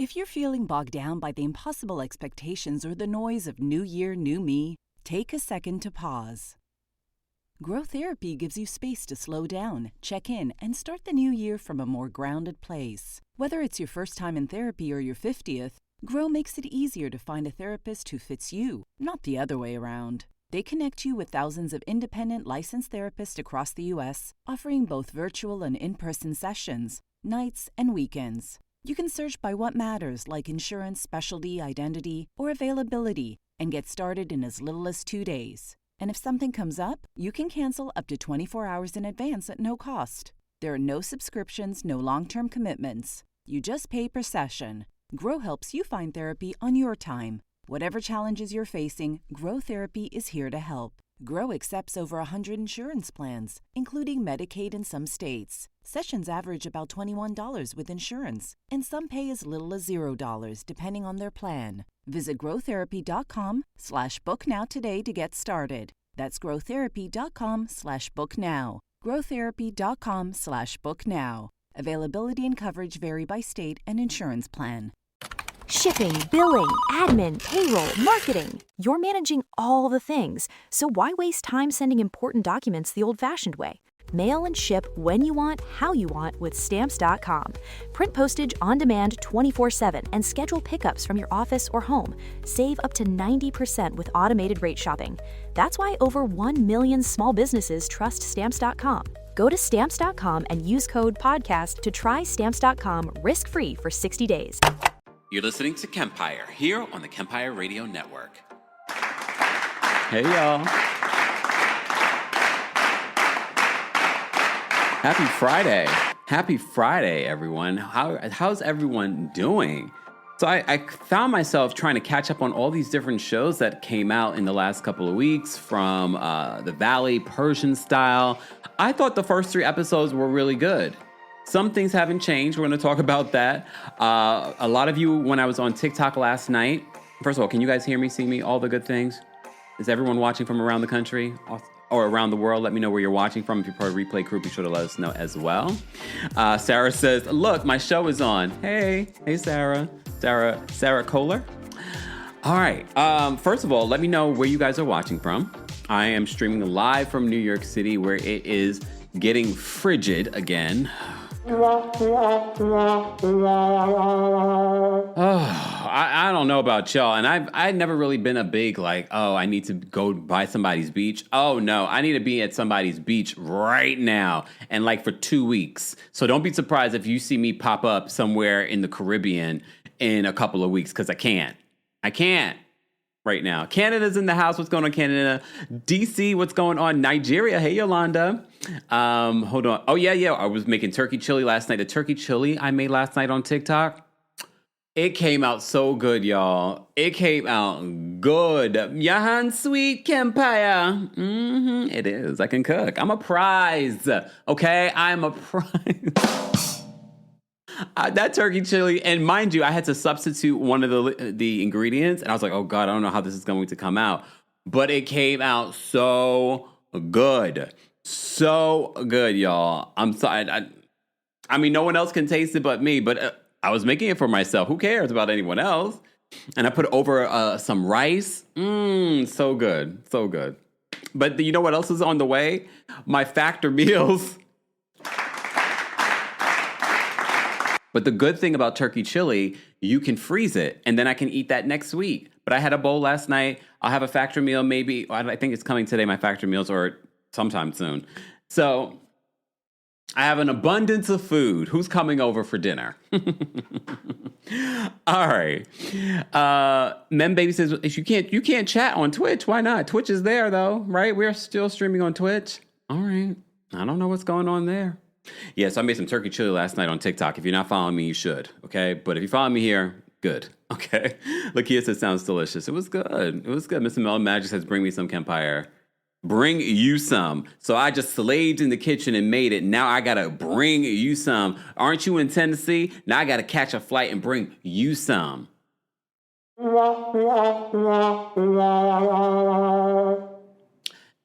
If you're feeling bogged down by the impossible expectations or the noise of new year, new me, take a second to pause. Grow Therapy gives you space to slow down, check in, and start the new year from a more grounded place. Whether it's your first time in therapy or your 50th, Grow makes it easier to find a therapist who fits you, not the other way around. They connect you with thousands of independent licensed therapists across the U.S., offering both virtual and in-person sessions, nights and weekends. You can search by what matters, like insurance, specialty, identity, or availability, and get started in as little as 2 days. And if something comes up, you can cancel up to 24 hours in advance at no cost. There are no subscriptions, no long-term commitments. You just pay per session. Grow helps you find therapy on your time. Whatever challenges you're facing, Grow Therapy is here to help. Grow accepts over 100 insurance plans, including Medicaid in some states. Sessions average about $21 with insurance, and some pay as little as $0, depending on their plan. Visit growtherapy.com/booknow today to get started. That's growtherapy.com/booknow. growtherapy.com/booknow. Availability and coverage vary by state and insurance plan. Shipping, billing, admin, payroll, marketing. You're managing all the things, so why waste time sending important documents the old-fashioned way? Mail and ship when you want, how you want with Stamps.com. Print postage on demand 24/7 and schedule pickups from your office or home. Save up to 90% with automated rate shopping. That's why over 1 million small businesses trust Stamps.com. Go to Stamps.com and use code PODCAST to try Stamps.com risk-free for 60 days. You're listening to Kempire here on the Kempire Radio Network. Hey, y'all. Happy Friday. Happy Friday, everyone. How's everyone doing? So I found myself trying to catch up on all these different shows that came out in the last couple of weeks, from The Valley, Persian Style. I thought the first 3 episodes were really good. Some things haven't changed. We're going to talk about that. A lot of you, when I was on TikTok last night, first of all, can you guys hear me, see me, all the good things? Is everyone watching from around the country or around the world? Let me know where you're watching from. If you're part of Replay Crew, be sure to let us know as well. Sarah says, look, my show is on. Hey, Sarah. Sarah Kohler. All right. First of all, let me know where you guys are watching from. I am streaming live from New York City, where it is getting frigid again. I don't know about y'all, and I've never really been a big I need to go by somebody's beach. Oh no, I need to be at somebody's beach right now and for 2 weeks. So don't be surprised if you see me pop up somewhere in the Caribbean in a couple of weeks, because I can't right now. Canada's in the house. What's going on, Canada? DC, what's going on? Nigeria. Hey, Yolanda. Hold on. Oh, yeah. I was making turkey chili last night. The turkey chili I made last night on TikTok, it came out so good, y'all. It came out good. Yahan sweet Kempire. It is. I can cook. I'm a prize. Okay? I'm a prize. That turkey chili, and mind you, I had to substitute one of the ingredients, and I was like, oh God, I don't know how this is going to come out. But it came out so good. So good, y'all. I'm sorry. I mean, no one else can taste it but me, but I was making it for myself. Who cares about anyone else? And I put it over some rice. So good. So good. But you know what else is on the way? My Factor meals. But the good thing about turkey chili, you can freeze it, and then I can eat that next week. But I had a bowl last night. I'll have a Factor meal maybe. I think it's coming today, my Factor meals, or sometime soon. So I have an abundance of food. Who's coming over for dinner? All right. Mem Baby says, you can't chat on Twitch. Why not? Twitch is there, though, right? We're still streaming on Twitch. All right. I don't know what's going on there. Yeah, so I made some turkey chili last night on TikTok. If you're not following me, you should, okay? But if you follow me here, good, okay? Lakia says, sounds delicious. It was good. Mr. Mel Magic says, bring me some Kempire. Bring you some. So I just slaved in the kitchen and made it. Now I got to bring you some. Aren't you in Tennessee? Now I got to catch a flight and bring you some.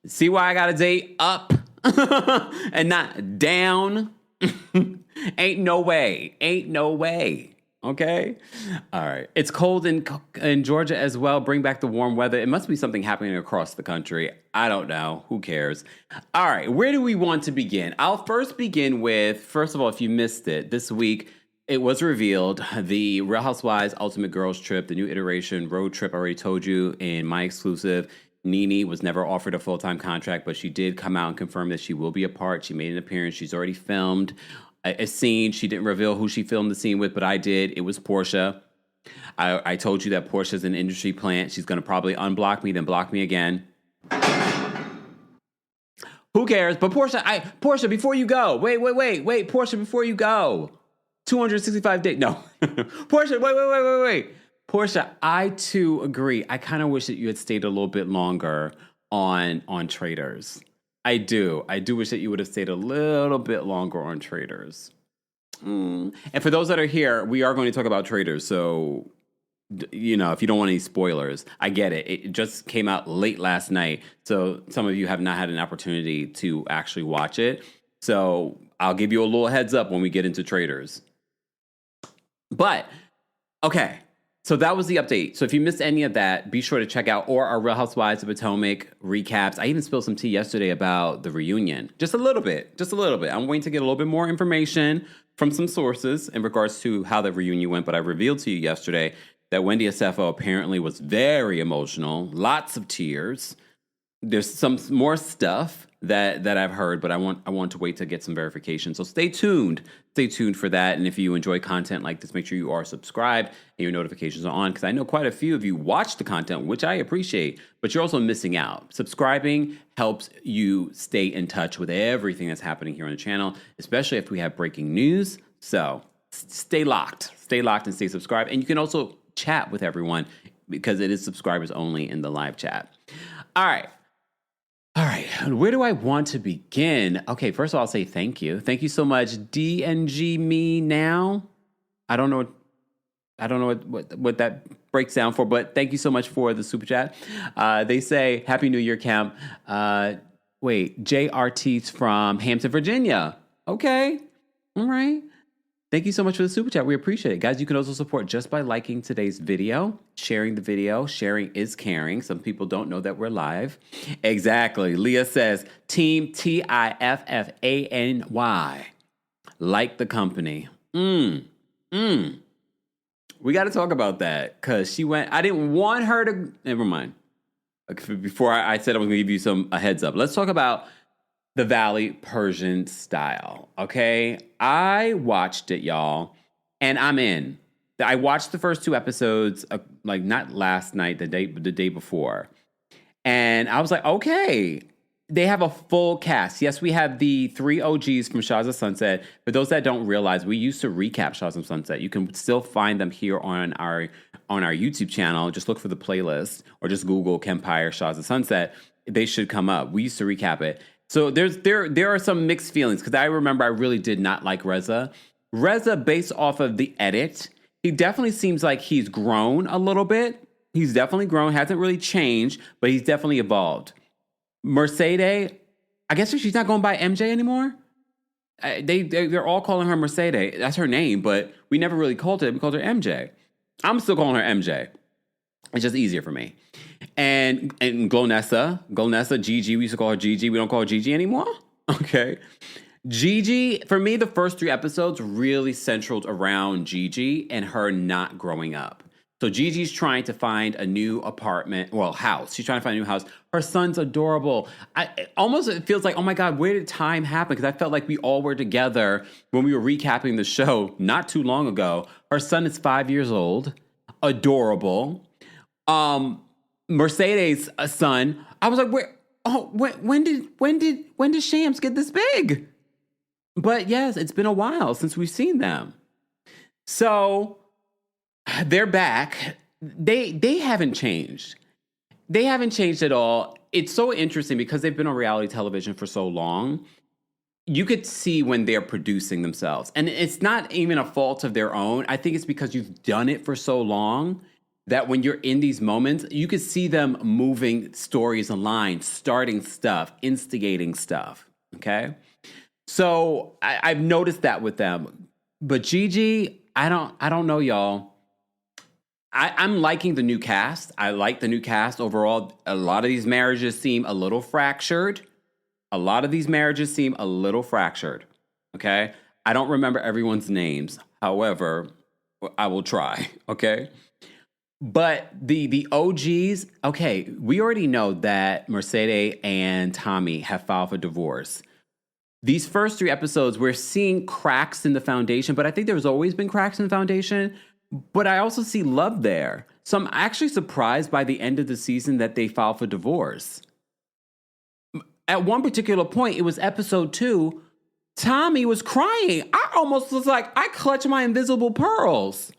See why I got a date up? And not down. Ain't no way. Okay. All right. It's cold in Georgia as well. Bring back the warm weather. It must be something happening across the country. I don't know. Who cares? All right. Where do we want to begin? I'll first begin with, first of all, if you missed it, this week it was revealed the Real Housewives Ultimate Girls Trip, the new iteration road trip. I already told you in my exclusive. Nene was never offered a full-time contract, but she did come out and confirm that she will be a part. She made an appearance. She's already filmed a scene. She didn't reveal who she filmed the scene with, but I did. It was Portia. I told you that Portia's an industry plant. She's going to probably unblock me, then block me again. Who cares? But Portia, before you go. Wait, Portia, before you go. 265 days. No. Portia, wait. Portia, I too agree. I kind of wish that you had stayed a little bit longer on Traitors. I do wish that you would have stayed a little bit longer on Traitors. And for those that are here, we are going to talk about Traitors. So, if you don't want any spoilers, I get it. It just came out late last night. So some of you have not had an opportunity to actually watch it. So I'll give you a little heads up when we get into Traitors. But, okay. So that was the update. So if you missed any of that, be sure to check out our Real Housewives of Potomac recaps. I even spilled some tea yesterday about the reunion. Just a little bit. I'm waiting to get a little bit more information from some sources in regards to how the reunion went. But I revealed to you yesterday that Wendy Asefo apparently was very emotional. Lots of tears. There's some more stuff that I've heard, but I want to wait to get some verification. So stay tuned. Stay tuned for that. And if you enjoy content like this, make sure you are subscribed and your notifications are on, because I know quite a few of you watch the content, which I appreciate, but you're also missing out. Subscribing helps you stay in touch with everything that's happening here on the channel, especially if we have breaking news. So stay locked and stay subscribed. And you can also chat with everyone because it is subscribers only in the live chat. All right. Where do I want to begin? Okay, first of all, I'll say thank you. Thank you so much, DNG Me Now. I don't know what that breaks down for, but thank you so much for the super chat. They say Happy New Year, Camp. JRT's from Hampton, Virginia. Okay, all right. Thank you so much for the super chat. We appreciate it. Guys, you can also support just by liking today's video, sharing the video. Sharing is caring. Some people don't know that we're live. Exactly. Leah says, Team TIFFANY. Like the company. We got to talk about that because she went, I didn't want her to, never mind. Before I said I was going to give you a heads up. Let's talk about the Valley Persian style, okay? I watched it, y'all, and I'm in. I watched the first 2 episodes, not last night, the day before. And I was like, okay, they have a full cast. Yes, we have the 3 OGs from Shahs of Sunset. For those that don't realize, we used to recap Shahs of Sunset. You can still find them here on our YouTube channel. Just look for the playlist or just Google Kempire Shahs of Sunset. They should come up. We used to recap it. So there are some mixed feelings because I remember I really did not like Reza. Reza, based off of the edit, he definitely seems like he's grown a little bit. He's definitely grown, hasn't really changed, but he's definitely evolved. Mercedes, I guess she's not going by MJ anymore. They're all calling her Mercedes. That's her name, but we never really called her. We called her MJ. I'm still calling her MJ. It's just easier for me. And Glonessa, Gigi, we used to call her Gigi. We don't call her Gigi anymore. Okay. Gigi, for me, the first 3 episodes really centered around Gigi and her not growing up. So Gigi's trying to find a new house. She's trying to find a new house. Her son's adorable. It feels like, oh my God, where did time happen? Because I felt like we all were together when we were recapping the show not too long ago. Her son is 5 years old. Adorable. Mercedes' son, I was like, when did Shams get this big? But yes, it's been a while since we've seen them. So they're back. They haven't changed. They haven't changed at all. It's so interesting because they've been on reality television for so long. You could see when they're producing themselves. And it's not even a fault of their own. I think it's because you've done it for so long that when you're in these moments, you could see them moving stories aligned, starting stuff, instigating stuff, okay? So I've noticed that with them. But Gigi, I don't know, y'all. I'm liking the new cast. I like the new cast overall. A lot of these marriages seem a little fractured. Okay? I don't remember everyone's names. However, I will try, okay? But the OGs, okay, we already know that Mercedes and Tommy have filed for divorce. These first 3 episodes, we're seeing cracks in the foundation, but I think there's always been cracks in the foundation. But I also see love there. So I'm actually surprised by the end of the season that they filed for divorce. At one particular point, it was episode 2, Tommy was crying. I almost was like, I clutch my invisible pearls.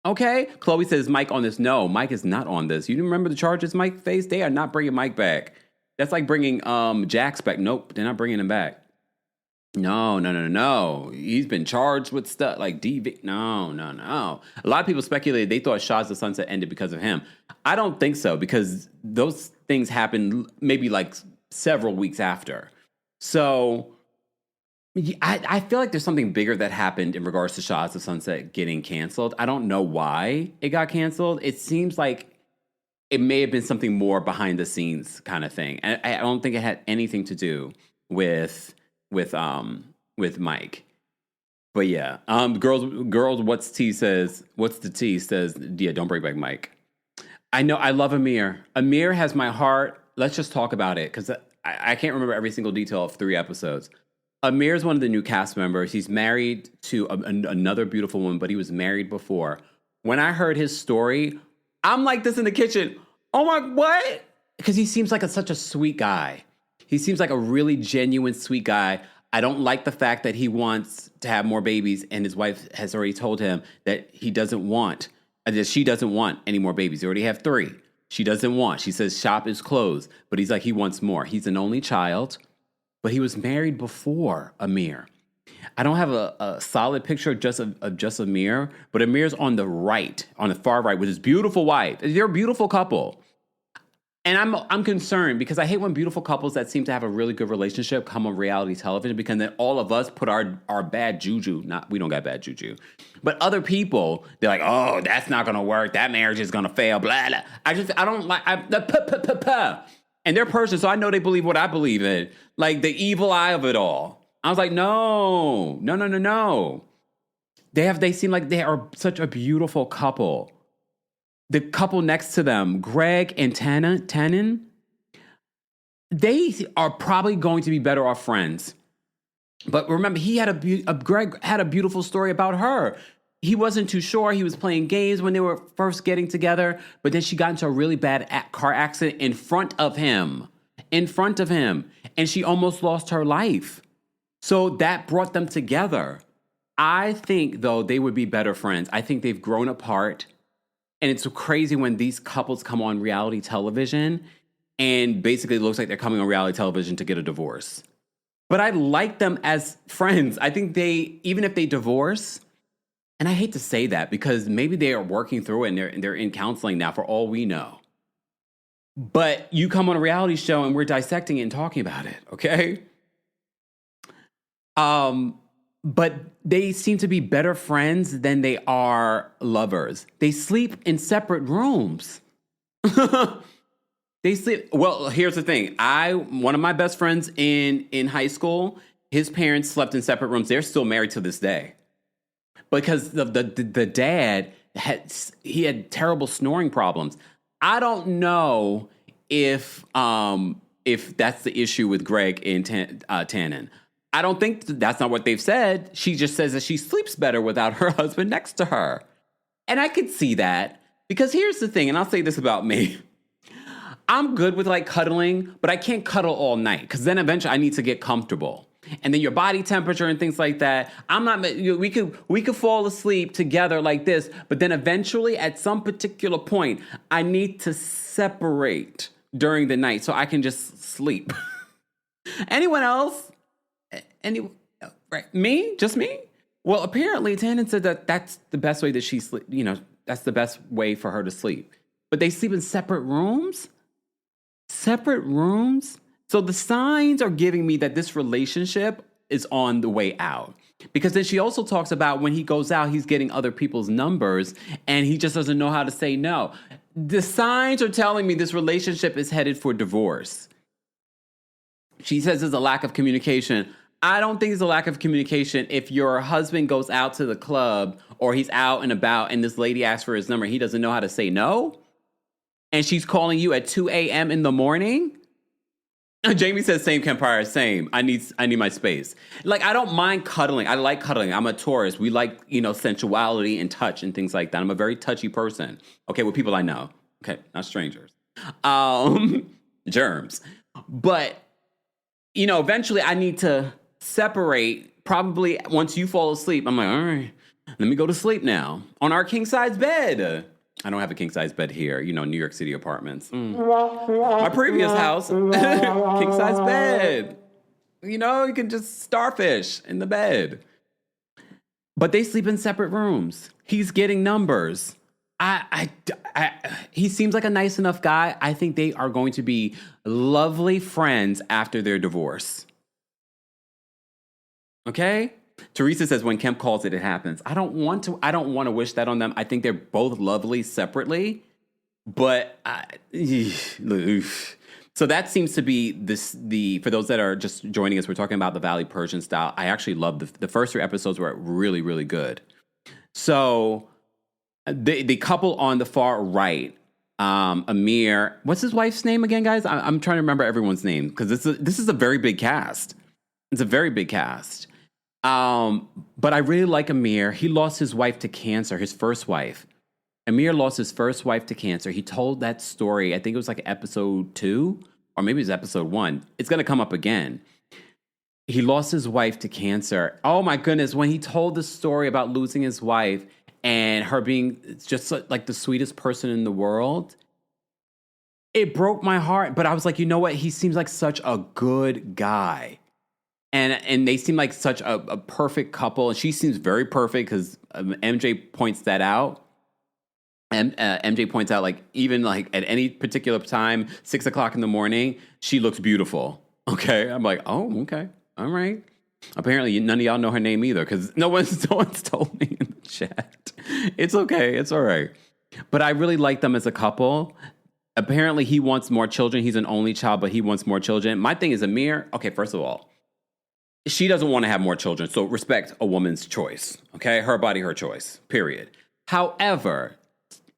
Okay? Chloe says, Mike on this. No, Mike is not on this. You remember the charges Mike faced? They are not bringing Mike back. That's like bringing Jax back. Nope, they're not bringing him back. No. He's been charged with stuff like DV. No. A lot of people speculated they thought Shots of Sunset ended because of him. I don't think so, because those things happened maybe like several weeks after. So I feel like there's something bigger that happened in regards to Shots of Sunset getting canceled. I don't know why it got canceled. It seems like it may have been something more behind the scenes kind of thing. And I don't think it had anything to do with Mike. But yeah, girls, what's the tea says, yeah, don't bring back Mike. I know, I love Amir. Amir has my heart. Let's just talk about it, because I can't remember every single detail of 3 episodes. Amir is one of the new cast members. He's married to another beautiful woman, but he was married before. When I heard his story, I'm like this in the kitchen. Oh my, what? Because he seems like such a sweet guy. He seems like a really genuine, sweet guy. I don't like the fact that he wants to have more babies, and his wife has already told him that she doesn't want any more babies. They already have 3. She doesn't want. She says shop is closed, but he's like, he wants more. He's an only child, but he was married before Amir. I don't have a solid picture of just Amir, but Amir's on the far right with his beautiful wife. They're a beautiful couple. And I'm concerned, because I hate when beautiful couples that seem to have a really good relationship come on reality television, because then all of us put our bad juju, we don't got bad juju, but other people, they're like, oh, that's not going to work. That marriage is going to fail, blah, blah. I don't like, and they're Persian, so I know they believe what I believe in, like the evil eye of it all. I was like, no. They seem like they are such a beautiful couple. The couple next to them, Greg and Tannen, they are probably going to be better off friends. But remember, Greg had a beautiful story about her. He wasn't too sure. He was playing games when they were first getting together, but then she got into a really bad car accident in front of him, and she almost lost her life. So that brought them together. I think, though, they would be better friends. I think they've grown apart. And it's so crazy when these couples come on reality television and basically it looks like they're coming on reality television to get a divorce. But I like them as friends. I think even if they divorce, and I hate to say that because maybe they are working through it and they're in counseling now for all we know. But you come on a reality show and we're dissecting it and talking about it, okay? But they seem to be better friends than they are lovers. They sleep in separate rooms. Well, here's the thing. One of my best friends in high school, his parents slept in separate rooms. They're still married to this day. Because the dad had terrible snoring problems. I don't know if that's the issue with Greg and Tannen. I don't think that's not what they've said. She just says that she sleeps better without her husband next to her. And I could see that, because here's the thing, and I'll say this about me. I'm good with like cuddling, but I can't cuddle all night, because then eventually I need to get comfortable. And then your body temperature and things like that. We could fall asleep together like this, but then eventually at some particular point, I need to separate during the night so I can just sleep. Anyone else? Right? Me? Just me? Well, apparently Tannen said that that's the best way that she sleep. That's the best way for her to sleep. But they sleep in separate rooms? Separate rooms? So the signs are giving me that this relationship is on the way out. Because then she also talks about when he goes out, he's getting other people's numbers and he just doesn't know how to say no. The signs are telling me this relationship is headed for divorce. She says there's a lack of communication. I don't think it's a lack of communication if your husband goes out to the club or he's out and about and this lady asks for his number. He doesn't know how to say no. And she's calling you at 2 a.m. in the morning. Jamie says, same Kempire, same. I need my space. Like, I don't mind cuddling. I like cuddling. I'm a Taurus. We like, sensuality and touch and things like that. I'm a very touchy person. Okay, with people I know. Okay, not strangers. Germs. But, eventually I need to separate. Probably once you fall asleep, I'm like, all right, let me go to sleep now on our king size bed. I don't have a king-size bed here, New York City apartments. My previous house, king-size bed. You can just starfish in the bed. But they sleep in separate rooms. He's getting numbers. He seems like a nice enough guy. I think they are going to be lovely friends after their divorce. Okay? Teresa says, when Kemp calls it, it happens. I don't want to wish that on them. I think they're both lovely separately, but so that seems to be for those that are just joining us, we're talking about the Valley Persian style. I actually love the first 3 episodes were really, really good. So the couple on the far right, Amir, what's his wife's name again, guys? I'm trying to remember everyone's name because this is a very big cast. It's a very big cast. But I really like Amir. He lost his wife to cancer, his first wife. Amir lost his first wife to cancer. He told that story, I think it was like episode 2, or maybe it was episode 1. It's going to come up again. He lost his wife to cancer. Oh my goodness, when he told the story about losing his wife and her being just like the sweetest person in the world, it broke my heart. But I was like, you know what? He seems like such a good guy. And they seem like such a perfect couple. And she seems very perfect because MJ points that out. And MJ points out, like, even like at any particular time, 6 o'clock in the morning, she looks beautiful. Okay. I'm like, oh, okay. All right. Apparently none of y'all know her name either because no one's told me in the chat. It's okay. It's all right. But I really like them as a couple. Apparently he wants more children. He's an only child, but he wants more children. My thing is Amir. Okay, first of all, she doesn't want to have more children, so respect a woman's choice, okay? Her body, her choice, period. However,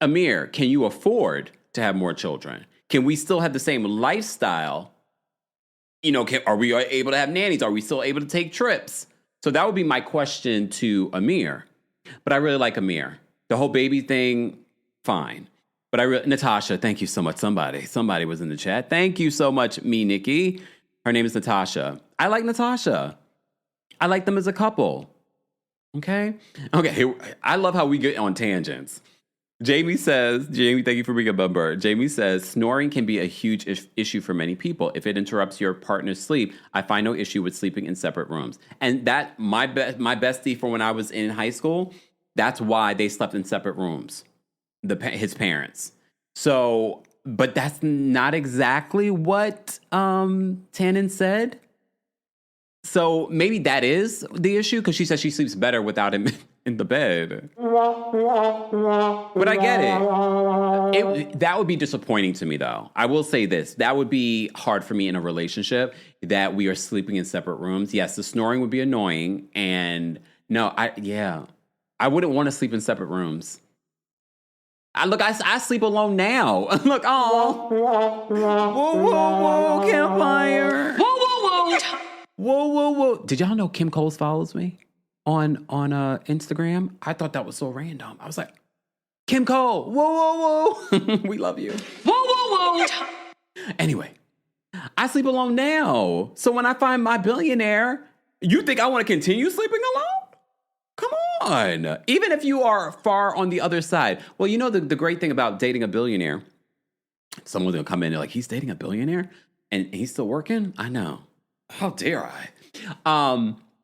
Amir, can you afford to have more children? Can we still have the same lifestyle? Are we able to have nannies? Are we still able to take trips? So that would be my question to Amir. But I really like Amir. The whole baby thing, fine. But Natasha, thank you so much. Somebody was in the chat. Thank you so much, Nikki. Her name is Natasha. I like Natasha. I like them as a couple. Okay, I love how we get on tangents. Jamie, thank you for being a member. Jamie says, snoring can be a huge issue for many people. If it interrupts your partner's sleep, I find no issue with sleeping in separate rooms. And that, my bestie from when I was in high school, that's why they slept in separate rooms, his parents. So, but that's not exactly what Tannen said. So maybe that is the issue because she says she sleeps better without him in the bed. But I get it. That would be disappointing to me, though. I will say this. That would be hard for me in a relationship that we are sleeping in separate rooms. Yes, the snoring would be annoying. And no, I wouldn't want to sleep in separate rooms. I sleep alone now. Look, oh. Whoa, Kempire. Whoa. Did y'all know Kim Coles follows me on Instagram? I thought that was so random. I was like, Kim Cole, whoa. We love you. Whoa. Anyway, I sleep alone now. So when I find my billionaire, you think I want to continue sleeping alone? Come on. Even if you are far on the other side. Well, the great thing about dating a billionaire, someone's going to come in and like, he's dating a billionaire and he's still working? I know. How dare I?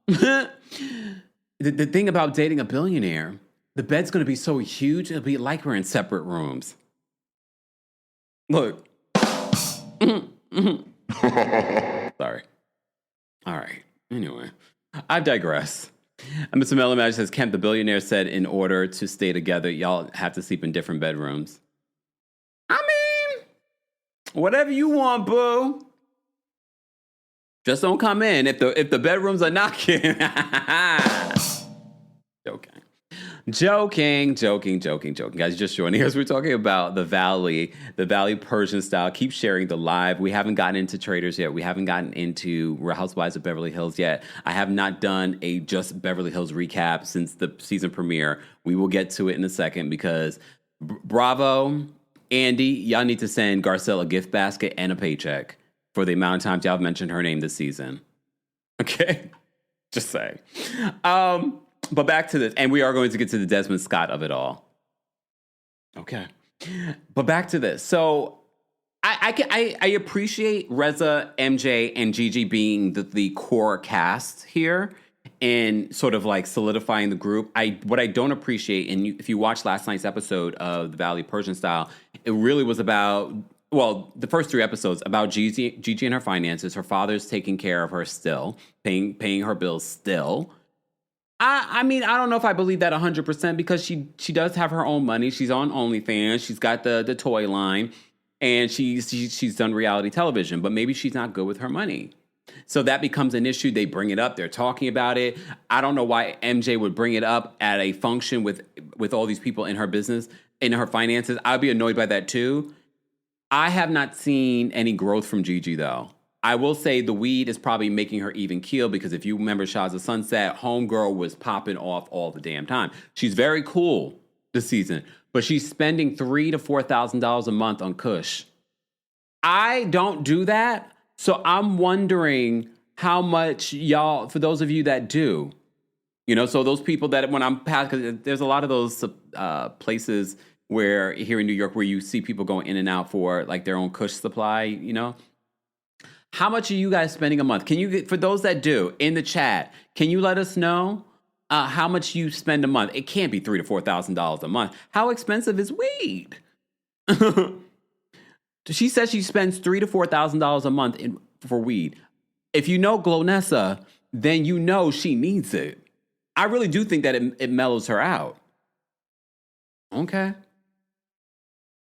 The thing about dating a billionaire, the bed's going to be so huge, it'll be like we're in separate rooms. Look. Sorry. All right. Anyway, I digress. And Mr. Mellow says, Kemp, the billionaire said in order to stay together, y'all have to sleep in different bedrooms. I mean, whatever you want, boo. Just don't come in if the bedrooms are knocking. Joking. Guys, just joining us. We're talking about the Valley Persian style. Keep sharing the live. We haven't gotten into Traitors yet. We haven't gotten into Real Housewives of Beverly Hills yet. I have not done a just Beverly Hills recap since the season premiere. We will get to it in a second because bravo, Andy, y'all need to send Garcelle a gift basket and a paycheck for the amount of times y'all have mentioned her name this season. Okay? Just saying. But back to this, and we are going to get to the Desmond Scott of it all. Okay. But back to this. So I appreciate Reza, MJ, and Gigi being the core cast here and sort of like solidifying the group. What I don't appreciate, and if you watch last night's episode of The Valley Persian Style, it really was about, well, the first 3 episodes about Gigi and her finances. Her father's taking care of her still, paying her bills still. I mean, I don't know if I believe that 100% because she does have her own money. She's on OnlyFans. She's got the toy line, and she's done reality television. But maybe she's not good with her money, so that becomes an issue. They bring it up. They're talking about it. I don't know why MJ would bring it up at a function with all these people in her business, in her finances. I'd be annoyed by that too. I have not seen any growth from Gigi though. I will say the weed is probably making her even keel because if you remember Shahs of Sunset, Homegirl was popping off all the damn time. She's very cool this season, but she's spending $3,000 to $4,000 a month on Kush. I don't do that, so I'm wondering how much y'all, for those of you that do, so those people that when I'm past, because there's a lot of those places where here in New York where you see people going in and out for like their own Kush supply, How much are you guys spending a month? Can you, for those that do, in the chat, can you let us know how much you spend a month? It can't be $3,000 to $4,000 a month. How expensive is weed? She says she spends $3,000 to $4,000 a month for weed. If you know Glonessa, then you know she needs it. I really do think that it mellows her out. Okay.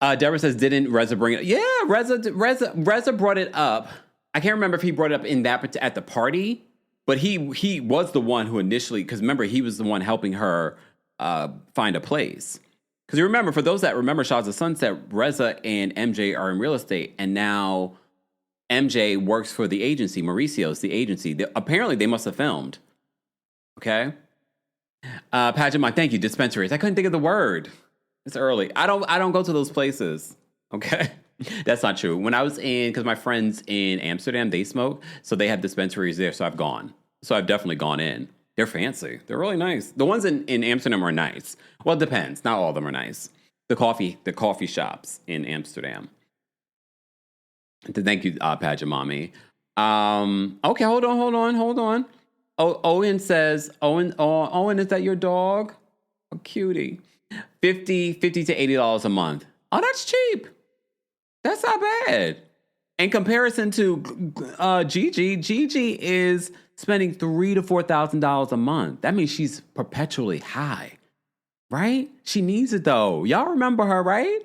Deborah says, didn't Reza bring it up? Yeah, Reza brought it up. I can't remember if he brought it up in that at the party, but he was the one who initially, because remember, he was the one helping her find a place. Because you remember, for those that remember Shahs of Sunset, Reza and MJ are in real estate, and now MJ works for the agency. Mauricio's the agency. Apparently, they must have filmed. Okay? Pageant Mike, thank you. Dispensaries. I couldn't think of the word. It's early. I don't go to those places. Okay? That's not true. When I was because my friends in Amsterdam, they smoke, so they have dispensaries there, so I've gone. So I've definitely gone in. They're fancy. They're really nice. The ones in Amsterdam are nice. Well, it depends. Not all of them are nice. The coffee shops in Amsterdam. Thank you, Pageant Mommy. Okay, hold on. Owen says, Owen, is that your dog? A cutie. $50 to $80 a month. Oh, that's cheap. That's not bad. In comparison to Gigi is spending $3,000 to $4,000 a month. That means she's perpetually high, right? She needs it though. Y'all remember her, right?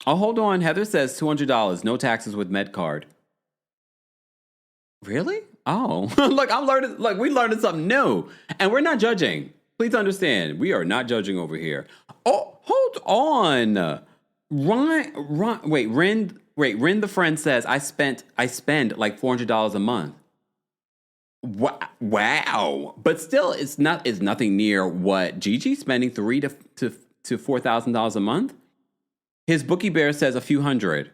Oh, hold on. Heather says $200, no taxes with MedCard. Really? Oh, look, I'm learning. Look, we're learning something new, and we're not judging. Please understand, we are not judging over here. Oh, hold on. Ren the friend says I spend like $400 a month. Wow, but still, it's nothing near what Gigi's spending $3,000 to $4,000 a month. His Bookie Bear says a few hundred.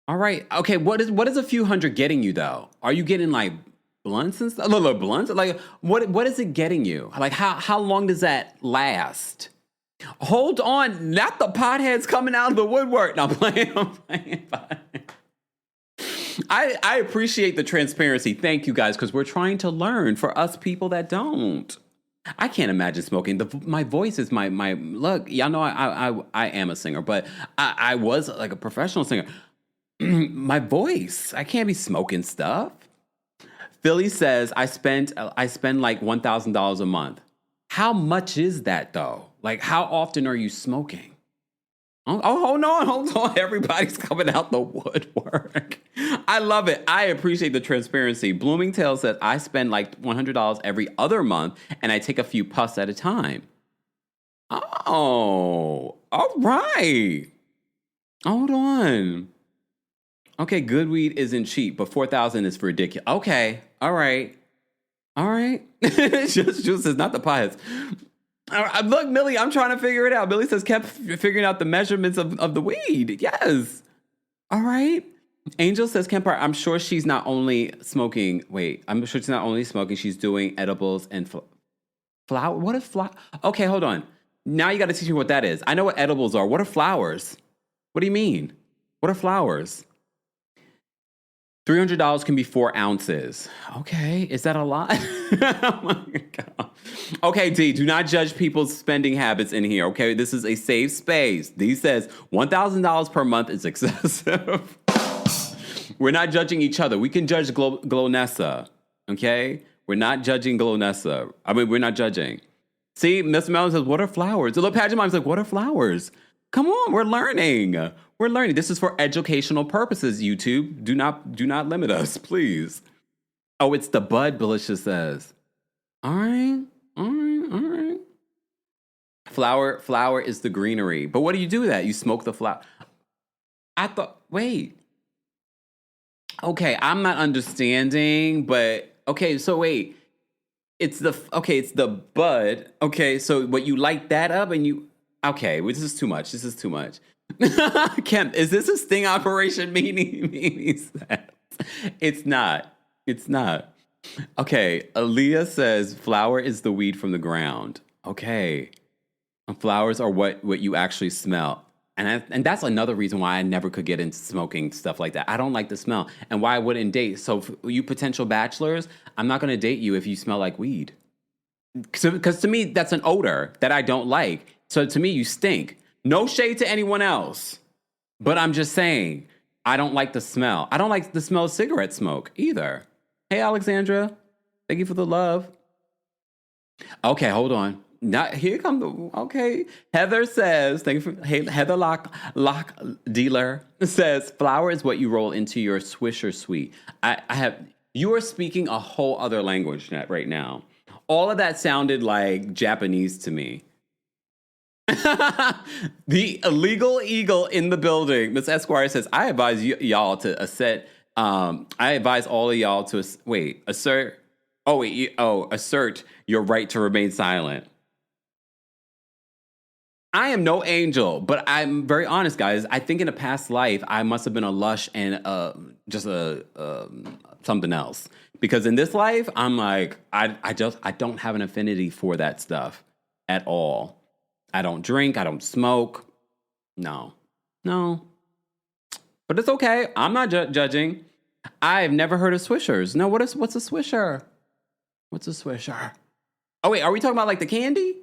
All right, okay. What is a few hundred getting you though? Are you getting like blunts and stuff? Little blunts, like what is it getting you? Like how long does that last? Hold on, not the potheads coming out of the woodwork. No, I'm playing. I appreciate the transparency. Thank you guys, because we're trying to learn for us people that don't. I can't imagine smoking. My voice is my look. Y'all know I am a singer, but I was like a professional singer. My voice, I can't be smoking stuff. Philly says, I spend like $1,000 a month. How much is that though? Like, how often are you smoking? Oh, hold on. Everybody's coming out the woodwork. I love it. I appreciate the transparency. Bloomingtail says, I spend like $100 every other month and I take a few puffs at a time. Oh, all right. Hold on. Okay, good weed isn't cheap, but $4,000 is ridiculous. Okay, all right. Just says, not the potheads. Look, Millie, I'm trying to figure it out. Millie says, kept figuring out the measurements of the weed. Yes. All right. Angel says, Kempire, I'm sure she's not only smoking. Wait, I'm sure she's not only smoking. She's doing edibles and flower. What is flower? Okay, hold on. Now you got to teach me what that is. I know what edibles are. What are flowers? What do you mean? What are flowers? $300 can be 4 ounces. Okay, is that a lot? Oh my God. Okay, D, do not judge people's spending habits in here, okay? This is a safe space. D says $1,000 per month is excessive. We're not judging each other. We can judge Glonessa, okay? We're not judging Glonessa. I mean, we're not judging. See, Miss Mellon says, what are flowers? The little pageant mom's like, what are flowers? Come on, we're learning. We're learning. This is for educational purposes, YouTube. Do not limit us, please. Oh, it's the bud, Belisha says. All right. Flower is the greenery. But what do you do with that? You smoke the flower. Wait. Okay, I'm not understanding, but okay, so wait. It's the bud. Okay, so what, you light that up and you, okay, well, this is too much. Kemp, is this a sting operation meaning that? It's not. Okay, Aaliyah says flower is the weed from the ground. Okay. Flowers are what you actually smell. And that's another reason why I never could get into smoking stuff like that. I don't like the smell. And why I wouldn't date. So for you potential bachelors, I'm not going to date you if you smell like weed. Because to me, that's an odor that I don't like. So to me, you stink. No shade to anyone else. But I'm just saying, I don't like the smell. I don't like the smell of cigarette smoke either. Hey, Alexandra. Thank you for the love. Okay, hold on. Okay. Heather says, thank you for, hey, Heather Lock Dealer says, flour is what you roll into your Swisher Sweet. You are speaking a whole other language right now. All of that sounded like Japanese to me. The illegal eagle in the building. Miss Esquire says, I advise y'all to assert your right to remain silent. I am no angel, but I'm very honest, guys. I think in a past life, I must have been a lush and something else. Because in this life, I'm like, I don't have an affinity for that stuff at all. I don't drink. I don't smoke. No. But it's okay. I'm not judging. I've never heard of swishers. No, what's a swisher? What's a swisher? Oh, wait, are we talking about like the candy?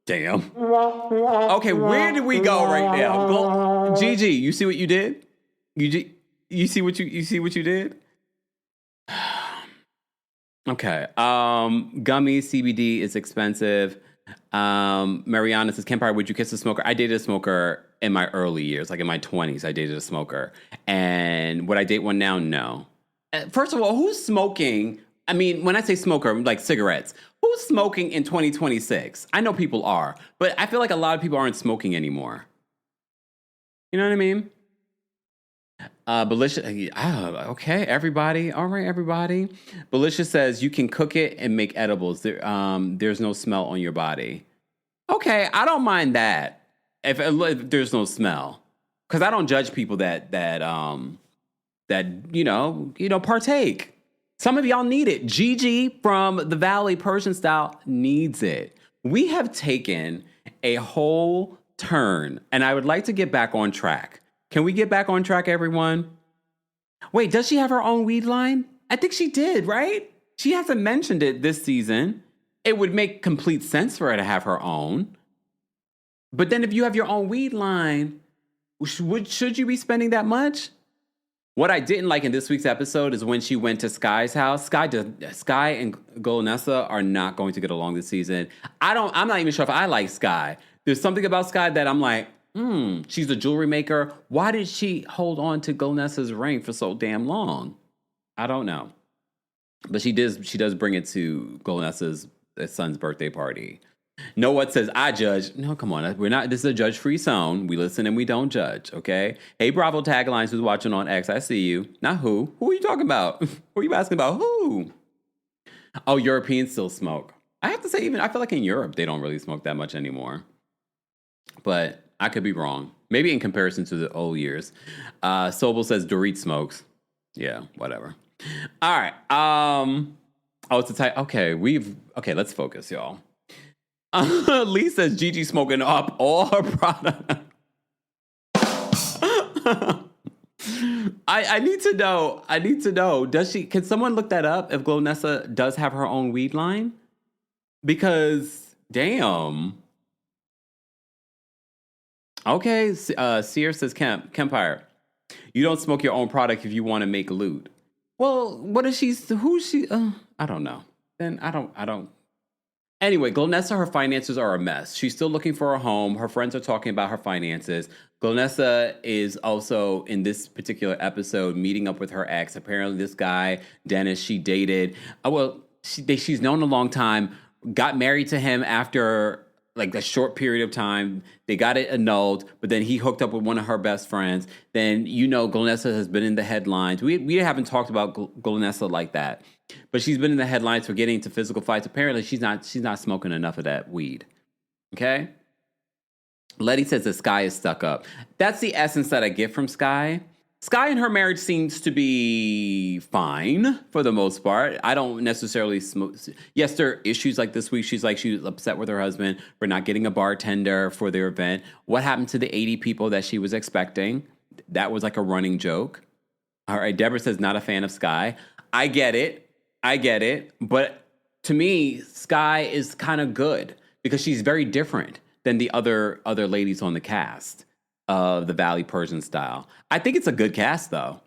Damn. Okay, where did we go right now? Gigi, you see what you did? You see what you did? Okay. Gummy CBD is expensive. Mariana says, Kempire, would you kiss a smoker? I dated a smoker in my early years, like in my 20s. I dated a smoker. And would I date one now? No. First of all, who's smoking? I mean, when I say smoker, like cigarettes, who's smoking in 2026? I know people are, but I feel like a lot of people aren't smoking anymore. You know what I mean? Belisha, okay, everybody. All right, everybody. Belisha says you can cook it and make edibles. There's no smell on your body. Okay, I don't mind that if there's no smell, because I don't judge people that partake. Some of y'all need it. Gigi from the Valley Persian Style needs it. We have taken a whole turn, and I would like to get back on track. Can we get back on track, everyone? Wait, does she have her own weed line? I think she did, right? She hasn't mentioned it this season. It would make complete sense for her to have her own. But then if you have your own weed line, should you be spending that much? What I didn't like in this week's episode is when she went to Sky's house. Sky and Golnessa are not going to get along this season. I'm not even sure if I like Sky. There's something about Sky that I'm like, she's a jewelry maker. Why did she hold on to Golnessa's ring for so damn long? I don't know. But she does bring it to Golnessa's son's birthday party. No one says, I judge. No, come on. We're not. This is a judge-free zone. We listen and we don't judge, okay? Hey, Bravo Taglines, who's watching on X, I see you. Not who. Who are you talking about? Who are you asking about? Who? Oh, Europeans still smoke. I have to say, I feel like in Europe, they don't really smoke that much anymore. But I could be wrong. Maybe in comparison to the old years. Sobel says Dorit smokes. Yeah, whatever. All right. It's a type. Okay, let's focus, y'all. Lee says Gigi smoking up all her product. I need to know. Can someone look that up if Golnessa does have her own weed line? Because damn. Okay, Sear says Kempire. You don't smoke your own product if you want to make loot. Well, who's she? I don't know. Then I don't. Anyway, Golnessa, her finances are a mess. She's still looking for a home. Her friends are talking about her finances. Golnessa is also, in this particular episode, meeting up with her ex. Apparently, this guy, Dennis, she dated. She's known a long time, got married to him after like a short period of time. They got it annulled, but then he hooked up with one of her best friends. Then, Golnessa has been in the headlines. We haven't talked about Golnessa like that. But she's been in the headlines for getting into physical fights. Apparently, she's not smoking enough of that weed. Okay? Letty says that Sky is stuck up. That's the essence that I get from Sky. Sky and her marriage seems to be fine for the most part. I don't necessarily smoke. Yes, there are issues like this week. She was upset with her husband for not getting a bartender for their event. What happened to the 80 people that she was expecting? That was like a running joke. All right, Deborah says not a fan of Sky. I get it. But to me, Sky is kind of good because she's very different than the other ladies on the cast of the Valley Persian style. I think it's a good cast, though.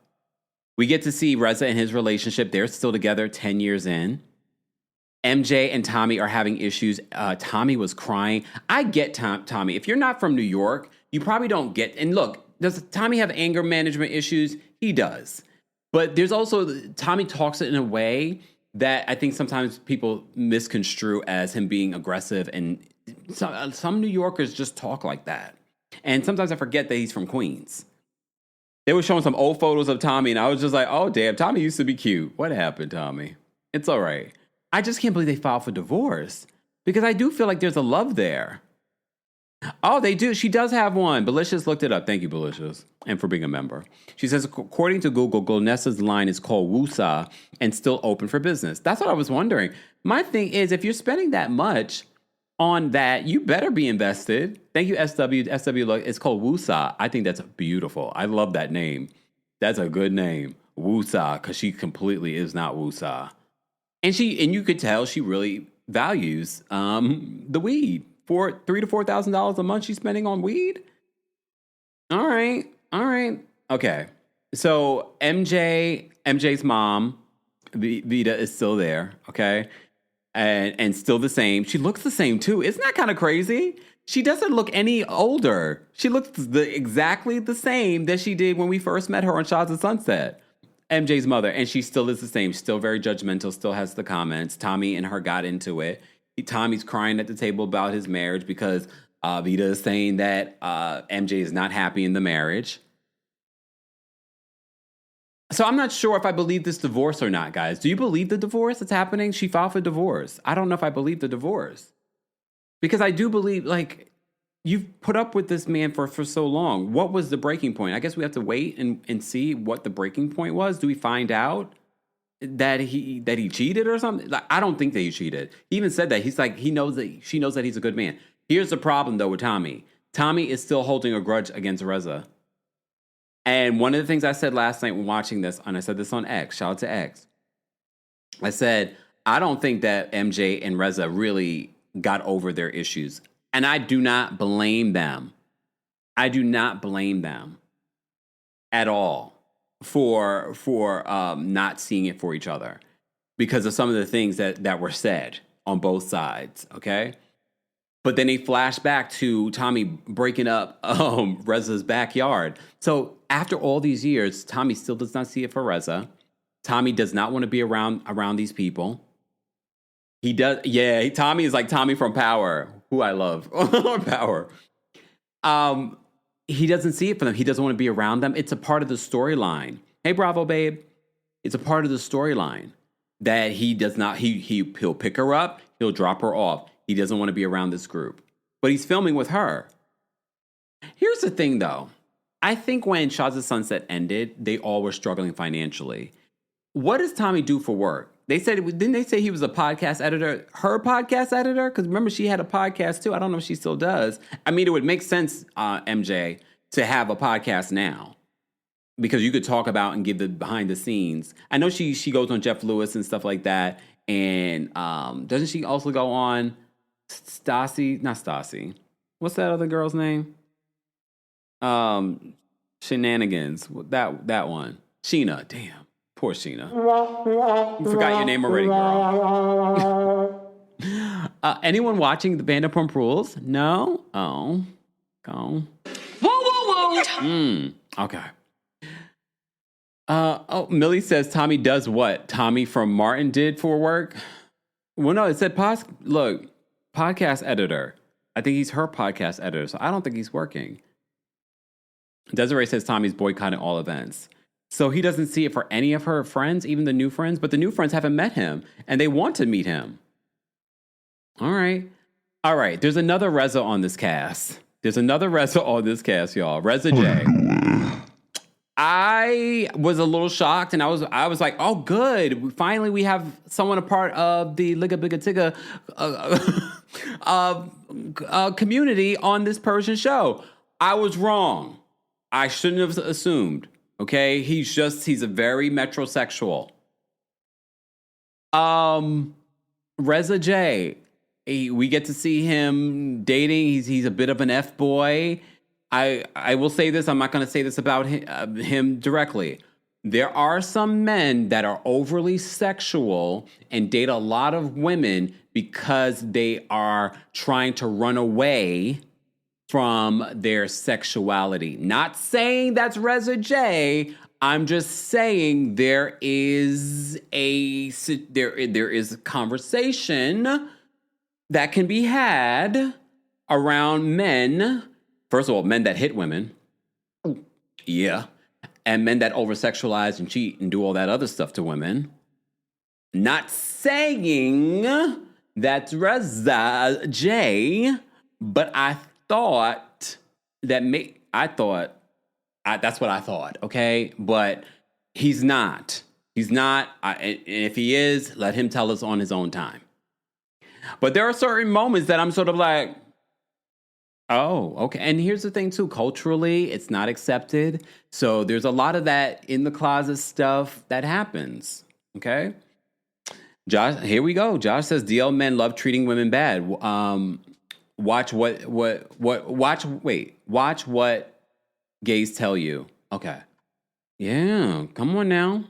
We get to see Reza and his relationship. They're still together 10 years in. MJ and Tommy are having issues. Tommy was crying. I get Tommy. If you're not from New York, you probably don't get... And look, does Tommy have anger management issues? He does. But there's also, Tommy talks it in a way that I think sometimes people misconstrue as him being aggressive. And some New Yorkers just talk like that. And sometimes I forget that he's from Queens. They were showing some old photos of Tommy, and I was just like, oh, damn, Tommy used to be cute. What happened, Tommy? It's all right. I just can't believe they filed for divorce because I do feel like there's a love there. Oh, they do. She does have one. Belicious looked it up. Thank you, Belicious, and for being a member. She says, according to Google, Golnessa's line is called Wusa and still open for business. That's what I was wondering. My thing is, if you're spending that much on that, you better be invested. Thank you, SW. Look, it's called Wusa. I think that's beautiful. I love that name. That's a good name. Wusa, because she completely is not Wusa. And you could tell she really values the weed. For $3,000 to $4,000 a month she's spending on weed? All right. Okay. So MJ's mom, Vita, is still there, okay? And still the same. She looks the same, too. Isn't that kind of crazy? She doesn't look any older. She looks exactly the same that she did when we first met her on Shots of Sunset. MJ's mother. And she still is the same. Still very judgmental. Still has the comments. Tommy and her got into it. Tommy's crying at the table about his marriage because Vita is saying that MJ is not happy in the marriage. So I'm not sure if I believe this divorce or not, guys. Do you believe the divorce that's happening? She filed for divorce. I don't know if I believe the divorce. Because I do believe, like, you've put up with this man for so long. What was the breaking point? I guess we have to wait and see what the breaking point was. Do we find out that he cheated or something? Like, I don't think that he cheated. He even said that. He's like, she knows that he's a good man. Here's the problem, though, with Tommy. Tommy is still holding a grudge against Reza. And one of the things I said last night when watching this, and I said this on X, shout out to X. I said, I don't think that MJ and Reza really got over their issues. And I do not blame them. I do not blame them at all. not seeing it for each other because of some of the things that were said on both sides. Okay. But then they flash back to Tommy breaking up Reza's backyard. So after all these years, Tommy still does not see it for Reza. Tommy does not want to be around these people. He does. Yeah, Tommy is like Tommy from Power, who I love. Power. He doesn't see it for them. He doesn't want to be around them. It's a part of the storyline. Hey, Bravo, babe. It's a part of the storyline that he does not. He'll pick her up. He'll drop her off. He doesn't want to be around this group. But he's filming with her. Here's the thing, though. I think when Shots of Sunset ended, they all were struggling financially. What does Tommy do for work? Didn't they say he was a podcast editor? Her podcast editor? Because remember, she had a podcast too. I don't know if she still does. I mean, it would make sense, MJ, to have a podcast now. Because you could talk about and give the behind the scenes. I know she goes on Jeff Lewis and stuff like that. And doesn't she also go on Stassi? Not Stassi. What's that other girl's name? Shenanigans. That one. Sheena. Damn. Poor Sheena. You forgot your name already, girl. Anyone watching the Vanderpump Rules? No? Oh. Whoa, whoa, whoa. Okay. Millie says Tommy does what Tommy from Martin did for work. Well, no, it said podcast editor. I think he's her podcast editor, so I don't think he's working. Desiree says Tommy's boycotting all events. So he doesn't see it for any of her friends, even the new friends, but the new friends haven't met him and they want to meet him. All right. There's another Reza on this cast. Y'all. Reza J. I was a little shocked and I was like, oh, good. Finally, we have someone a part of the Ligga Bigga Tigga community on this Persian show. I was wrong. I shouldn't have assumed. Okay, he's a very metrosexual. Reza J, we get to see him dating. He's a bit of an F-boy. I will say this. I'm not going to say this about him directly. There are some men that are overly sexual and date a lot of women because they are trying to run away from their sexuality. Not saying that's Reza J. I'm just saying there is a conversation that can be had around men. First of all, men that hit women. Yeah. And men that over-sexualize and cheat and do all that other stuff to women. Not saying that's Reza J, but I thought that's what I thought, okay? But he's not. And if he is, let him tell us on his own time. But there are certain moments that I'm sort of like, oh, okay. And here's the thing, too. Culturally, it's not accepted. So there's a lot of that in the closet stuff that happens, okay? Josh, here we go. Josh says, DL men love treating women bad. Watch what gays tell you. Okay. Yeah, come on now.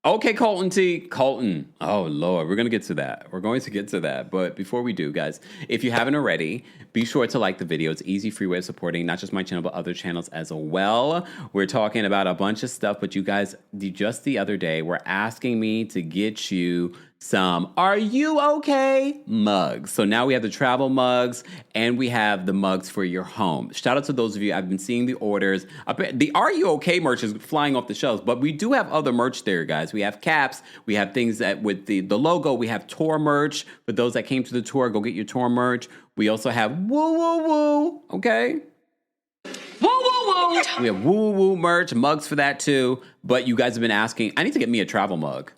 Okay, Colton T. Colton. Oh, Lord, we're going to get to that. But before we do, guys, if you haven't already, be sure to like the video. It's an easy, free way of supporting not just my channel, but other channels as well. We're talking about a bunch of stuff, but you guys, just the other day, were asking me to get you some Are You Okay mugs. So now we have the travel mugs and we have the mugs for your home. Shout out to those of you. I've been seeing the orders. The Are You Okay merch is flying off the shelves, but we do have other merch there, guys. We have caps. We have things that with the logo. We have tour merch. For those that came to the tour, go get your tour merch. We also have woo woo woo. Okay. Woo woo woo. We have woo woo merch, mugs for that too. But you guys have been asking, I need to get me a travel mug.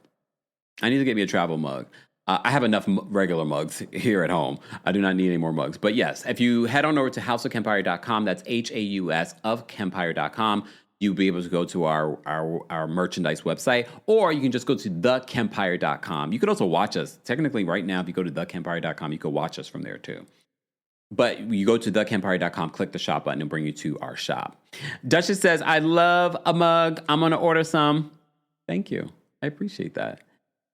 I have enough regular mugs here at home. I do not need any more mugs. But yes, if you head on over to houseofkempire.com, that's HAUS of Kempire.com, you'll be able to go to our merchandise website, or you can just go to TheKempire.com. You can also watch us. Technically, right now, if you go to TheKempire.com, you can watch us from there too. But you go to TheKempire.com, click the shop button, and bring you to our shop. Duchess says, I love a mug. I'm going to order some. Thank you. I appreciate that.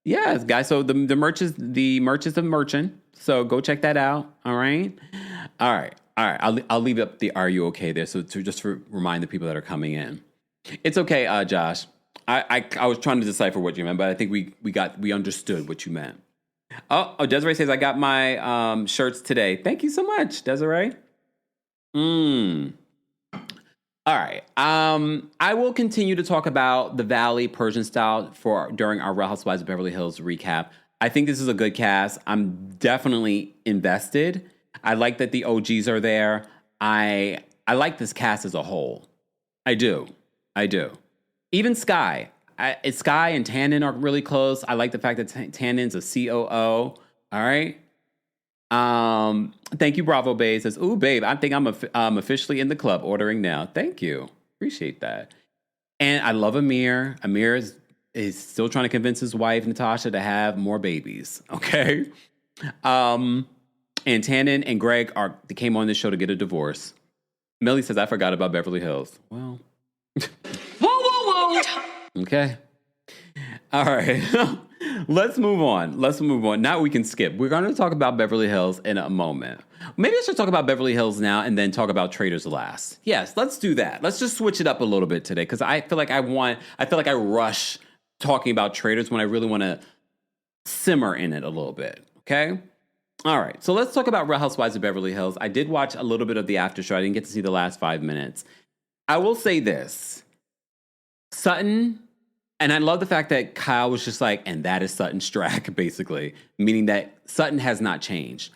Yes, guys. So the merch is the merchant. So go check that out. All right. I'll leave up the "Are you okay?" there. So to remind the people that are coming in, it's okay, Josh. I was trying to decipher what you meant, but I think we understood what you meant. Oh, Desiree says I got my shirts today. Thank you so much, Desiree. All right. I will continue to talk about the Valley Persian style during our Real Housewives of Beverly Hills recap. I think this is a good cast. I'm definitely invested. I like that the OGs are there. I like this cast as a whole. I do. Even Sky. Sky and Tannen are really close. I like the fact that Tannen's a COO. All right. Thank you, Bravo Babe. Says, ooh, babe, I think I'm officially in the club ordering now. Thank you. Appreciate that. And I love Amir. Amir is still trying to convince his wife, Natasha, to have more babies. Okay. And Tannen and Greg they came on this show to get a divorce. Millie says, I forgot about Beverly Hills. Well. Whoa. Okay. All right. Let's move on. Now we can skip. We're going to talk about Beverly Hills in a moment. Maybe I should talk about Beverly Hills now and then talk about Traitors last. Yes, let's do that. Let's just switch it up a little bit today because I feel like I rush talking about Traitors when I really want to simmer in it a little bit. Okay? All right. So let's talk about Real Housewives of Beverly Hills. I did watch a little bit of the after show. I didn't get to see the last 5 minutes. I will say this. Sutton, and I love the fact that Kyle was just like, and that is Sutton Strack, basically, meaning that Sutton has not changed.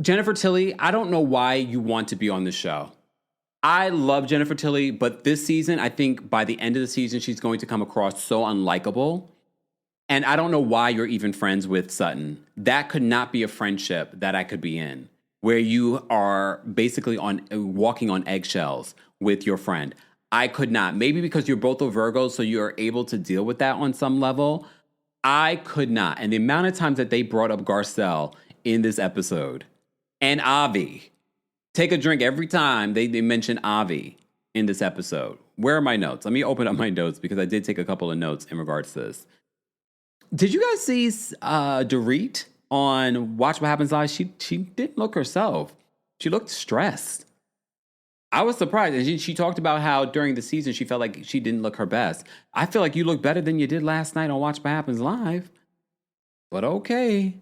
Jennifer Tilly, I don't know why you want to be on the show. I love Jennifer Tilly, but this season, I think by the end of the season, she's going to come across so unlikable. And I don't know why you're even friends with Sutton. That could not be a friendship that I could be in, where you are basically walking on eggshells with your friend. I could not. Maybe because you're both a Virgo, so you're able to deal with that on some level. I could not. And the amount of times that they brought up Garcelle in this episode and Avi. Take a drink every time they mention Avi in this episode. Where are my notes? Let me open up my notes because I did take a couple of notes in regards to this. Did you guys see Dorit on Watch What Happens Live? She didn't look herself. She looked stressed. I was surprised. And she talked about how during the season she felt like she didn't look her best. I feel like you look better than you did last night on Watch What Happens Live. But okay.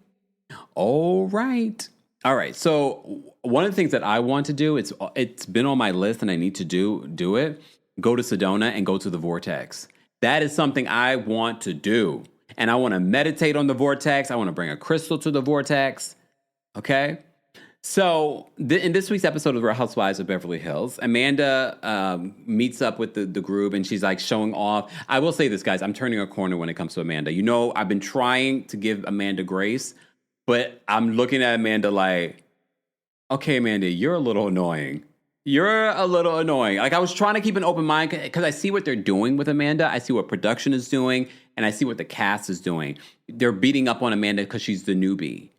All right. All right. So one of the things that I want to do, it's been on my list and I need to do it. Go to Sedona and go to the Vortex. That is something I want to do. And I want to meditate on the Vortex. I want to bring a crystal to the Vortex. Okay? So in this week's episode of Real Housewives of Beverly Hills, Amanda meets up with the group and she's like showing off. I will say this, guys, I'm turning a corner when it comes to Amanda. You know, I've been trying to give Amanda grace, but I'm looking at Amanda like, okay, Amanda, you're a little annoying. Like I was trying to keep an open mind because I see what they're doing with Amanda. I see what production is doing and I see what the cast is doing. They're beating up on Amanda because she's the newbie.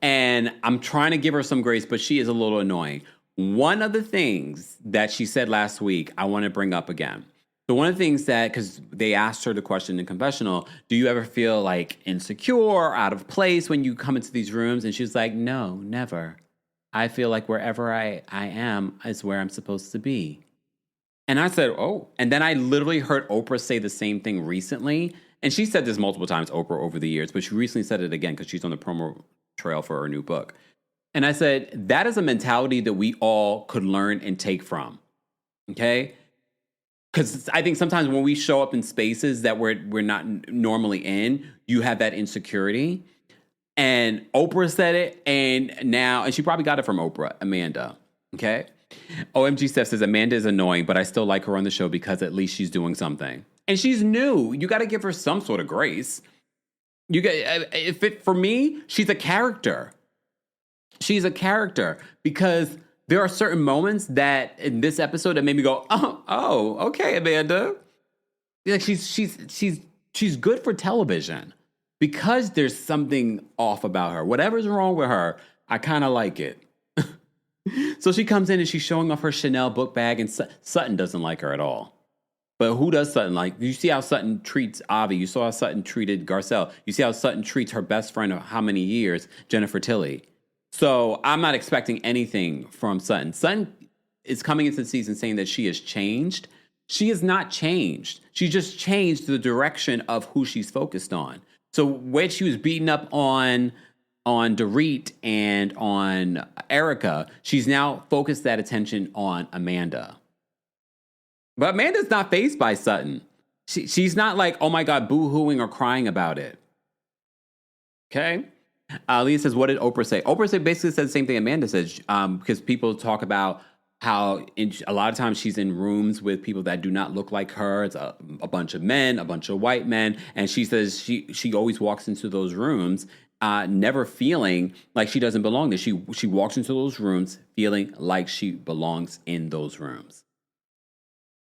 And I'm trying to give her some grace, but she is a little annoying. One of the things that she said last week, I want to bring up again. So one of the things that, because they asked her the question in confessional, do you ever feel like insecure or out of place when you come into these rooms? And she's like, no, never. I feel like wherever I am is where I'm supposed to be. And I said, oh. And then I literally heard Oprah say the same thing recently. And she said this multiple times, Oprah, over the years, but she recently said it again because she's on the promo trail for her new book. And I said, that is a mentality that we all could learn and take from. Okay? Because I think sometimes when we show up in spaces that we're not normally in, you have that insecurity. And Oprah said it, and she probably got it from Oprah, Amanda. Okay? OMG Steph says, Amanda is annoying, but I still like her on the show because at least she's doing something. And she's new. You got to give her some sort of grace. For me, she's a character. She's a character because there are certain moments that in this episode that made me go, oh, okay, Amanda. Like she's good for television because there's something off about her. Whatever's wrong with her, I kind of like it. So she comes in and she's showing off her Chanel book bag, and Sutton doesn't like her at all. But who does Sutton like? You see how Sutton treats Avi. You saw how Sutton treated Garcelle. You see how Sutton treats her best friend of how many years, Jennifer Tilly. So I'm not expecting anything from Sutton. Sutton is coming into the season saying that she has changed. She has not changed. She just changed the direction of who she's focused on. So when she was beating up on Dorit and on Erica, she's now focused that attention on Amanda. But Amanda's not fazed by Sutton. She's not like, oh my God, boo-hooing or crying about it. Okay? Leah says, what did Oprah say? Oprah basically said the same thing Amanda says, because people talk about how a lot of times she's in rooms with people that do not look like her. It's a bunch of men, a bunch of white men. And she says she always walks into those rooms never feeling like she doesn't belong there. She walks into those rooms feeling like she belongs in those rooms.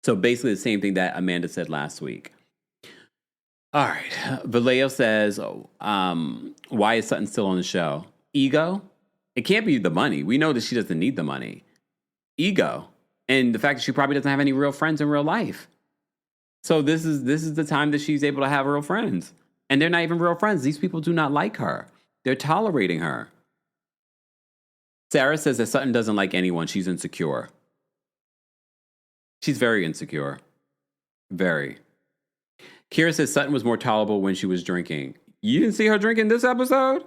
So basically the same thing that Amanda said last week. All right. Vallejo says, why is Sutton still on the show? Ego? It can't be the money. We know that she doesn't need the money. Ego. And the fact that she probably doesn't have any real friends in real life. So this is the time that she's able to have real friends. And they're not even real friends. These people do not like her. They're tolerating her. Sarah says that Sutton doesn't like anyone. She's insecure. She's very insecure. Very. Kira says Sutton was more tolerable when she was drinking. You didn't see her drinking this episode?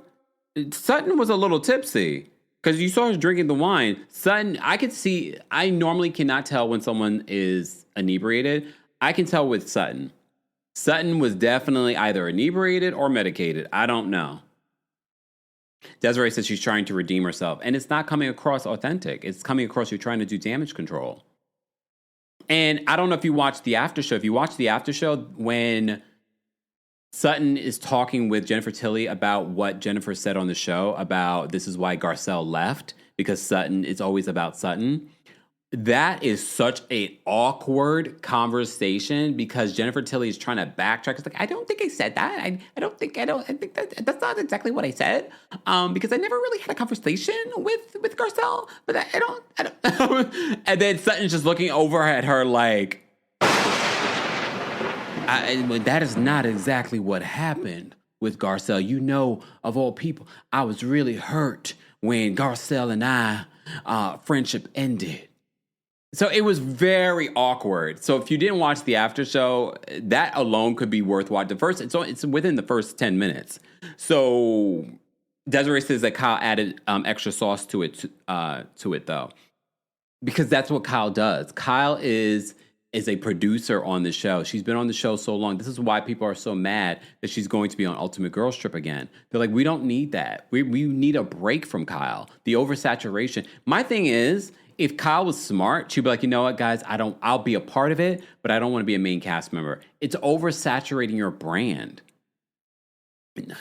Sutton was a little tipsy because you saw her drinking the wine. Sutton, I normally cannot tell when someone is inebriated. I can tell with Sutton. Sutton was definitely either inebriated or medicated. I don't know. Desiree says she's trying to redeem herself, and it's not coming across authentic. It's coming across you're trying to do damage control. And I don't know if you watched the after show. If you watched the after show, when Sutton is talking with Jennifer Tilly about what Jennifer said on the show about this is why Garcelle left, because Sutton, it's always about Sutton. That is such an awkward conversation because Jennifer Tilly is trying to backtrack. It's like, I don't think I said that. I think that's not exactly what I said. Because I never really had a conversation with Garcelle, but I don't. And then Sutton's just looking over at her like, that is not exactly what happened with Garcelle. You know, of all people, I was really hurt when Garcelle and I friendship ended. So it was very awkward. So if you didn't watch the after show, that alone could be worth watching. It's within the first 10 minutes. So Desiree says that Kyle added extra sauce to it though, because that's what Kyle does. Kyle is a producer on the show. She's been on the show so long. This is why people are so mad that she's going to be on Ultimate Girls Trip again. They're like, we don't need that. We need a break from Kyle. The oversaturation. My thing is, if Kyle was smart, she'd be like, you know what, guys, I'll be a part of it, but I don't want to be a main cast member. It's oversaturating your brand.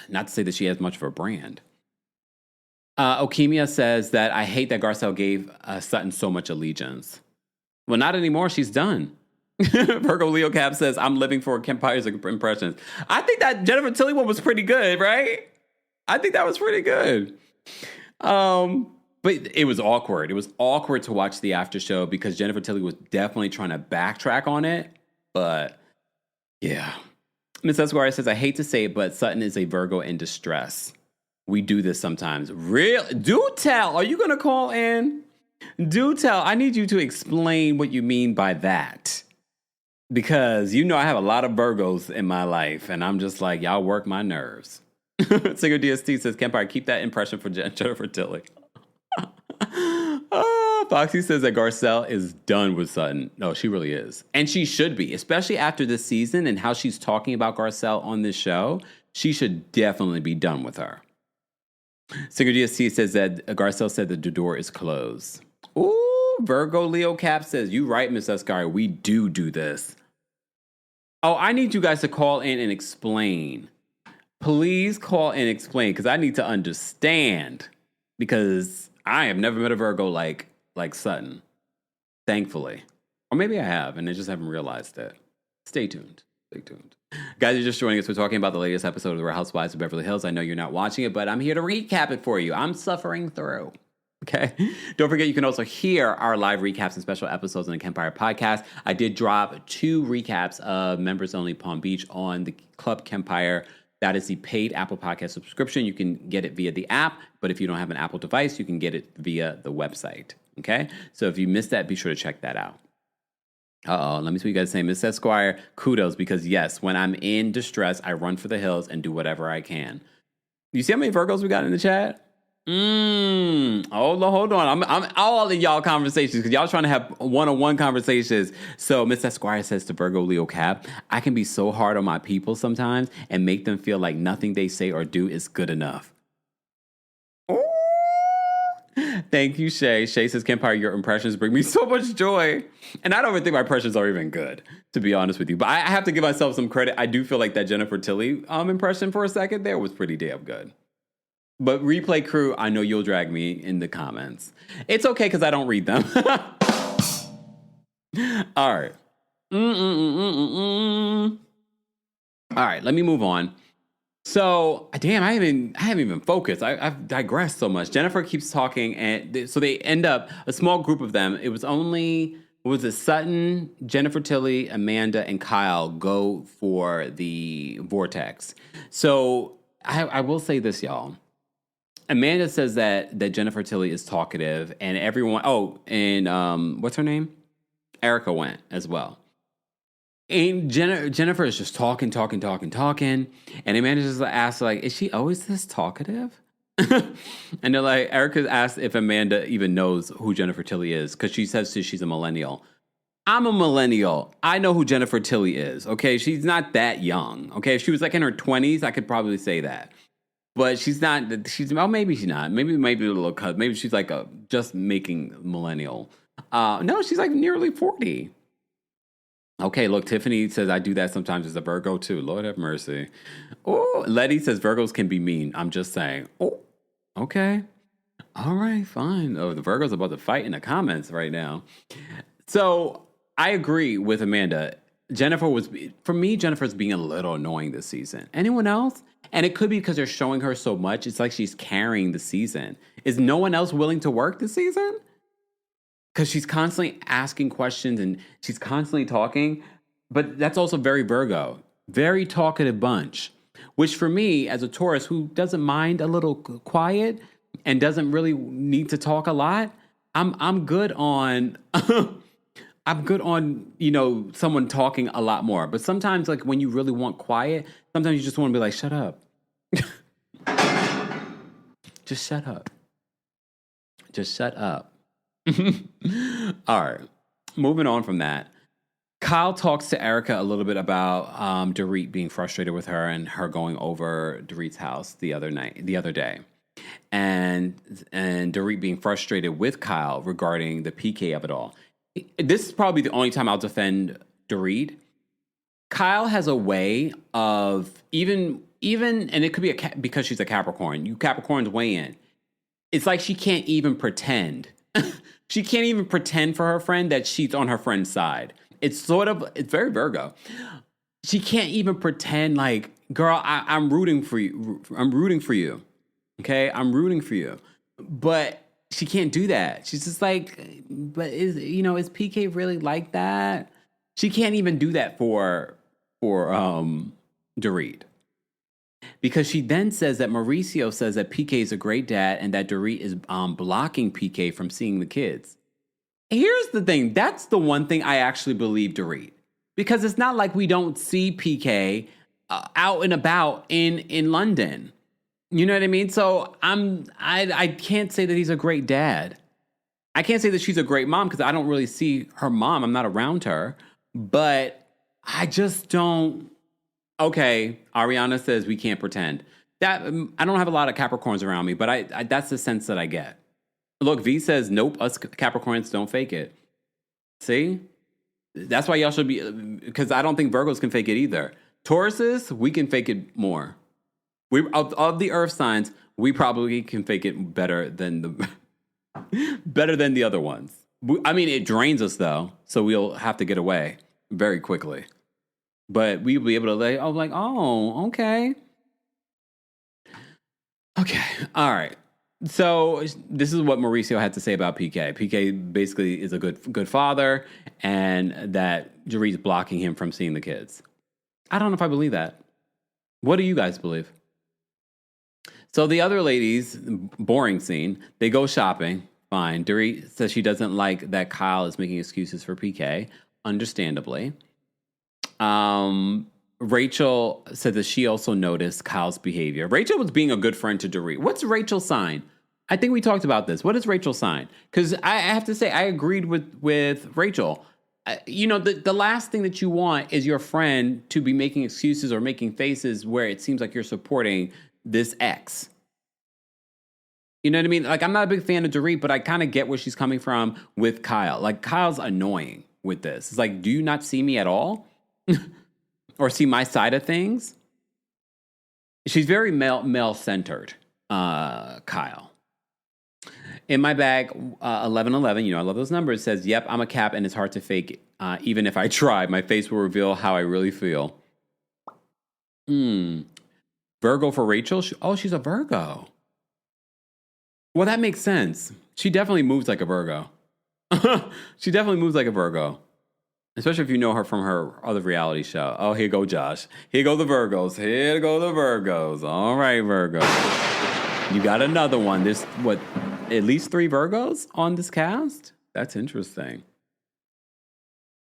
Not to say that she has much of a brand. Okemia says that I hate that Garcelle gave Sutton so much allegiance. Well, not anymore. She's done. Virgo Leo Cap says, I'm living for Kempire's impressions. I think that Jennifer Tilly one was pretty good, right? I think that was pretty good. But it was awkward. It was awkward to watch the after show because Jennifer Tilly was definitely trying to backtrack on it. But yeah. Miss Esquire says, I hate to say it, but Sutton is a Virgo in distress. We do this sometimes. Really? Do tell. Are you going to call in? Do tell. I need you to explain what you mean by that. Because you know I have a lot of Virgos in my life. And I'm just like, y'all work my nerves. Singer DST says, Kempire, keep that impression for Jennifer Tilly. Foxy says that Garcelle is done with Sutton. No, she really is. And she should be, especially after this season and how she's talking about Garcelle on this show. She should definitely be done with her. Singer DST says that Garcelle said that the door is closed. Ooh, Virgo Leo Cap says, you right, Miss Esquire. We do this. Oh, I need you guys to call in and explain. Please call and explain because I need to understand. Because I have never met a Virgo like Sutton, thankfully. Or maybe I have, and I just haven't realized it. Stay tuned. Stay tuned. Guys, you're just joining us. We're talking about the latest episode of The Real Housewives of Beverly Hills. I know you're not watching it, but I'm here to recap it for you. I'm suffering through. Okay. Don't forget, you can also hear our live recaps and special episodes on the Kempire podcast. I did drop 2 recaps of Members Only Palm Beach on the Club Kempire. That is the paid Apple Podcast subscription. You can get it via the app, but if you don't have an Apple device, you can get it via the website. Okay. So if you missed that, be sure to check that out. Let me see what you guys say. Miss Esquire, kudos, because yes, when I'm in distress, I run for the hills and do whatever I can. You see how many Virgos we got in the chat? Hold on. I'm all in y'all conversations because y'all trying to have one-on-one conversations. So Miss Esquire says to Virgo Leo Cap, I can be so hard on my people sometimes and make them feel like nothing they say or do is good enough. Ooh. Thank you, Shay. Shay says, Kempire, your impressions bring me so much joy. And I don't even think my impressions are even good, to be honest with you. But I have to give myself some credit. I do feel like that Jennifer Tilly impression for a second there was pretty damn good. But replay crew, I know you'll drag me in the comments. It's okay because I don't read them. All right. All right, let me move on. So, damn, I haven't even focused. I've digressed so much. Jennifer keeps talking, and so they end up, a small group of them. It was only, Sutton, Jennifer Tilly, Amanda, and Kyle go for the vortex. So, I will say this, y'all. Amanda says that Jennifer Tilly is talkative, and everyone. What's her name? Erica went as well. And Jennifer is just talking, and Amanda just asks, like, is she always this talkative? And they're like, Erica asked if Amanda even knows who Jennifer Tilly is because she says she's a millennial. I'm a millennial. I know who Jennifer Tilly is. Okay, she's not that young. Okay, if she was like in her 20s, I could probably say that. But she's not, maybe she's not. Maybe a little cut. Maybe she's like just making millennial. No, she's like nearly 40. Okay, look, Tiffany says, I do that sometimes as a Virgo too. Lord have mercy. Oh, Letty says, Virgos can be mean. I'm just saying. Oh, okay. All right, fine. Oh, the Virgos are about to fight in the comments right now. So I agree with Amanda. Jennifer's being a little annoying this season. Anyone else? And it could be because they're showing her so much. It's like she's carrying the season. Is no one else willing to work this season? Because she's constantly asking questions and she's constantly talking. But that's also very Virgo. Very talkative bunch. Which for me, as a Taurus who doesn't mind a little quiet and doesn't really need to talk a lot, I'm good on... I'm good on, someone talking a lot more. But sometimes, like, when you really want quiet, sometimes you just want to be like, shut up. Just shut up. Just shut up. All right. Moving on from that. Kyle talks to Erica a little bit about Dorit being frustrated with her and her going over Dorit's house the other day. And Dorit being frustrated with Kyle regarding the PK of it all. This is probably the only time I'll defend Dorit. Kyle has a way of even, and it could be because she's a Capricorn. You Capricorns weigh in. It's like she can't even pretend. She can't even pretend for her friend that she's on her friend's side. It's very Virgo. She can't even pretend like, girl, I'm rooting for you. I'm rooting for you. Okay, I'm rooting for you. But she can't do that. She's just like, but is PK really like that? She can't even do that for Dorit. Because she then says that Mauricio says that PK is a great dad and that Dorit is blocking PK from seeing the kids. Here's the thing. That's the one thing I actually believe Dorit. Because it's not like we don't see PK out and about in London. You know what I mean? So I can't say that he's a great dad. I can't say that she's a great mom because I don't really see her mom. I'm not around her. But I just don't. Okay, Ariana says we can't pretend. That I don't have a lot of Capricorns around me, but I that's the sense that I get. Look, V says, nope, us Capricorns don't fake it. See? That's why y'all should be, because I don't think Virgos can fake it either. Tauruses, we can fake it more. Of the earth signs, we probably can fake it better than the other ones. I mean, it drains us though, so we'll have to get away very quickly. But we'll be able to okay. Okay, all right. So this is what Mauricio had to say about PK. PK basically is a good father, and that Dorit's blocking him from seeing the kids. I don't know if I believe that. What do you guys believe? So the other ladies, boring scene, they go shopping. Fine. Dorit says she doesn't like that Kyle is making excuses for PK, understandably. Rachel said that she also noticed Kyle's behavior. Rachel was being a good friend to Dorit. What's Rachel's sign? I think we talked about this. What is Rachel's sign? Because I have to say, I agreed with Rachel. The last thing that you want is your friend to be making excuses or making faces where it seems like you're supporting this ex. You know what I mean? Like, I'm not a big fan of Dorit, but I kind of get where she's coming from with Kyle. Like, Kyle's annoying with this. It's like, do you not see me at all? Or see my side of things? She's very male-centered, Kyle. In my bag, 1111, I love those numbers, says, yep, I'm a Cap and it's hard to fake. Even if I try, my face will reveal how I really feel. Virgo for Rachel? She's a Virgo. Well, that makes sense. She definitely moves like a Virgo. She definitely moves like a Virgo. Especially if you know her from her other reality show. Oh, here go Josh. Here go the Virgos. Here go the Virgos. All right, Virgo. You got another one. There's, at least 3 Virgos on this cast? That's interesting.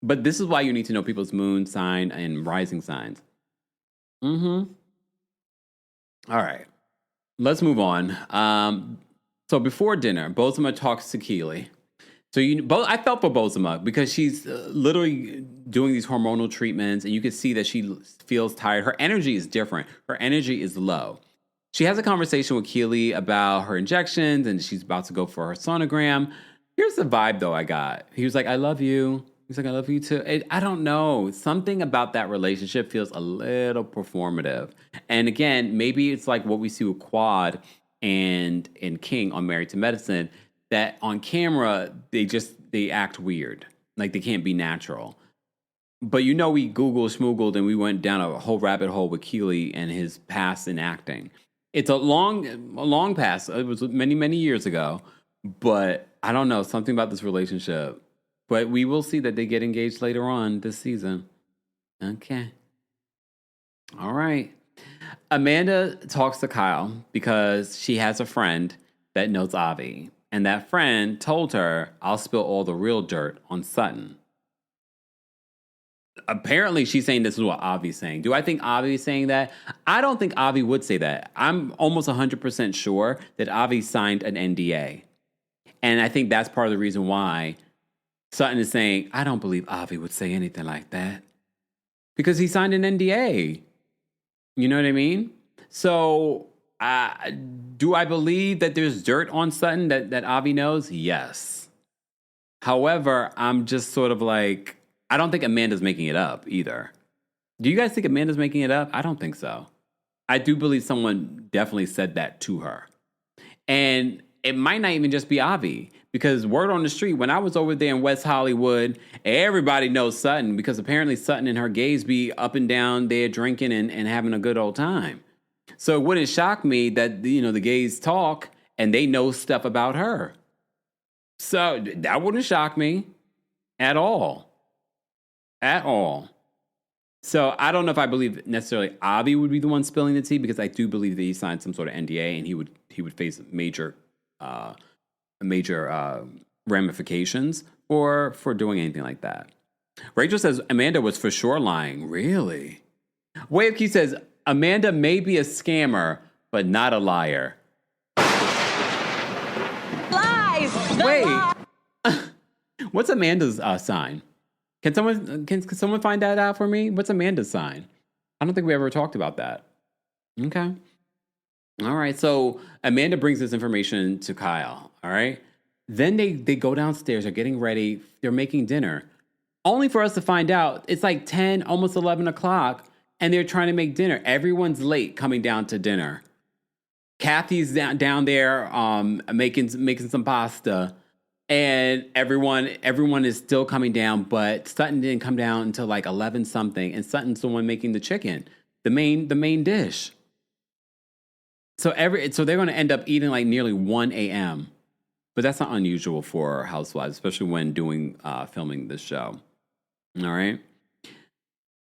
But this is why you need to know people's moon sign and rising signs. All right. Let's move on. So before dinner, Bozoma talks to Keely. So I felt for Bozoma because she's literally doing these hormonal treatments, and you can see that she feels tired. Her energy is different. Her energy is low. She has a conversation with Keely about her injections, and she's about to go for her sonogram. Here's the vibe, though, I got. He was like, I love you. He's like, I love you, too. I don't know. Something about that relationship feels a little performative. And again, maybe it's like what we see with Quad and King on Married to Medicine, that on camera, they act weird. Like they can't be natural. But we Googled, schmoogled, and we went down a whole rabbit hole with Keely and his past in acting. It's a long past. It was many, many years ago. But I don't know, something about this relationship. But we will see that they get engaged later on this season. Okay. All right. Amanda talks to Kyle because she has a friend that knows Avi. And that friend told her, I'll spill all the real dirt on Sutton. Apparently, she's saying this is what Avi's saying. Do I think Avi's saying that? I don't think Avi would say that. I'm almost 100% sure that Avi signed an NDA. And I think that's part of the reason why Sutton is saying, I don't believe Avi would say anything like that. Because he signed an NDA. You know what I mean? So, do I believe that there's dirt on Sutton that Avi knows? Yes. However, I'm just sort of like, I don't think Amanda's making it up either. Do you guys think Amanda's making it up? I don't think so. I do believe someone definitely said that to her. And it might not even just be Avi, because word on the street, when I was over there in West Hollywood, everybody knows Sutton, because apparently Sutton and her gays be up and down there drinking and having a good old time. So it wouldn't shock me that, the gays talk and they know stuff about her. So that wouldn't shock me at all. At all. So I don't know if I believe necessarily Avi would be the one spilling the tea, because I do believe that he signed some sort of NDA and he would face major ramifications for doing anything like that. Rachel says Amanda was for sure lying. Really? Wavekey says Amanda may be a scammer, but not a liar. Lies! Wait. What's Amanda's sign? Can someone find that out for me? What's Amanda's sign? I don't think we ever talked about that. Okay. All right. So Amanda brings this information to Kyle. All right. Then they go downstairs. They're getting ready. They're making dinner. Only for us to find out it's like 10, almost 11 o'clock, and they're trying to make dinner. Everyone's late coming down to dinner. Kathy's down there making some pasta. And everyone is still coming down, but Sutton didn't come down until like 11 something, and Sutton's the one making the chicken, the main dish. So they're going to end up eating like nearly 1 a.m. But that's not unusual for housewives, especially when doing filming this show. All right.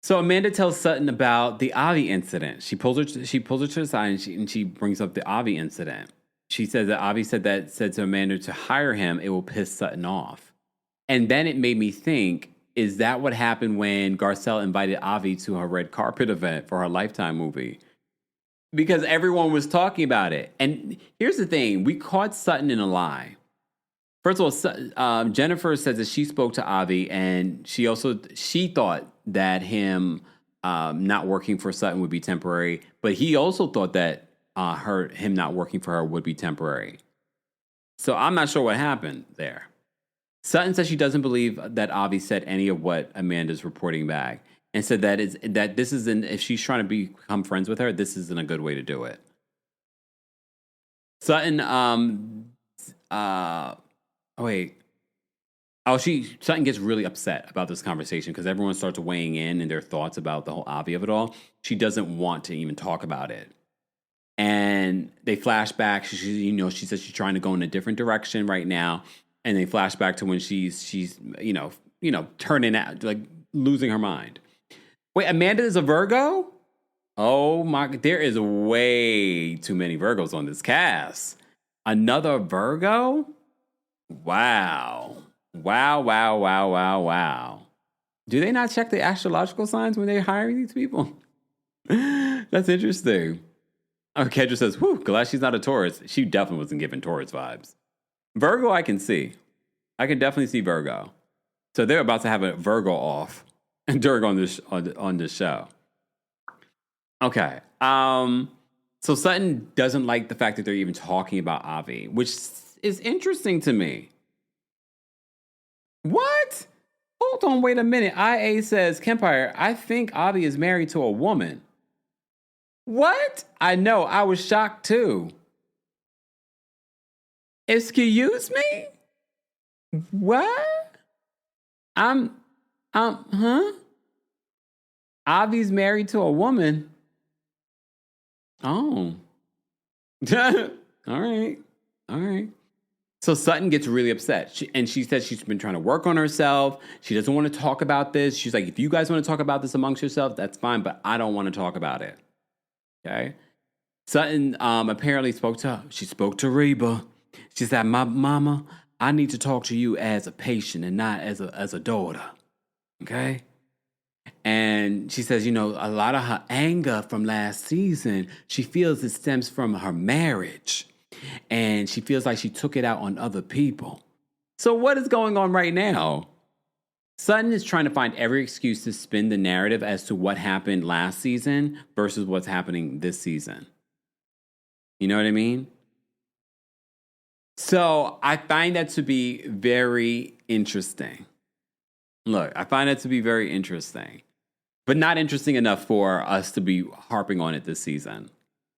So Amanda tells Sutton about the Avi incident. She pulls her to the side and she brings up the Avi incident. She says that Avi said to Amanda to hire him, it will piss Sutton off. And then it made me think, is that what happened when Garcelle invited Avi to her red carpet event for her Lifetime movie? Because everyone was talking about it. And here's the thing. We caught Sutton in a lie. First of all, Jennifer says that she spoke to Avi, and she thought that him not working for Sutton would be temporary, but he also thought that him not working for her would be temporary. So I'm not sure what happened there. Sutton says she doesn't believe that Avi said any of what Amanda's reporting back, and said that this isn't, if she's trying to become friends with her, this isn't a good way to do it. Sutton, Sutton gets really upset about this conversation because everyone starts weighing in their thoughts about the whole Avi of it all. She doesn't want to even talk about it. And they flash back. She says she's trying to go in a different direction right now. And they flash back to when she's turning out, like losing her mind. Wait, Amanda is a Virgo? Oh my, there is way too many Virgos on this cast. Another Virgo? Wow. Wow. Do they not check the astrological signs when they're hiring these people? That's interesting. Oh, Kendra says, whew, glad she's not a Taurus. She definitely wasn't giving Taurus vibes. Virgo, I can see. I can definitely see Virgo. So they're about to have a Virgo off during on this show. Okay. So Sutton doesn't like the fact that they're even talking about Avi, which is interesting to me. What? Hold on, wait a minute. IA says, Kempire, I think Avi is married to a woman. What? I know, I was shocked too. Excuse me? What? Avi's married to a woman. Oh. All right. So Sutton gets really upset. She says she's been trying to work on herself. She doesn't want to talk about this. She's like, if you guys want to talk about this amongst yourselves, that's fine, but I don't want to talk about it. Okay? Sutton apparently spoke to Reba. She said, my mama, I need to talk to you as a patient and not as a daughter. Okay? And she says, a lot of her anger from last season, she feels it stems from her marriage. And she feels like she took it out on other people. So what is going on right now? Sutton is trying to find every excuse to spin the narrative as to what happened last season versus what's happening this season. You know what I mean? So I find that to be very interesting. Look, I find it to be very interesting, but not interesting enough for us to be harping on it this season.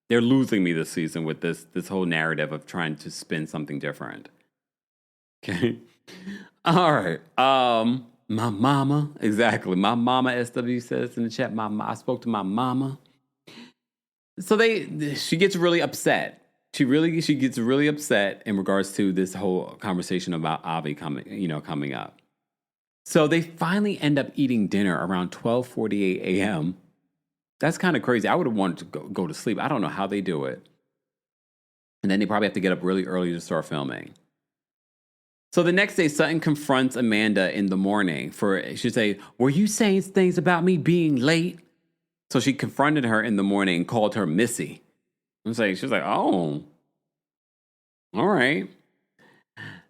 They're losing me this season with this whole narrative of trying to spin something different. Okay. All right. My mama. Exactly. My mama, SW says in the chat, I spoke to my mama. So she gets really upset. She gets really upset in regards to this whole conversation about Avi coming up. So they finally end up eating dinner around 12:48 a.m. That's kind of crazy. I would have wanted to go to sleep. I don't know how they do it. And then they probably have to get up really early to start filming. So the next day, Sutton confronts Amanda in the morning she'd say, were you saying things about me being late? So she confronted her in the morning, called her Missy. She was like, oh, all right.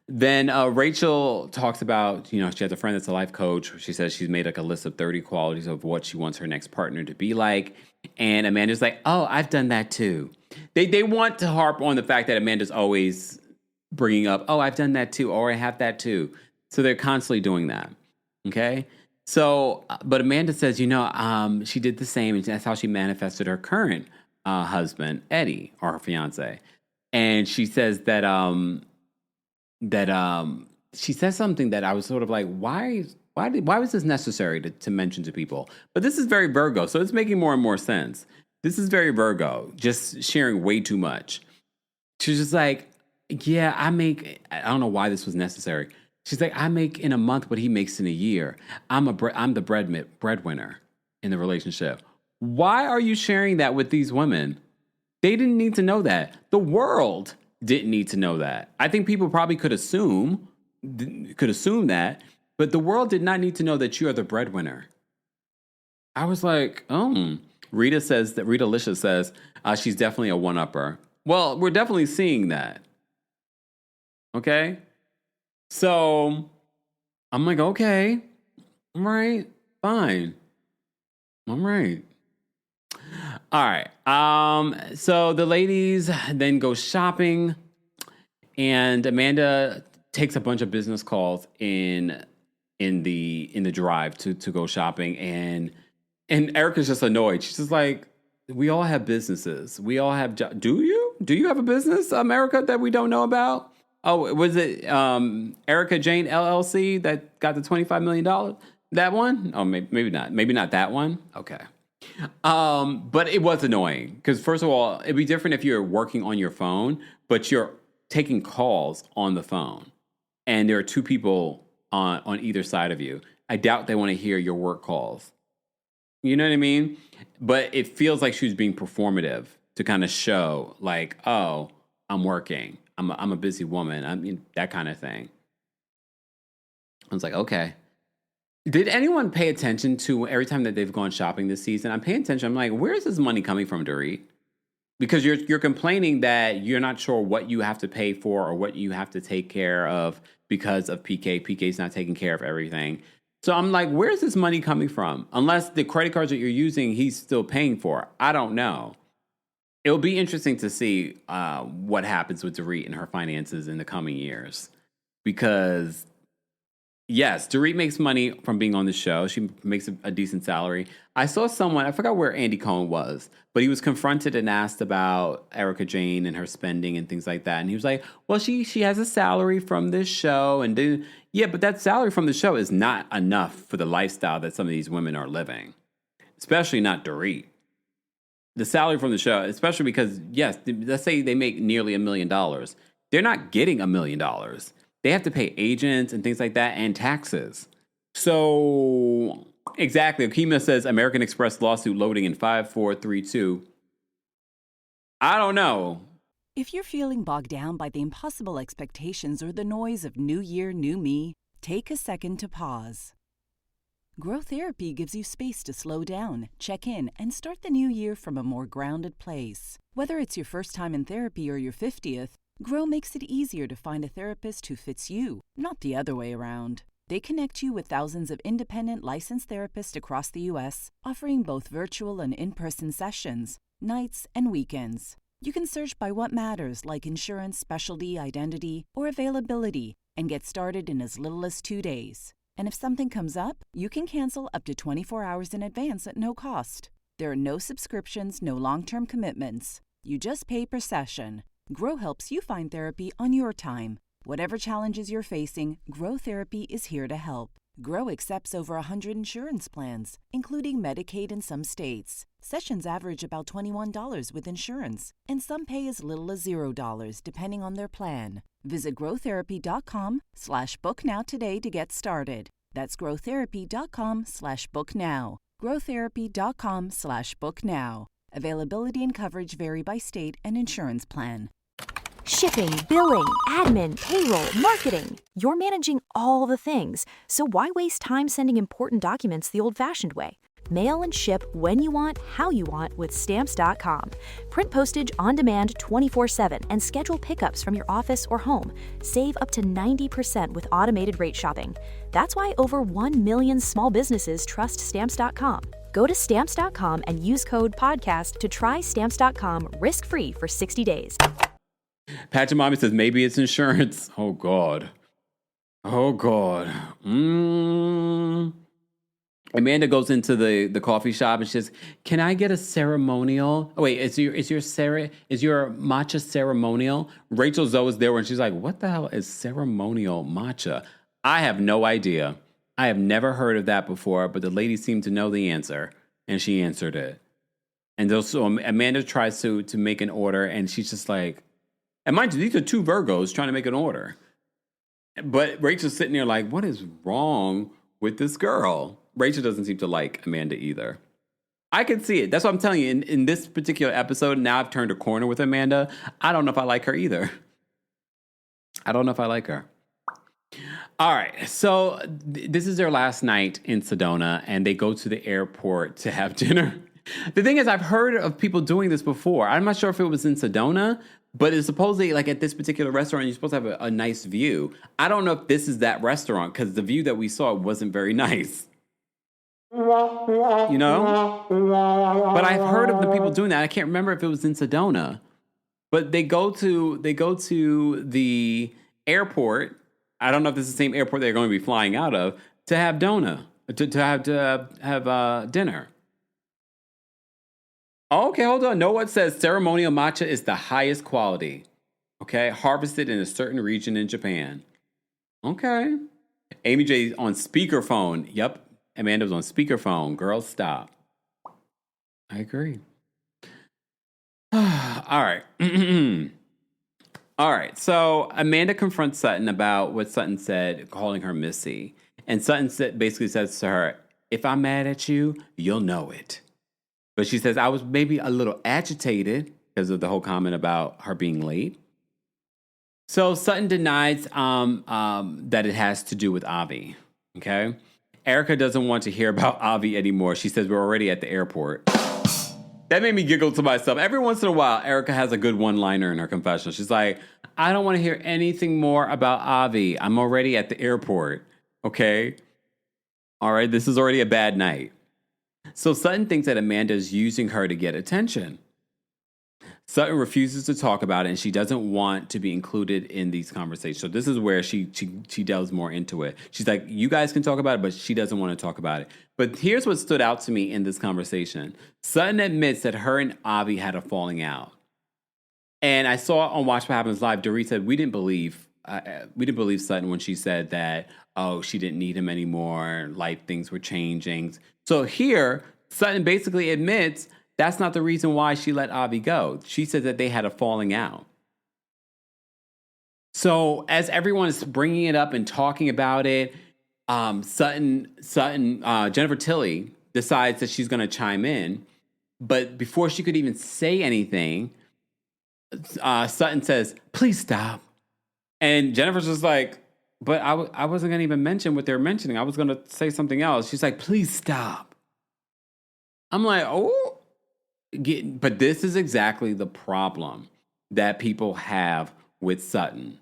Then Rachel talks about, she has a friend that's a life coach. She says she's made like a list of 30 qualities of what she wants her next partner to be like. And Amanda's like, oh, I've done that too. They want to harp on the fact that Amanda's always bringing up, oh, I've done that too, or I have that too. So they're constantly doing that. Okay. So, but Amanda says, she did the same, and that's how she manifested her current husband, Eddie, or her fiance. And she says that she says something that I was sort of like, why was this necessary to mention to people? But this is very Virgo, so it's making more and more sense. This is very Virgo, just sharing way too much. She's just like, yeah, I don't know why this was necessary. She's like, I make in a month what he makes in a year. I'm the breadwinner in the relationship. Why are you sharing that with these women? They didn't need to know that. The world didn't need to know that. I think people probably could assume that, but the world did not need to know that you are the breadwinner. I was like, Rita Licious says she's definitely a one-upper. Well, we're definitely seeing that. Okay? So I'm like, okay, all right, fine. All right. All right. So the ladies then go shopping, and Amanda takes a bunch of business calls in the drive to go shopping, and Erica's just annoyed. She's just like, we all have businesses. We all have Do you have a business, America, that we don't know about? Oh, was it Erica Jane LLC that got the $25 million? That one? Oh, maybe not. Maybe not that one. Okay. But it was annoying because, first of all, it'd be different if you're working on your phone, but you're taking calls on the phone, and there are two people on either side of you. I doubt they want to hear your work calls. You know what I mean? But it feels like she was being performative to kind of show, like, oh, I'm working. I'm a busy woman. I mean, that kind of thing. I was like, okay. Did anyone pay attention to every time that they've gone shopping this season? I'm paying attention. I'm like, where is this money coming from, Dorit? Because you're complaining that you're not sure what you have to pay for or what you have to take care of because of PK. PK's not taking care of everything. So I'm like, where's this money coming from? Unless the credit cards that you're using, he's still paying for. I don't know. It'll be interesting to see what happens with Dorit and her finances in the coming years. Because, yes, Dorit makes money from being on the show. She makes a decent salary. I saw someone, I forgot where Andy Cohen was, but he was confronted and asked about Erica Jane and her spending and things like that. And he was like, well, she has a salary from this show. And then, yeah, but that salary from the show is not enough for the lifestyle that some of these women are living, especially not Dorit. The salary from the show, especially because, yes, let's say they make nearly $1 million. They're not getting $1 million. They have to pay agents and things like that and taxes. So, exactly. Akima says American Express lawsuit loading in 5432. I don't know. If you're feeling bogged down by the impossible expectations or the noise of new year, new me, take a second to pause. Grow Therapy gives you space to slow down, check in, and start the new year from a more grounded place. Whether it's your first time in therapy or your 50th, Grow makes it easier to find a therapist who fits you, not the other way around. They connect you with thousands of independent licensed therapists across the U.S., offering both virtual and in-person sessions, nights and weekends. You can search by what matters, like insurance, specialty, identity, or availability, and get started in as little as 2 days. And if something comes up, you can cancel up to 24 hours in advance at no cost. There are no subscriptions, no long-term commitments. You just pay per session. Grow helps you find therapy on your time. Whatever challenges you're facing, Grow Therapy is here to help. Grow accepts over 100 insurance plans, including Medicaid in some states. Sessions average about $21 with insurance, and some pay as little as $0 depending on their plan. Visit growtherapy.com/booknow today to get started. That's growtherapy.com/booknow. growtherapy.com/booknow. Availability and coverage vary by state and insurance plan. Shipping, billing, admin, payroll, marketing. You're managing all the things, so why waste time sending important documents the old-fashioned way? Mail and ship when you want, how you want with Stamps.com. Print postage on demand 24/7 and schedule pickups from your office or home. Save up to 90% with automated rate shopping. That's why over 1 million small businesses trust Stamps.com. Go to Stamps.com and use code PODCAST to try Stamps.com risk-free for 60 days. Patrick Mommy says maybe it's insurance. Oh, God. Oh, God. Amanda goes into the coffee shop and she says, "Can I get a ceremonial?" Oh wait, is your matcha ceremonial? Rachel Zoe is there and she's like, "What the hell is ceremonial matcha?" I have no idea. I have never heard of that before, but the lady seemed to know the answer and she answered it. And so Amanda tries to make an order, and she's just like, and mind you, these are two Virgos trying to make an order. But Rachel's sitting there like, what is wrong with this girl? Rachel doesn't seem to like Amanda either. I can see it. That's what I'm telling you. In this particular episode, now I've turned a corner with Amanda. I don't know if I like her either. I don't know if I like her. All right. So this is their last night in Sedona, and they go to the airport to have dinner. The thing is, I've heard of people doing this before. I'm not sure if it was in Sedona, but it's supposedly like at this particular restaurant, you're supposed to have a nice view. I don't know if this is that restaurant because the view that we saw wasn't very nice. You know? But I've heard of the people doing that. I can't remember if it was in Sedona. But they go to the airport. I don't know if this is the same airport they're going to be flying out of to have to have dinner. Okay, hold on. No one says ceremonial matcha is the highest quality. Okay, harvested in a certain region in Japan. Okay. Amy J's on speakerphone. Yep, Amanda was on speakerphone. Girl, stop. I agree. All right. All right. So Amanda confronts Sutton about what Sutton said, calling her Missy. And Sutton basically says to her, if I'm mad at you, you'll know it. But she says, I was maybe a little agitated because of the whole comment about her being late. So Sutton denies that it has to do with Avi. Okay. Erica doesn't want to hear about Avi anymore. She says, we're already at the airport. That made me giggle to myself. Every once in a while, Erica has a good one-liner in her confessional. She's like, I don't want to hear anything more about Avi. I'm already at the airport. Okay. All right. This is already a bad night. So Sutton thinks that Amanda is using her to get attention. Sutton refuses to talk about it, and she doesn't want to be included in these conversations. So this is where she delves more into it. She's like, you guys can talk about it, but she doesn't want to talk about it. But here's what stood out to me in this conversation. Sutton admits that her and Avi had a falling out. And I saw on Watch What Happens Live, Dorit said, we didn't believe Sutton when she said that, oh, she didn't need him anymore, things were changing. So here, Sutton basically admits that's not the reason why she let Avi go. She said that they had a falling out. So as everyone is bringing it up and talking about it, Jennifer Tilly decides that she's going to chime in. But before she could even say anything, Sutton says, please stop. And Jennifer's just like, but I wasn't going to even mention what they're mentioning. I was going to say something else. She's like, please stop. I'm like, oh. But this is exactly the problem that people have with Sutton.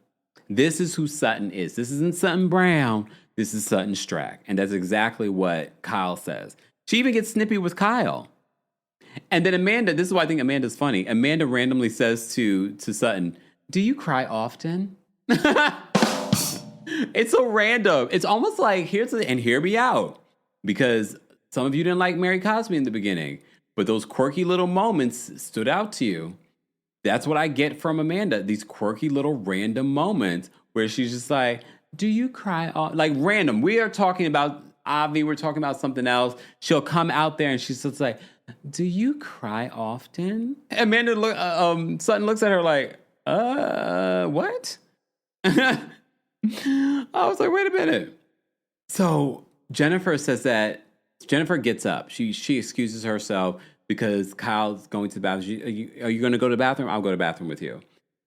This is who Sutton is. This isn't Sutton Brown. This is Sutton Strack. And that's exactly what Kyle says. She even gets snippy with Kyle. And then Amanda, this is why I think Amanda's funny. Amanda randomly says to Sutton, do you cry often? It's so random. It's almost like, hear me out. Because some of you didn't like Mary Cosby in the beginning. But those quirky little moments stood out to you. That's what I get from Amanda. These quirky little random moments where she's just like, do you cry? Like random. We are talking about Avi. We're talking about something else. She'll come out there and she's just like, do you cry often? Sutton looks at her like, what? I was like, wait a minute. So Jennifer gets up. She excuses herself because Kyle's going to the bathroom. Are you going to go to the bathroom? I'll go to the bathroom with you.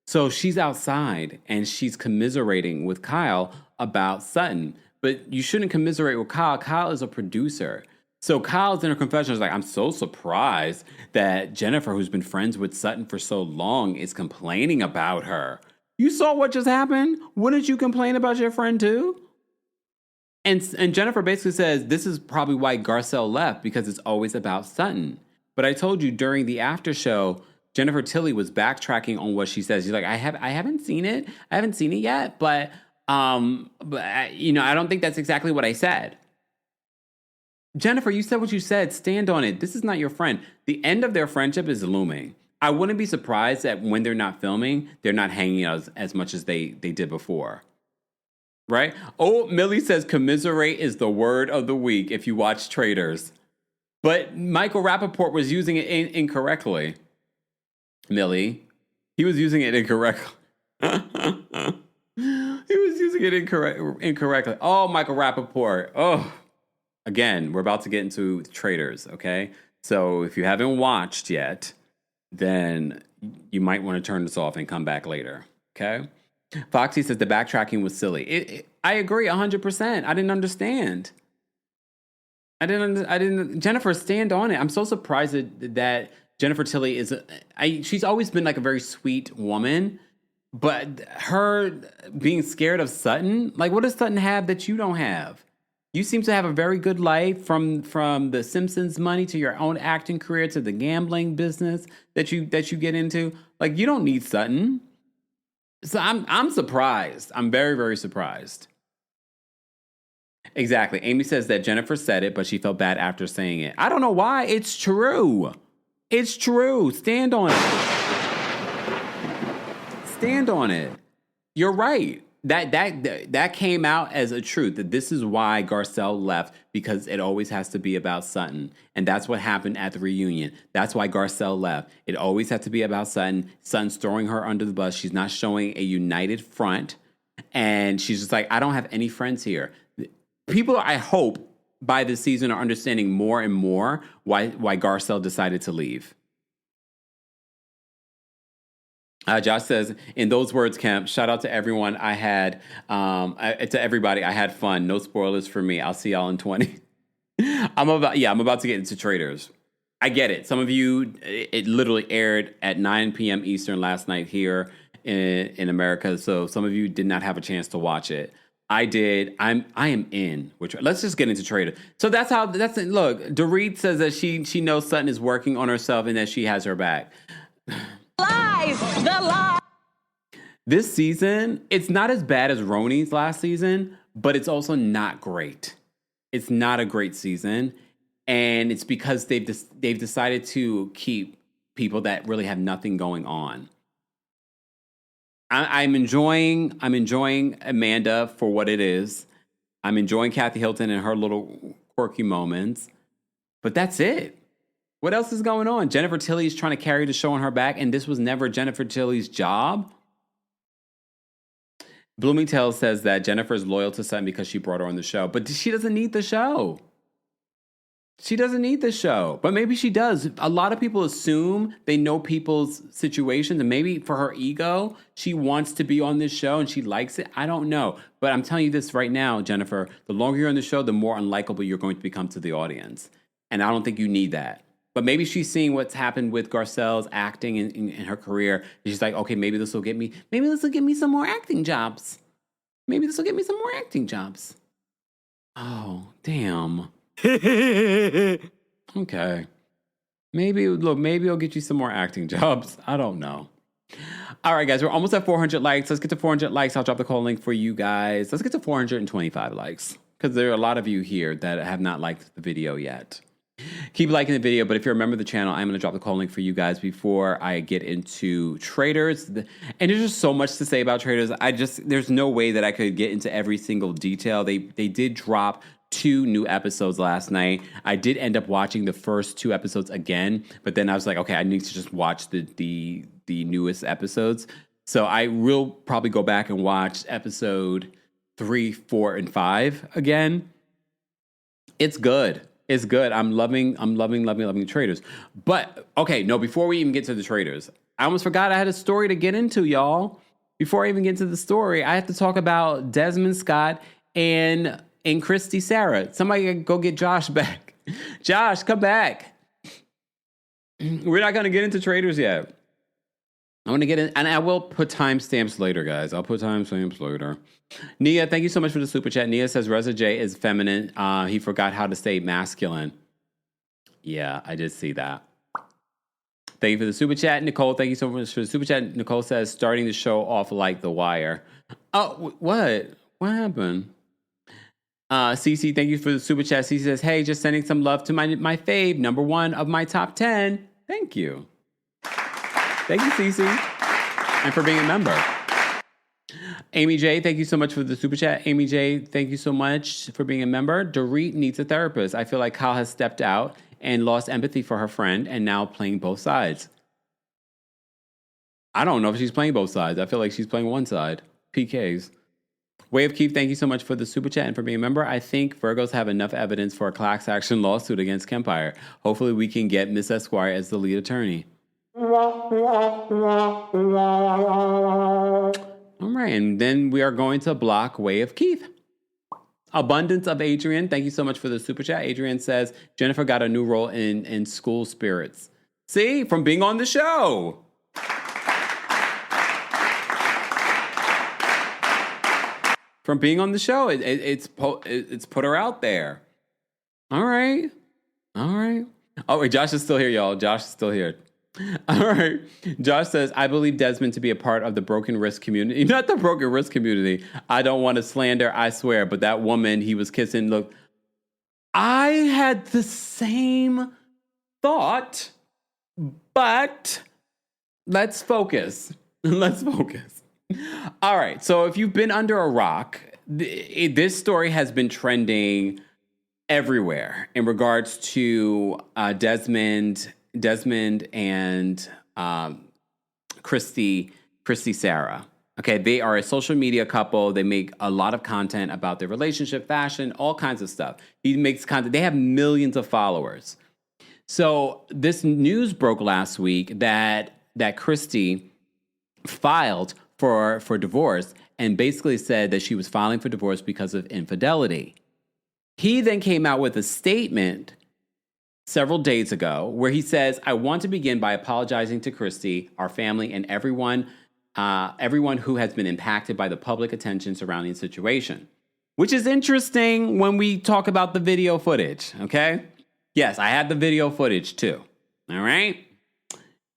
So she's outside and she's commiserating with Kyle about Sutton. But you shouldn't commiserate with Kyle. Kyle is a producer. So Kyle's in her confession is like, I'm so surprised that Jennifer, who's been friends with Sutton for so long, is complaining about her. You saw what just happened? Wouldn't you complain about your friend too? And Jennifer basically says, this is probably why Garcelle left, because it's always about Sutton. But I told you during the after show, Jennifer Tilly was backtracking on what she says. She's like, I haven't seen it. I haven't seen it yet, but I don't think that's exactly what I said. Jennifer, you said what you said. Stand on it. This is not your friend. The end of their friendship is looming. I wouldn't be surprised that when they're not filming, they're not hanging out as much as they did before. Right? Oh, Millie says commiserate is the word of the week if you watch Traitors. But Michael Rappaport was using it incorrectly. Millie. He was using it incorrectly. He was using it incorrectly. Oh, Michael Rappaport. Oh. Again, we're about to get into Traitors, okay? So if you haven't watched yet, then you might want to turn this off and come back later, okay? Foxy says the backtracking was silly. I agree 100%. I didn't understand. I didn't. Jennifer, stand on it. I'm so surprised that Jennifer Tilly she's always been like a very sweet woman, but her being scared of Sutton, like what does Sutton have that you don't have? You seem to have a very good life from the Simpsons money to your own acting career to the gambling business that you get into. Like you don't need Sutton. So I'm surprised. I'm very, very surprised. Exactly. Amy says that Jennifer said it, but she felt bad after saying it. I don't know why. It's true. It's true. Stand on it. Stand on it. You're right. That came out as a truth, that this is why Garcelle left, because it always has to be about Sutton. And that's what happened at the reunion. That's why Garcelle left. It always had to be about Sutton. Sutton's throwing her under the bus. She's not showing a united front. And she's just like, I don't have any friends here. People, I hope, by this season are understanding more and more why Garcelle decided to leave. Josh says, in those words, Kemp, shout out to everyone. I had, to everybody, I had fun. No spoilers for me. I'll see y'all in 20. I'm about to get into Traitors. I get it. Some of you, it literally aired at 9 p.m. Eastern last night here in America. So some of you did not have a chance to watch it. I did. I am in. Let's just get into Traitors. So that's it. Look, Dorit says that she knows Sutton is working on herself and that she has her back. Lies! The lie! This season, it's not as bad as Roni's last season, but it's also not great. It's not a great season, and it's because they've decided to keep people that really have nothing going on. I'm enjoying Amanda for what it is. I'm enjoying Kathy Hilton and her little quirky moments, but that's it. What else is going on? Jennifer Tilly is trying to carry the show on her back, and this was never Jennifer Tilly's job. Bloomingdale says that Jennifer is loyal to Sutton because she brought her on the show, but she doesn't need the show. She doesn't need the show, but maybe she does. A lot of people assume they know people's situations, and maybe for her ego, she wants to be on this show and she likes it. I don't know, but I'm telling you this right now, Jennifer, the longer you're on the show, the more unlikable you're going to become to the audience, and I don't think you need that. But maybe she's seeing what's happened with Garcelle's acting in her career. And she's like, okay, maybe this will get me some more acting jobs. Maybe this will get me some more acting jobs. Oh, damn. Okay. Maybe it'll get you some more acting jobs. I don't know. All right, guys, we're almost at 400 likes. Let's get to 400 likes. I'll drop the call link for you guys. Let's get to 425 likes, because there are a lot of you here that have not liked the video yet. Keep liking the video, but if you're a member of the channel, I'm going to drop the call link for you guys before I get into Traitors. And there's just so much to say about Traitors. There's no way that I could get into every single detail. They did drop 2 new episodes last night. I did end up watching the first 2 episodes again, but then I was like, okay, I need to just watch the newest episodes. So I will probably go back and watch episode 3, 4, and 5 again. It's good. It's good. I'm loving Traitors. But, okay, no, before we even get to the Traitors, I almost forgot I had a story to get into, y'all. Before I even get into the story, I have to talk about Desmond Scott and Kristy Sarah. Somebody go get Josh back. Josh, come back. We're not going to get into Traitors yet. I want to get in, and I will put timestamps later, guys. I'll put timestamps later. Nia, thank you so much for the super chat. Nia says Reza J is feminine. He forgot how to say masculine. Yeah, I did see that. Thank you for the super chat. Nicole, thank you so much for the super chat. Nicole says starting the show off like The Wire. Oh, what? What happened? Cece, thank you for the super chat. Cece says, hey, just sending some love to my fave, number 1 of my top 10. Thank you. Thank you, Cece, and for being a member. Amy J, thank you so much for the super chat. Amy J, thank you so much for being a member. Dorit needs a therapist. I feel like Kyle has stepped out and lost empathy for her friend and now playing both sides. I don't know if she's playing both sides. I feel like she's playing one side. PKs. Way of Keith, thank you so much for the super chat and for being a member. I think Virgos have enough evidence for a class action lawsuit against Kempire. Hopefully we can get Miss Esquire as the lead attorney. All right, and then we are going to block Way of Keith. Abundance of Adrian, thank you so much for the super chat. Adrian says, Jennifer got a new role in School Spirits. See, from being on the show. From being on the show, it's put her out there. All right. Oh, wait, Josh is still here, y'all. Josh is still here. All right. Josh says, I believe Desmond to be a part of the broken wrist community. Not the broken wrist community. I don't want to slander, I swear, but that woman he was kissing, look, I had the same thought, but let's focus. Let's focus. All right. So if you've been under a rock, this story has been trending everywhere in regards to Desmond and Kristy Sarah. Okay, they are a social media couple. They make a lot of content about their relationship, fashion, all kinds of stuff. He makes content. They have millions of followers. So this news broke last week that Kristy filed for divorce and basically said that she was filing for divorce because of infidelity. He then came out with a statement several days ago where he says, I want to begin by apologizing to Kristy, our family, and everyone who has been impacted by the public attention surrounding the situation. Which is interesting when we talk about the video footage, okay? Yes, I had the video footage too, all right?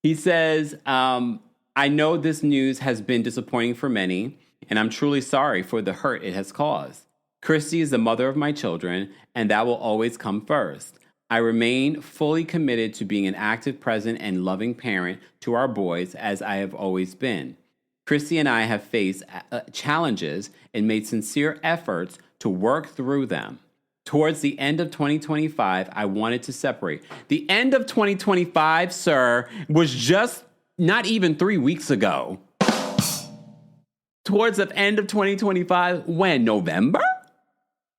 He says, I know this news has been disappointing for many, and I'm truly sorry for the hurt it has caused. Kristy is the mother of my children, and that will always come first. I remain fully committed to being an active, present, and loving parent to our boys, as I have always been. Kristy and I have faced challenges and made sincere efforts to work through them. Towards the end of 2025, I wanted to separate. The end of 2025, sir, was just not even 3 weeks ago. Towards the end of 2025, when? November?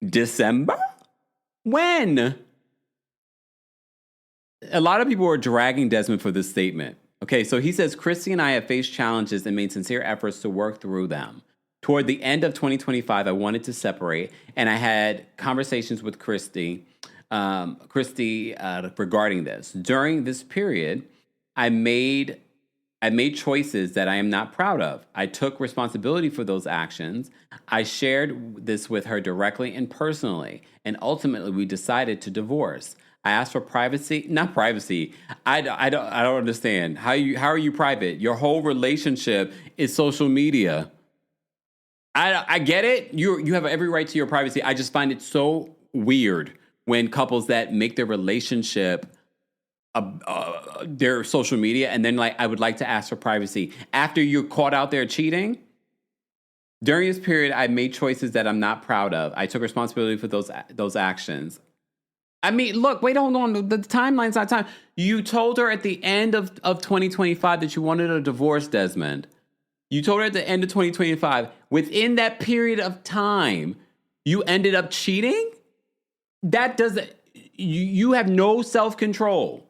December? When? A lot of people are dragging Desmond for this statement. Okay, so he says, Kristy and I have faced challenges and made sincere efforts to work through them. Toward the end of 2025, I wanted to separate, and I had conversations with Kristy regarding this. During this period, I made choices that I am not proud of. I took responsibility for those actions. I shared this with her directly and personally, and ultimately we decided to divorce. I asked for privacy, not privacy. I don't understand. How are you private? Your whole relationship is social media. I get it. You have every right to your privacy. I just find it so weird when couples that make their relationship their social media, and then I would like to ask for privacy after you're caught out there cheating. During this period, I made choices that I'm not proud of. I took responsibility for those actions. I mean, look, wait, hold on. The timeline's not time. You told her at the end of 2025 that you wanted a divorce, Desmond. You told her at the end of 2025. Within that period of time, you ended up cheating? That doesn't... You have no self-control.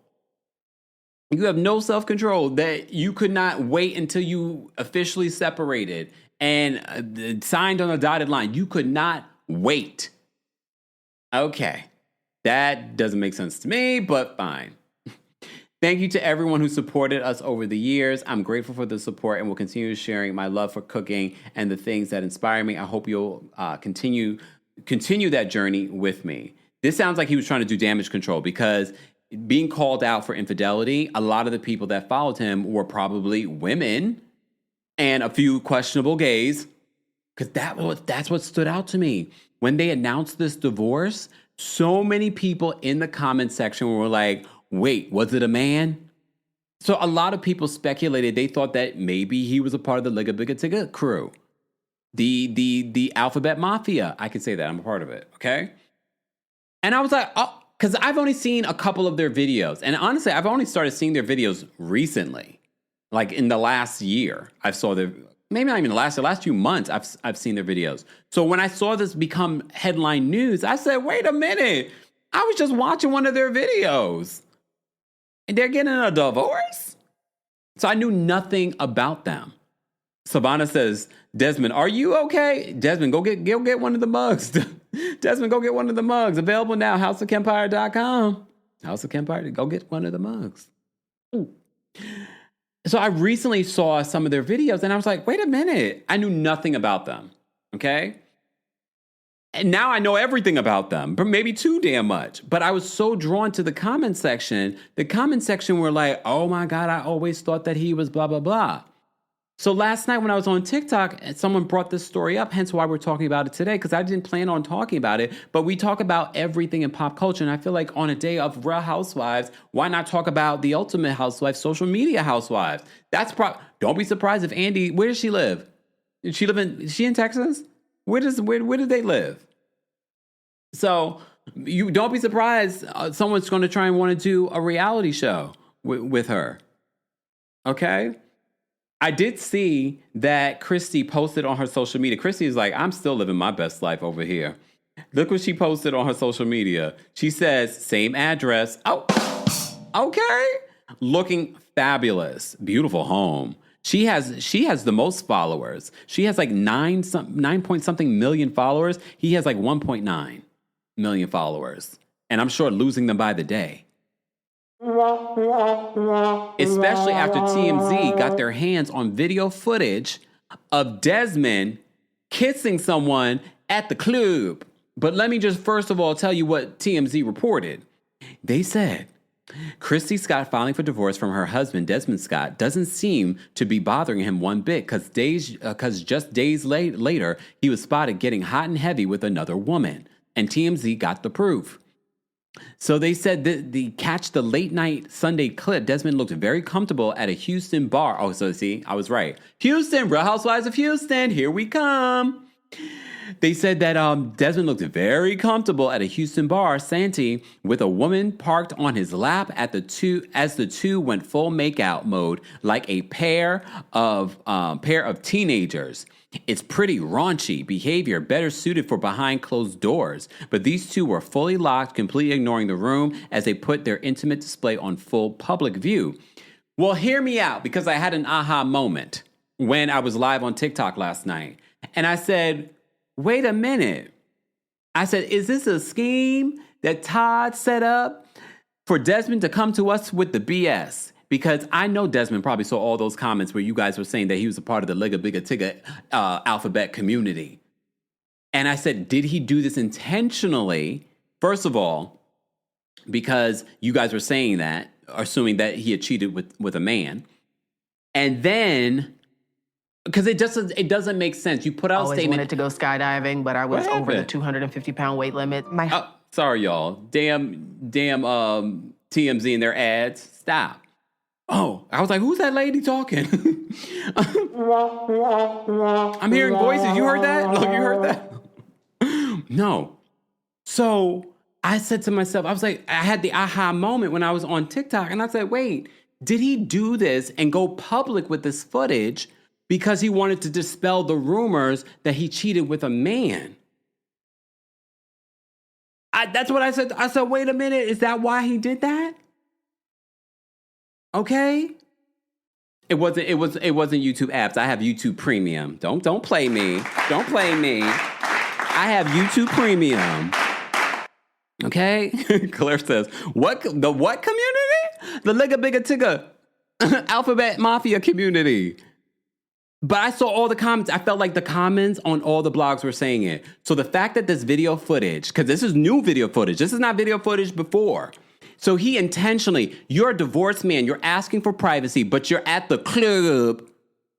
You have no self-control that you could not wait until you officially separated and signed on a dotted line. You could not wait. Okay. That doesn't make sense to me, but fine. Thank you to everyone who supported us over the years. I'm grateful for the support and will continue sharing my love for cooking and the things that inspire me. I hope you'll continue that journey with me. This sounds like he was trying to do damage control because being called out for infidelity, a lot of the people that followed him were probably women and a few questionable gays, because that's what stood out to me. When they announced this divorce, so many people in the comment section were like, wait, was it a man? So a lot of people speculated. They thought that maybe he was a part of the Liga Biga Tigga crew. The Alphabet Mafia. I can say that. I'm a part of it. Okay. And I was like, oh, because I've only seen a couple of their videos. And honestly, I've only started seeing their videos recently. Like in the last year, I saw their, maybe not even the last few months, I've seen their videos. So when I saw this become headline news, I said, wait a minute. I was just watching one of their videos. And they're getting a divorce? So I knew nothing about them. Savannah says, Desmond, are you okay? Desmond, go get one of the mugs. Desmond, go get one of the mugs. Available now, houseofkempire.com. House of Kempire, go get one of the mugs. Ooh. So I recently saw some of their videos and I was like, wait a minute. I knew nothing about them, okay? And now I know everything about them, but maybe too damn much. But I was so drawn to the comment section. The comment section were like, oh my God, I always thought that he was blah, blah, blah. So last night when I was on TikTok, someone brought this story up, hence why we're talking about it today, because I didn't plan on talking about it, but we talk about everything in pop culture. And I feel like on a day of Real Housewives, why not talk about the ultimate housewife, social media housewives? Don't be surprised if Andy, where does she live? Is she in Texas? Where do they live? So you don't be surprised someone's going to try and want to do a reality show with her. Okay? I did see that Kristy posted on her social media. Kristy is like, I'm still living my best life over here. Look what she posted on her social media. She says, same address. Oh, okay. Looking fabulous. Beautiful home. She has the most followers. She has like 9 point something million followers. He has like 1.9 million followers. And I'm sure losing them by the day. Especially after TMZ got their hands on video footage of Desmond kissing someone at the club. But let me just first of all tell you what TMZ reported. They said, Kristy Scott filing for divorce from her husband, Desmond Scott, doesn't seem to be bothering him one bit because just days later, he was spotted getting hot and heavy with another woman. And TMZ got the proof. So they said that catch the late night Sunday clip, Desmond looked very comfortable at a Houston bar. Oh, so see, I was right. Houston, Real Housewives of Houston, here we come. They said that Desmond looked very comfortable at a Houston bar, Santee, with a woman parked on his lap as the two went full makeout mode, like a pair of teenagers. It's pretty raunchy behavior, better suited for behind closed doors. But these two were fully locked, completely ignoring the room as they put their intimate display on full public view. Well, hear me out, because I had an aha moment when I was live on TikTok last night. And I said, wait a minute. I said, is this a scheme that Todd set up for Desmond to come to us with the BS? Because I know Desmond probably saw all those comments where you guys were saying that he was a part of the Ligga Bigga Tigga alphabet community. And I said, did he do this intentionally? First of all, because you guys were saying that, assuming that he had cheated with a man. And then, because it doesn't make sense. You put out a statement. Always wanted to go skydiving, but I was over the 250-pound weight limit. Sorry, y'all. Damn TMZ and their ads. Stop. Oh, I was like, who's that lady talking? I'm hearing voices. You heard that? Oh, you heard that? No. So I said to myself, I was like, I had the aha moment when I was on TikTok. And I said, wait, did he do this and go public with this footage because he wanted to dispel the rumors that he cheated with a man? That's what I said. I said, wait a minute. Is that why he did that? Okay. It wasn't YouTube apps. I have YouTube Premium. Don't play me. Don't play me. I have YouTube Premium. Okay? Claire says, what community? The Ligga Bigga Tigga Alphabet Mafia community. But I saw all the comments. I felt like the comments on all the blogs were saying it. So the fact that this video footage, because this is new video footage. This is not video footage before. So he intentionally, you're a divorced man, you're asking for privacy, but you're at the club.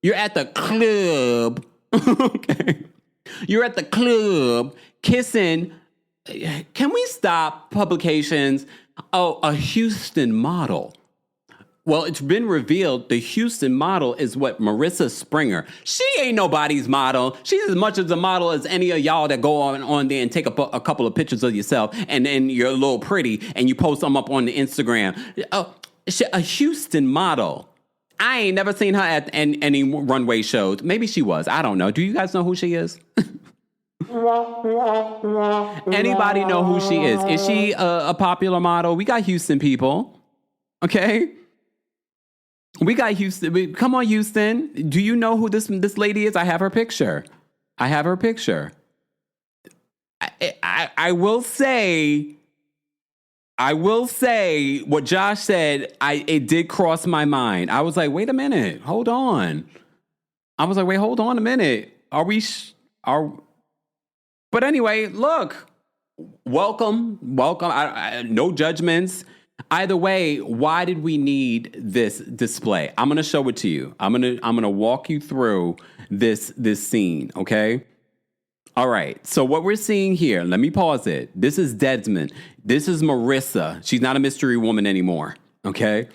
You're at the club. Okay. You're at the club kissing. Can we stop publications? Oh, a Houston model. Well, it's been revealed the Houston model is what Marissa Springer. She ain't nobody's model. She's as much as a model as any of y'all that go on there and take a couple of pictures of yourself and then you're a little pretty and you post them up on the Instagram. A Houston model. I ain't never seen her at any runway shows. Maybe she was. I don't know. Do you guys know who she is? Anybody know who she is? Is she a popular model? We got Houston people. Okay? We got Houston. Come on, Houston. Do you know who this lady is? I have her picture. I will say what Josh said. It did cross my mind. I was like, wait a minute. Hold on. Hold on a minute. But anyway, look. Welcome. No judgments. Either way, why did we need this display? I'm going to show it to you. I'm going to walk you through this scene, okay? All right. So what we're seeing here, let me pause it. This is Desmond. This is Marissa. She's not a mystery woman anymore, okay?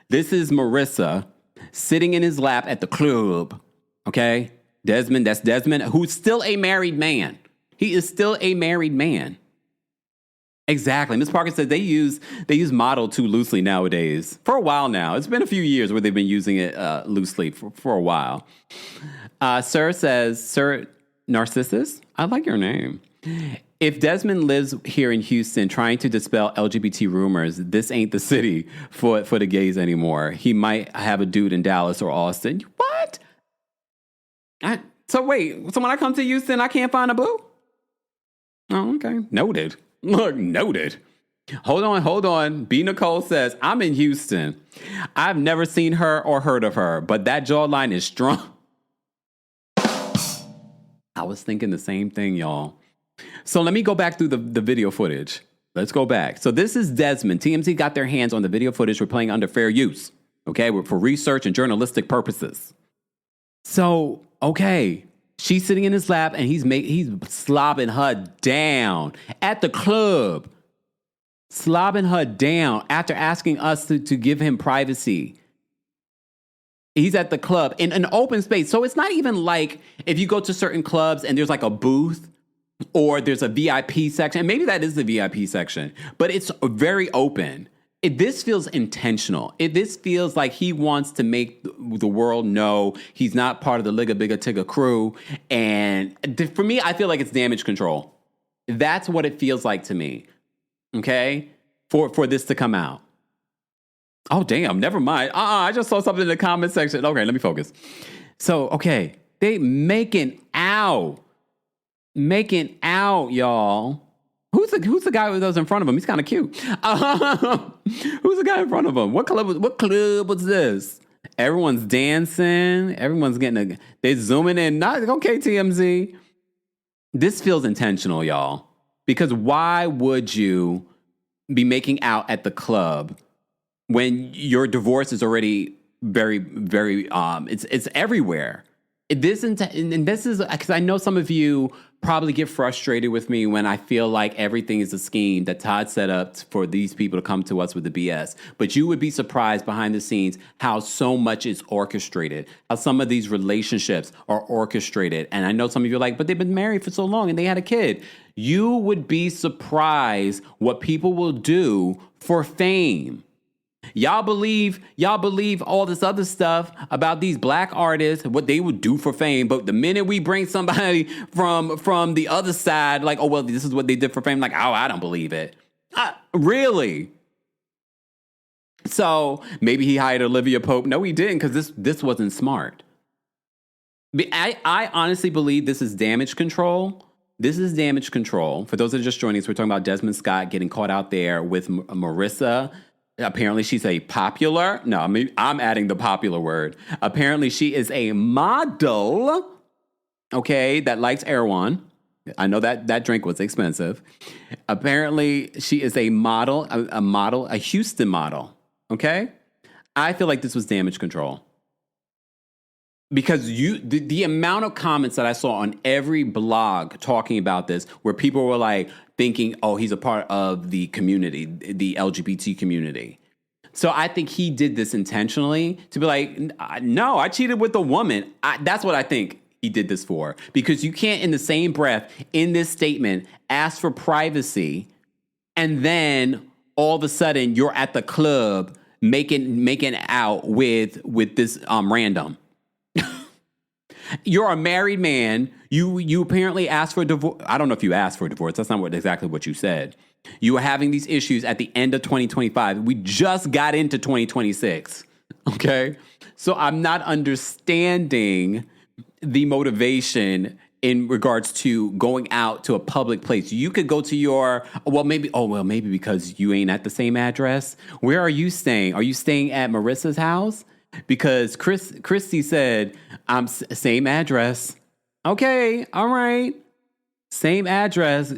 This is Marissa sitting in his lap at the club, okay? Desmond, that's Desmond, who's still a married man. He is still a married man. Exactly. Ms. Parker said they use model too loosely nowadays. For a while now. It's been a few years where they've been using it loosely for a while. Sir Narcissus, I like your name. If Desmond lives here in Houston trying to dispel LGBT rumors, this ain't the city for the gays anymore. He might have a dude in Dallas or Austin. What? So when I come to Houston, I can't find a boo? Oh, okay. Noted. Look, noted. Hold on. B. Nicole says, I'm in Houston. I've never seen her or heard of her, but that jawline is strong. I was thinking the same thing, y'all. So let me go back through the video footage. Let's go back. So this is Desmond. TMZ got their hands on the video footage. We're playing under fair use, okay, for research and journalistic purposes. So, okay. She's sitting in his lap and he's slobbing her down at the club. Slobbing her down after asking us to give him privacy. He's at the club in an open space. So it's not even like if you go to certain clubs and there's like a booth or there's a VIP section. And maybe that is the VIP section, but it's very open. This feels intentional. This feels like he wants to make the world know he's not part of the Ligga Bigga Tigga crew. And for me, I feel like it's damage control. That's what it feels like to me. Okay? For this to come out. Oh, damn. Never mind. I just saw something in the comment section. Okay, let me focus. So, okay. They making out. Making out, y'all. Who's the guy that was in front of him? He's kind of cute. Who's the guy in front of him? What club was this? Everyone's dancing. Everyone's they're zooming in. Okay, TMZ. This feels intentional, y'all. Because why would you be making out at the club when your divorce is already very, very, it's everywhere. This is because I know some of you probably get frustrated with me when I feel like everything is a scheme that Todd set up for these people to come to us with the BS. But you would be surprised behind the scenes how so much is orchestrated, how some of these relationships are orchestrated. And I know some of you are like, but they've been married for so long and they had a kid. You would be surprised what people will do for fame. Y'all believe all this other stuff about these black artists, what they would do for fame. But the minute we bring somebody from the other side, like, oh, well, this is what they did for fame. Like, oh, I don't believe it. Really? So maybe he hired Olivia Pope. No, he didn't, because this wasn't smart. I honestly believe this is damage control. This is damage control. For those that are just joining us, we're talking about Desmond Scott getting caught out there with Marissa. Apparently she's a popular, I'm adding the popular word. Apparently she is a model, okay, that likes Erewhon. I know that drink was expensive. Apparently she is a model, a Houston model, okay? I feel like this was damage control. Because the amount of comments that I saw on every blog talking about this, where people were like thinking, oh, he's a part of the community, the LGBT community. So I think he did this intentionally to be like, no, I cheated with a woman. That's what I think he did this for. Because you can't, in the same breath, in this statement, ask for privacy, and then all of a sudden you're at the club making out with this random. You're a married man. You apparently asked for a divorce. I don't know if you asked for a divorce. That's not exactly what you said. You were having these issues at the end of 2025. We just got into 2026. Okay? So I'm not understanding the motivation in regards to going out to a public place. You could go to maybe because you ain't at the same address. Where are you staying? Are you staying at Marissa's house? Because Kristy said, same address. Okay, all right. Same address.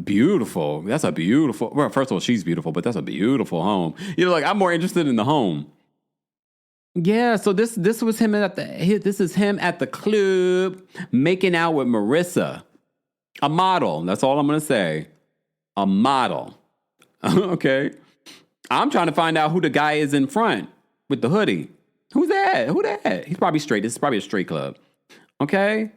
Beautiful. That's a beautiful, well, first of all, she's beautiful, but that's a beautiful home. I'm more interested in the home. Yeah, so this was him this is him at the club making out with Marissa. A model. That's all I'm going to say. A model. Okay. I'm trying to find out who the guy is in front with the hoodie. Who's that? Who that? He's probably straight. This is probably a straight club. Okay.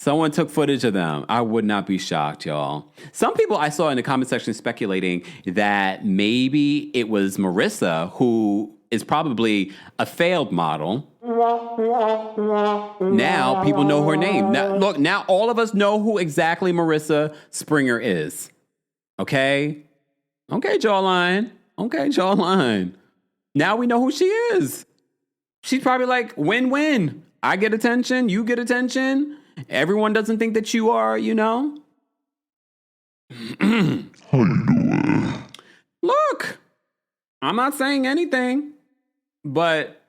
Someone took footage of them. I would not be shocked, y'all. Some people I saw in the comment section speculating that maybe it was Marissa, who is probably a failed model. Now people know her name. Now all of us know who exactly Marissa Springer is. Okay? Okay, jawline. Okay, jawline. Now we know who she is. She's probably like, win-win. I get attention. You get attention. Everyone doesn't think that you are, How you doing? Look, I'm not saying anything, but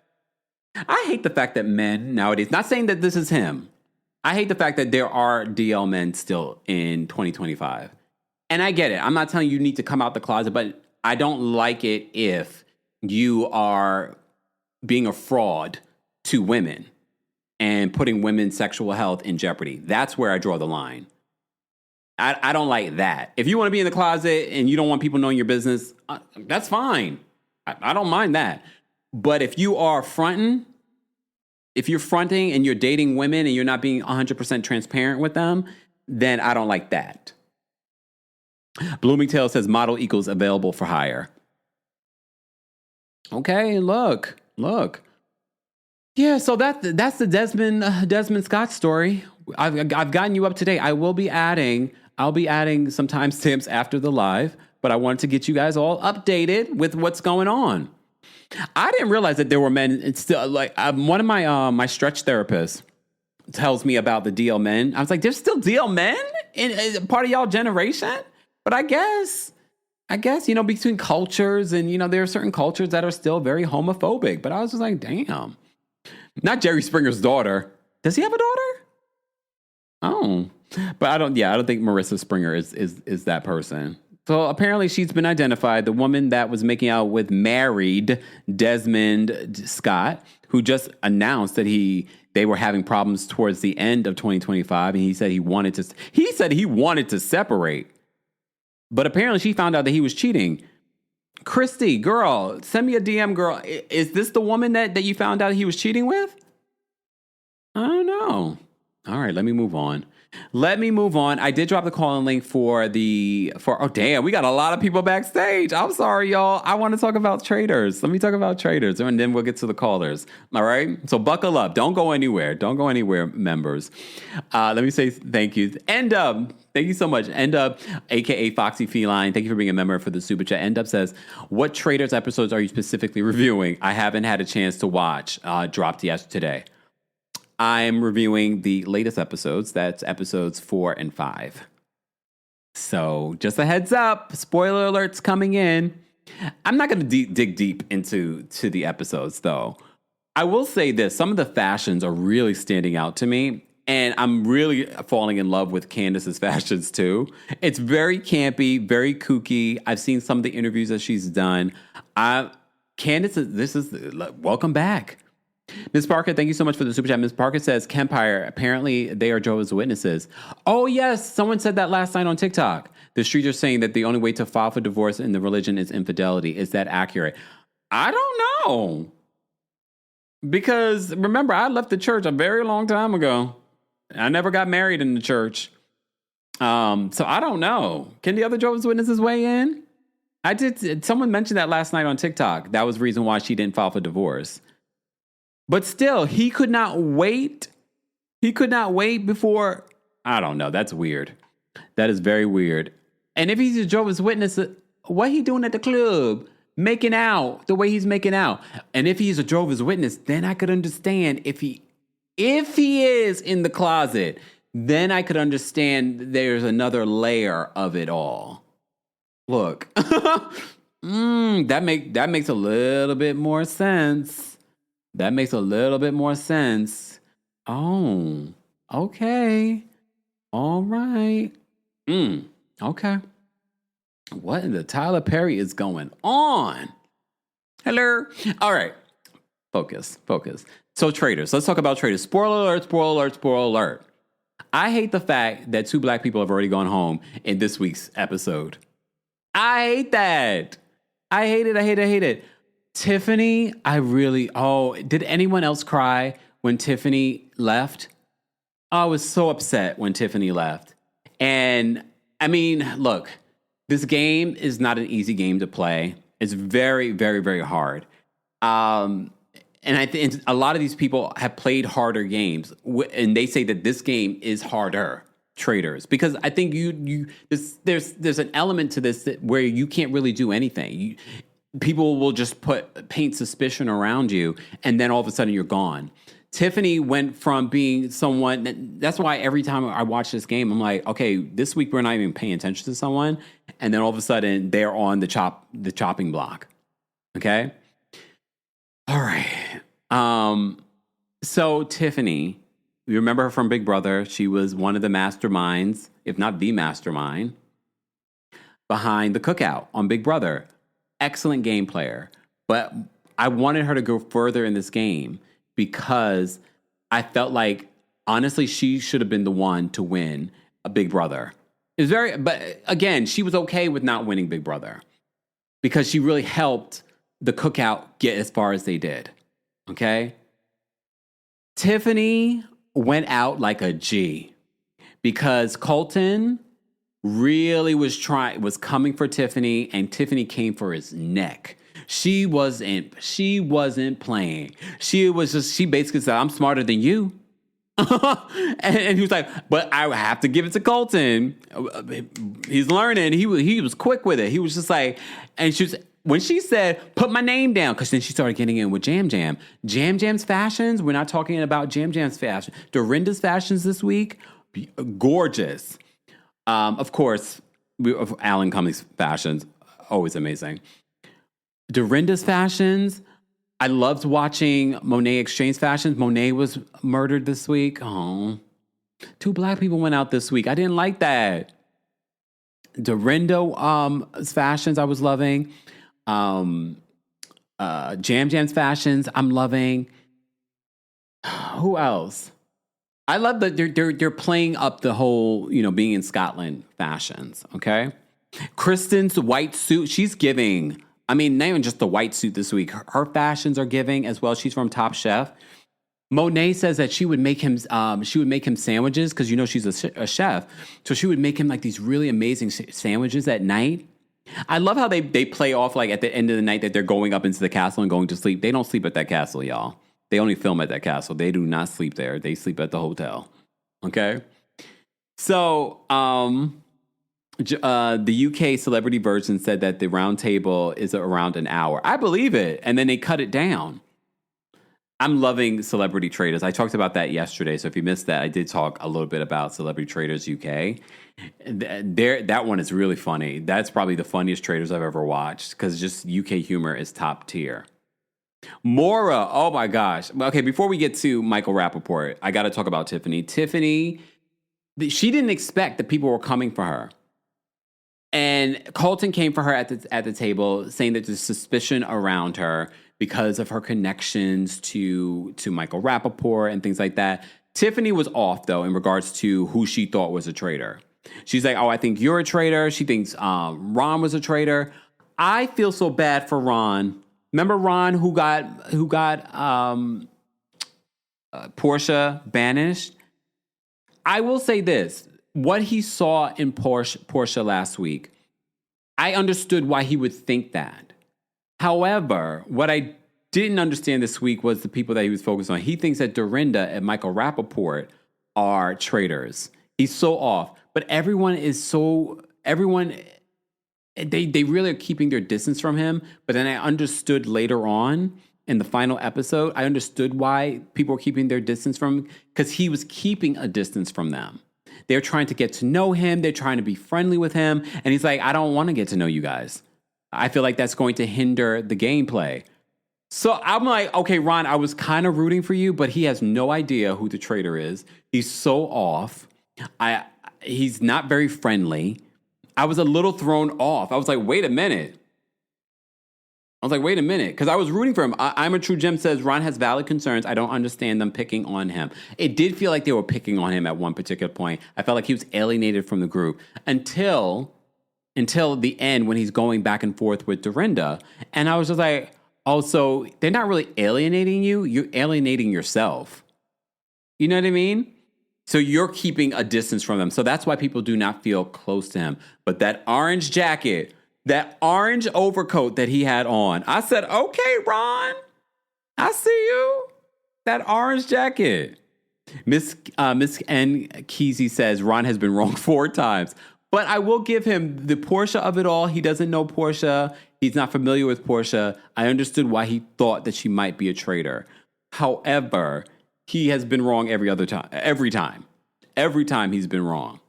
I hate the fact that men nowadays, not saying that this is him. I hate the fact that there are DL men still in 2025. And I get it. I'm not telling you need to come out the closet, but I don't like it if you are being a fraud to women and putting women's sexual health in jeopardy. That's where I draw the line. I don't like that. If you want to be in the closet and you don't want people knowing your business, that's fine. I don't mind that. But if you are fronting, if you're fronting and you're dating women and you're not being 100% transparent with them, then I don't like that. Bloomingtail says model equals available for hire. Okay, look. Yeah, so that's the Desmond Scott story. I've gotten you up to date. I'll be adding some timestamps after the live, but I wanted to get you guys all updated with what's going on. I didn't realize that there were men. It's still one of my stretch therapists tells me about the DL men. I was like, there's still DL men in part of y'all generation? But I guess, between cultures and, there are certain cultures that are still very homophobic. But I was just like, damn. Not Jerry Springer's daughter. Does he have a daughter? Oh. But I don't think Marissa Springer is that person. So apparently she's been identified. The woman that was making out with married Desmond Scott, who just announced that they were having problems towards the end of 2025. And he said he wanted to separate. But apparently she found out that he was cheating. Kristy, girl, send me a DM, girl. Is this the woman that you found out he was cheating with? I don't know. All right, let me move on. I did drop the call-in link for oh damn, we got a lot of people backstage. I'm sorry, y'all. I want to talk about Traitors. Let me talk about Traitors, and then we'll get to the callers. All right? So buckle up. Don't go anywhere. Members. Let me say thank you. End up. Thank you so much. End up, a.k.a. Foxy Feline. Thank you for being a member for the Super Chat. End up says, what Traitors episodes are you specifically reviewing? I haven't had a chance to watch. Dropped yesterday. I'm reviewing the latest episodes. That's episodes 4 and 5. So just a heads up, spoiler alerts coming in. I'm not going to dig deep into the episodes, though. I will say this. Some of the fashions are really standing out to me. And I'm really falling in love with Candace's fashions, too. It's very campy, very kooky. I've seen some of the interviews that she's done. Candace, welcome back. Ms. Parker, thank you so much for the super chat. Ms. Parker says, Kempire, apparently they are Jehovah's Witnesses. Oh, yes. Someone said that last night on TikTok. The streets are saying that the only way to file for divorce in the religion is infidelity. Is that accurate? I don't know. Because remember, I left the church a very long time ago. I never got married in the church. So I don't know. Can the other Jehovah's Witnesses weigh in? Someone mentioned that last night on TikTok. That was the reason why she didn't file for divorce. But still, he could not wait. He could not wait before. I don't know. That's weird. That is very weird. And if he's a Jehovah's Witness, what he doing at the club? Making out the way he's making out. And if he's a Jehovah's Witness, then I could understand if he is in the closet, then I could understand there's another layer of it all. Look, that makes a little bit more sense. That makes a little bit more sense. Oh, okay. All right. Okay. What in the Tyler Perry is going on? Hello. All right. Focus. So Traitors. Let's talk about Traitors. Spoiler alert. I hate the fact that 2 black people have already gone home in this week's episode. I hate that. I hate it. Tiffany, did anyone else cry when Tiffany left? I was so upset when Tiffany left. And I mean, look, this game is not an easy game to play. It's very, very, very hard. And I think a lot of these people have played harder games, and they say that this game is harder, Traitors, because I think there's an element to this where you can't really do anything. People will just paint suspicion around you, and then all of a sudden you're gone. Tiffany went from being someone. That's why every time I watch this game, I'm like, okay, this week we're not even paying attention to someone, and then all of a sudden they're on the chopping block. Okay. All right. So Tiffany, you remember her from Big Brother. She was one of the masterminds, if not the mastermind, behind the cookout on Big Brother. Excellent game player. But I wanted her to go further in this game because I felt like, honestly, she should have been the one to win a Big Brother. But again, she was okay with not winning Big Brother because she really helped the cookout get as far as they did. Okay? Tiffany went out like a G because Colton really was coming for Tiffany, and Tiffany came for his neck. She wasn't playing. She basically said, I'm smarter than you. and he was like, but I have to give it to Colton. He's learning. He was quick with it. He was just like, and when she said, put my name down, because then she started getting in with Jam Jam. Jam Jam's fashions, we're not talking about Jam Jam's fashion. Dorinda's fashions this week, gorgeous. Of course, Alan Cummings' fashions, always amazing. Dorinda's fashions, I loved watching Monet exchange fashions. Monet was murdered this week. Oh, 2 black people went out this week. I didn't like that. Dorinda's fashions, I was loving. Jam Jam's fashions, I'm loving. Who else? I love that they're playing up the whole, being in Scotland fashions, okay? Kristen's white suit, she's giving. I mean, not even just the white suit this week. Her fashions are giving as well. She's from Top Chef. Monet says that she would make him sandwiches because she's a chef. So she would make him like these really amazing sandwiches at night. I love how they play off like at the end of the night that they're going up into the castle and going to sleep. They don't sleep at that castle, y'all. They only film at that castle. They do not sleep there. They sleep at the hotel. Okay? So, the UK celebrity version said that the round table is around an hour. I believe it. And then they cut it down. I'm loving Celebrity Traitors. I talked about that yesterday. So if you missed that, I did talk a little bit about Celebrity Traitors UK. That one is really funny. That's probably the funniest Traitors I've ever watched because just UK humor is top tier. Maura, oh my gosh. Okay, before we get to Michael Rappaport, I got to talk about Tiffany. Tiffany, she didn't expect that people were coming for her. And Colton came for her at the table saying that there's suspicion around her because of her connections to Michael Rappaport and things like that. Tiffany was off, though, in regards to who she thought was a traitor. She's like, oh, I think you're a traitor. She thinks Ron was a traitor. I feel so bad for Ron. Remember Ron who got Portia banished? I will say this. What he saw in Portia last week, I understood why he would think that. However, what I didn't understand this week was the people that he was focused on. He thinks that Dorinda and Michael Rappaport are traitors. He's so off. But they really are keeping their distance from him. But then I understood later on in the final episode, I understood why people were keeping their distance from him, because he was keeping a distance from them. They're trying to get to know him. They're trying to be friendly with him. And he's like, I don't want to get to know you guys. I feel like that's going to hinder the gameplay. So I'm like, okay, Ron, I was kind of rooting for you, but he has no idea who the traitor is. He's so off. He's not very friendly. I was a little thrown off. I was like, wait a minute. Because I was rooting for him. I'm a True Gem says Ron has valid concerns. I don't understand them picking on him. It did feel like they were picking on him at one particular point. I felt like he was alienated from the group until the end when he's going back and forth with Dorinda. And I was just like, oh, so they're not really alienating you. You're alienating yourself. You know what I mean? So you're keeping a distance from them. So that's why people do not feel close to him. But that orange jacket, that orange overcoat that he had on, I said, okay, Ron, I see you. That orange jacket. Miss N. Kesey says Ron has been wrong 4 times. But I will give him the Portia of it all. He doesn't know Portia. He's not familiar with Portia. I understood why he thought that she might be a traitor. However, he has been wrong every time. Every time he's been wrong.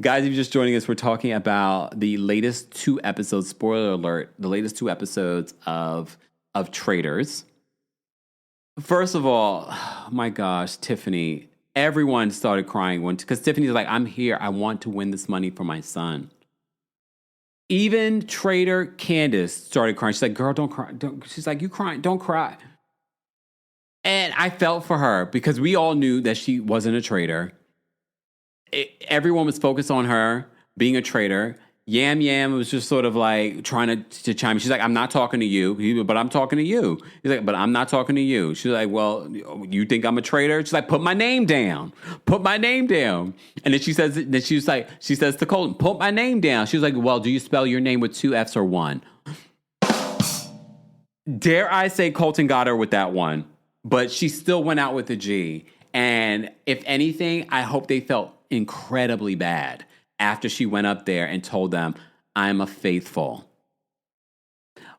Guys, if you're just joining us, we're talking about the latest 2 episodes, spoiler alert, the latest 2 episodes of Traitors. First of all, oh my gosh, Tiffany, everyone started crying because Tiffany's like, I'm here. I want to win this money for my son. Even traitor Candace started crying. She's like, girl, don't cry. She's like, you crying, don't cry. And I felt for her because we all knew that she wasn't a traitor. Everyone was focused on her being a traitor. Yam Yam was just sort of like trying to chime in. She's like, I'm not talking to you, but I'm talking to you. He's like, but I'm not talking to you. She's like, well, you think I'm a traitor? She's like, put my name down. Put my name down. And then she says to Colton, put my name down. She was like, well, do you spell your name with 2 F's or 1? Dare I say Colton got her with that one, but she still went out with a G. And if anything, I hope they felt incredibly bad after she went up there and told them, I'm a faithful.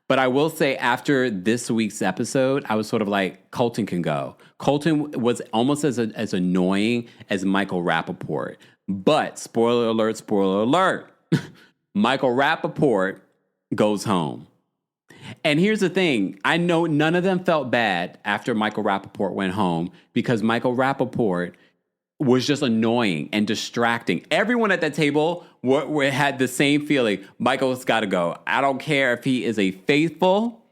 But I will say after this week's episode, I was sort of like, Colton can go. Colton was almost as annoying as Michael Rappaport. But spoiler alert, Michael Rappaport goes home. And here's the thing. I know none of them felt bad after Michael Rappaport went home because Michael Rappaport was just annoying and distracting. Everyone at that table had the same feeling. Michael's got to go. I don't care if he is a faithful.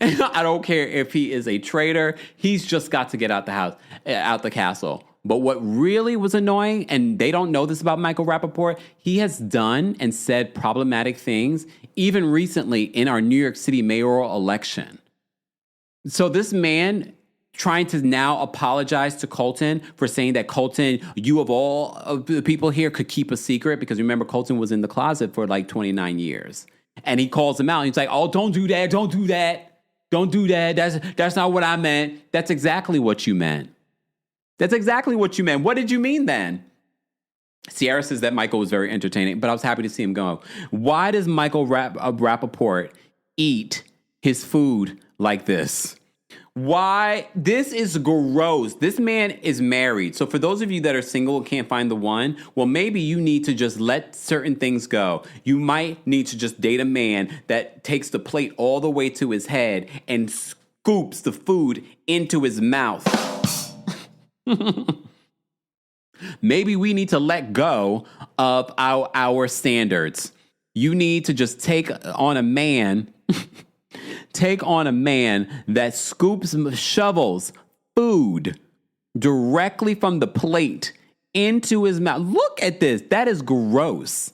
I don't care if he is a traitor. He's just got to get out the castle. But what really was annoying, and they don't know this about Michael Rappaport, he has done and said problematic things, even recently in our New York City mayoral election. So this man trying to now apologize to Colton for saying that Colton, you of all of the people here could keep a secret, because remember Colton was in the closet for like 29 years. And he calls him out. He's like, oh, don't do that. Don't do that. Don't do that. That's not what I meant. That's exactly what you meant. That's exactly what you meant. What did you mean then? Sierra says that Michael was very entertaining, but I was happy to see him go. Why does Michael Rappaport eat his food like this? Why? This is gross. This man is married. So for those of you that are single and can't find the one, well, maybe you need to just let certain things go. You might need to just date a man that takes the plate all the way to his head and scoops the food into his mouth. Maybe we need to let go of our standards. You need to just take on a man that shovels food directly from the plate into his mouth. Look at this. That is gross.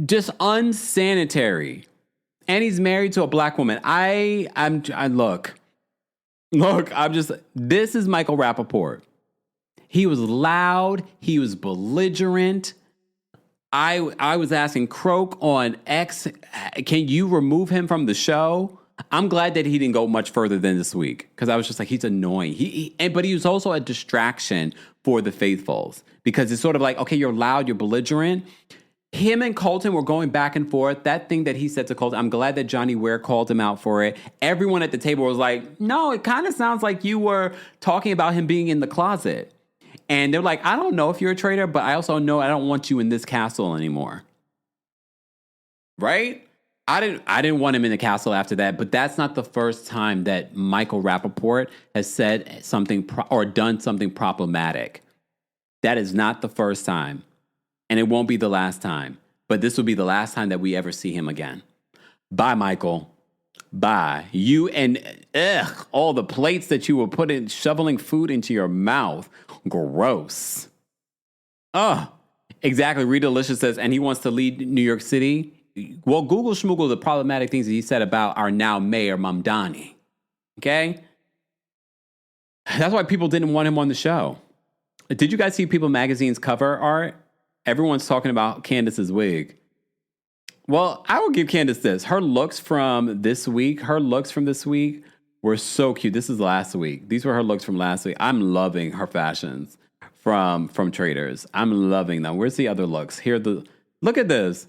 Just unsanitary. And he's married to a black woman. Look, this is Michael Rappaport. He was loud. He was belligerent. I was asking Croak on X, can you remove him from the show? I'm glad that he didn't go much further than this week, because I was just like, he's annoying. But he was also a distraction for the faithfuls, because it's sort of like, okay, you're loud, you're belligerent. Him and Colton were going back and forth. That thing that he said to Colton, I'm glad that Johnny Ware called him out for it. Everyone at the table was like, no, it kind of sounds like you were talking about him being in the closet. And they're like, I don't know if you're a traitor, but I also know I don't want you in this castle anymore. Right? I didn't want him in the castle after that, but that's not the first time that Michael Rappaport has said something or done something problematic. That is not the first time. And it won't be the last time. But this will be the last time that we ever see him again. Bye, Michael. Bye. You and all the plates that you were putting, shoveling food into your mouth. Gross. Exactly. Rita Delicious says, and he wants to lead New York City. Well, Google schmoogle the problematic things that he said about our now mayor, Mamdani. Okay? That's why people didn't want him on the show. Did you guys see People Magazine's cover art? Everyone's talking about Candace's wig. Well, I will give Candace this. Her looks from this week were so cute. This is last week. These were her looks from last week. I'm loving her fashions from Traitors. I'm loving them. Where's the other looks? Look at this.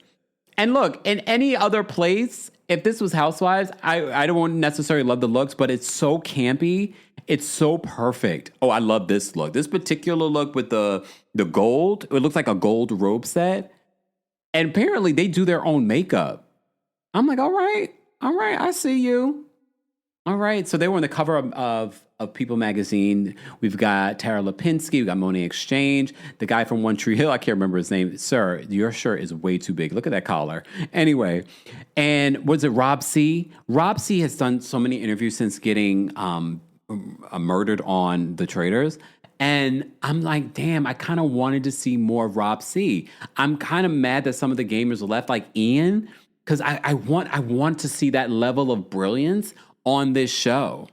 And look, in any other place, if this was Housewives, I don't necessarily love the looks, but it's so campy. It's so perfect. Oh, I love this look. This particular look with the gold. It looks like a gold robe set. And apparently they do their own makeup. I'm like, all right, I see you. All right, so they were on the cover of People Magazine. We've got Tara Lipinski, we've got Monet Exchange, the guy from One Tree Hill, I can't remember his name. Sir, your shirt is way too big. Look at that collar. Anyway, and was it Rob C? Rob C has done so many interviews since getting murdered on the Traitors. And I'm like, damn, I kind of wanted to see more of Rob C. I'm kind of mad that some of the gamers left, like Ian, because I want to see that level of brilliance on this show.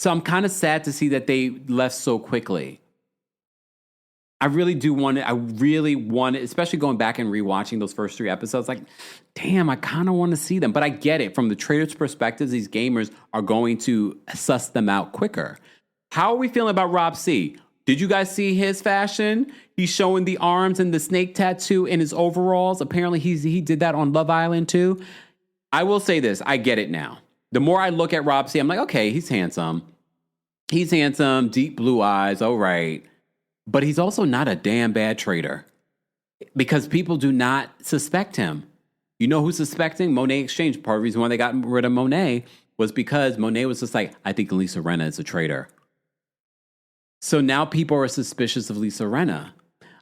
So I'm kind of sad to see that they left so quickly. I really want it, especially going back and rewatching those first 3 episodes, like, damn, I kind of want to see them. But I get it. From the Traitors' perspective, these gamers are going to suss them out quicker. How are we feeling about Rob C? Did you guys see his fashion? He's showing the arms and the snake tattoo in his overalls. Apparently he did that on Love Island too. I will say this, I get it now. The more I look at Rob C, I'm like, okay, he's handsome. He's handsome, deep blue eyes, all right. But he's also not a damn bad traitor, because people do not suspect him. You know who's suspecting? Monet Exchange. Part of the reason why they got rid of Monet was because Monet was just like, I think Lisa Rinna is a traitor. So now people are suspicious of Lisa Rinna.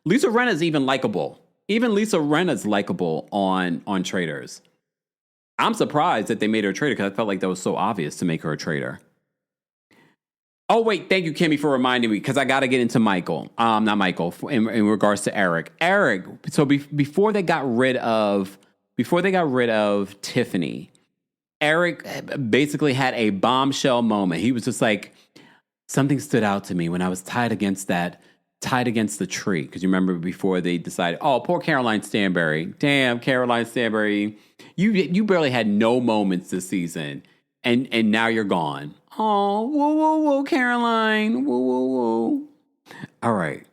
Lisa Rinna is even likable. Even Lisa Rinna is likable on Traitors. I'm surprised that they made her a traitor, because I felt like that was so obvious to make her a traitor. Oh, wait, thank you, Kimmy, for reminding me, because I got to get into Michael. Not Michael, in regards to Eric. Eric, so before they got rid of Tiffany, Eric basically had a bombshell moment. He was just like, something stood out to me when I was tied against the tree. Because you remember before they decided, oh, poor Caroline Stanbury. Damn, Caroline Stanbury. You barely had no moments this season. And now you're gone. Oh, whoa, whoa, whoa, Caroline. Whoa, whoa, whoa. All right.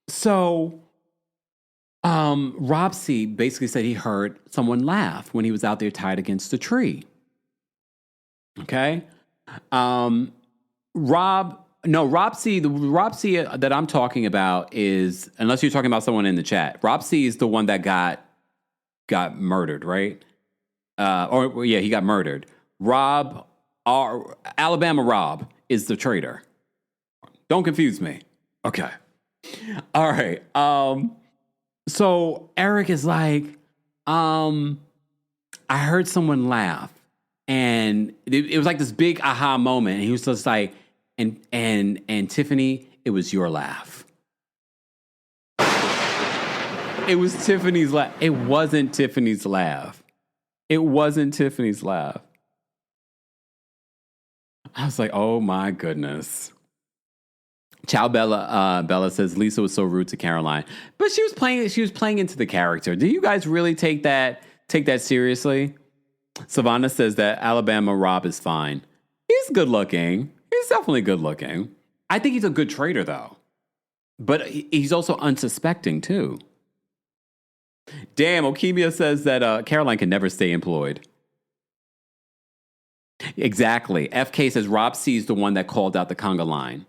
So, Rob C basically said he heard someone laugh when he was out there tied against a tree. Okay? Rob C, the Rob C that I'm talking about is, unless you're talking about someone in the chat, Rob C is the one that got murdered, right? He got murdered. Alabama Rob is the traitor. Don't confuse me. Okay. All right. So Eric is like, I heard someone laugh, and it was like this big aha moment. And he was just like, and Tiffany, it was your laugh. It was Tiffany's laugh. It wasn't Tiffany's laugh. It wasn't Tiffany's laugh. I was like, oh my goodness. Ciao Bella. Bella says Lisa was so rude to Caroline, but she was playing into the character. Do you guys really take that seriously? Savannah says that Alabama Rob is fine. He's good looking. He's definitely good looking. I think he's a good trader though, but he's also unsuspecting too. Damn, Okemia says that Caroline can never stay employed. Exactly. FK says Rob sees the one that called out the conga line.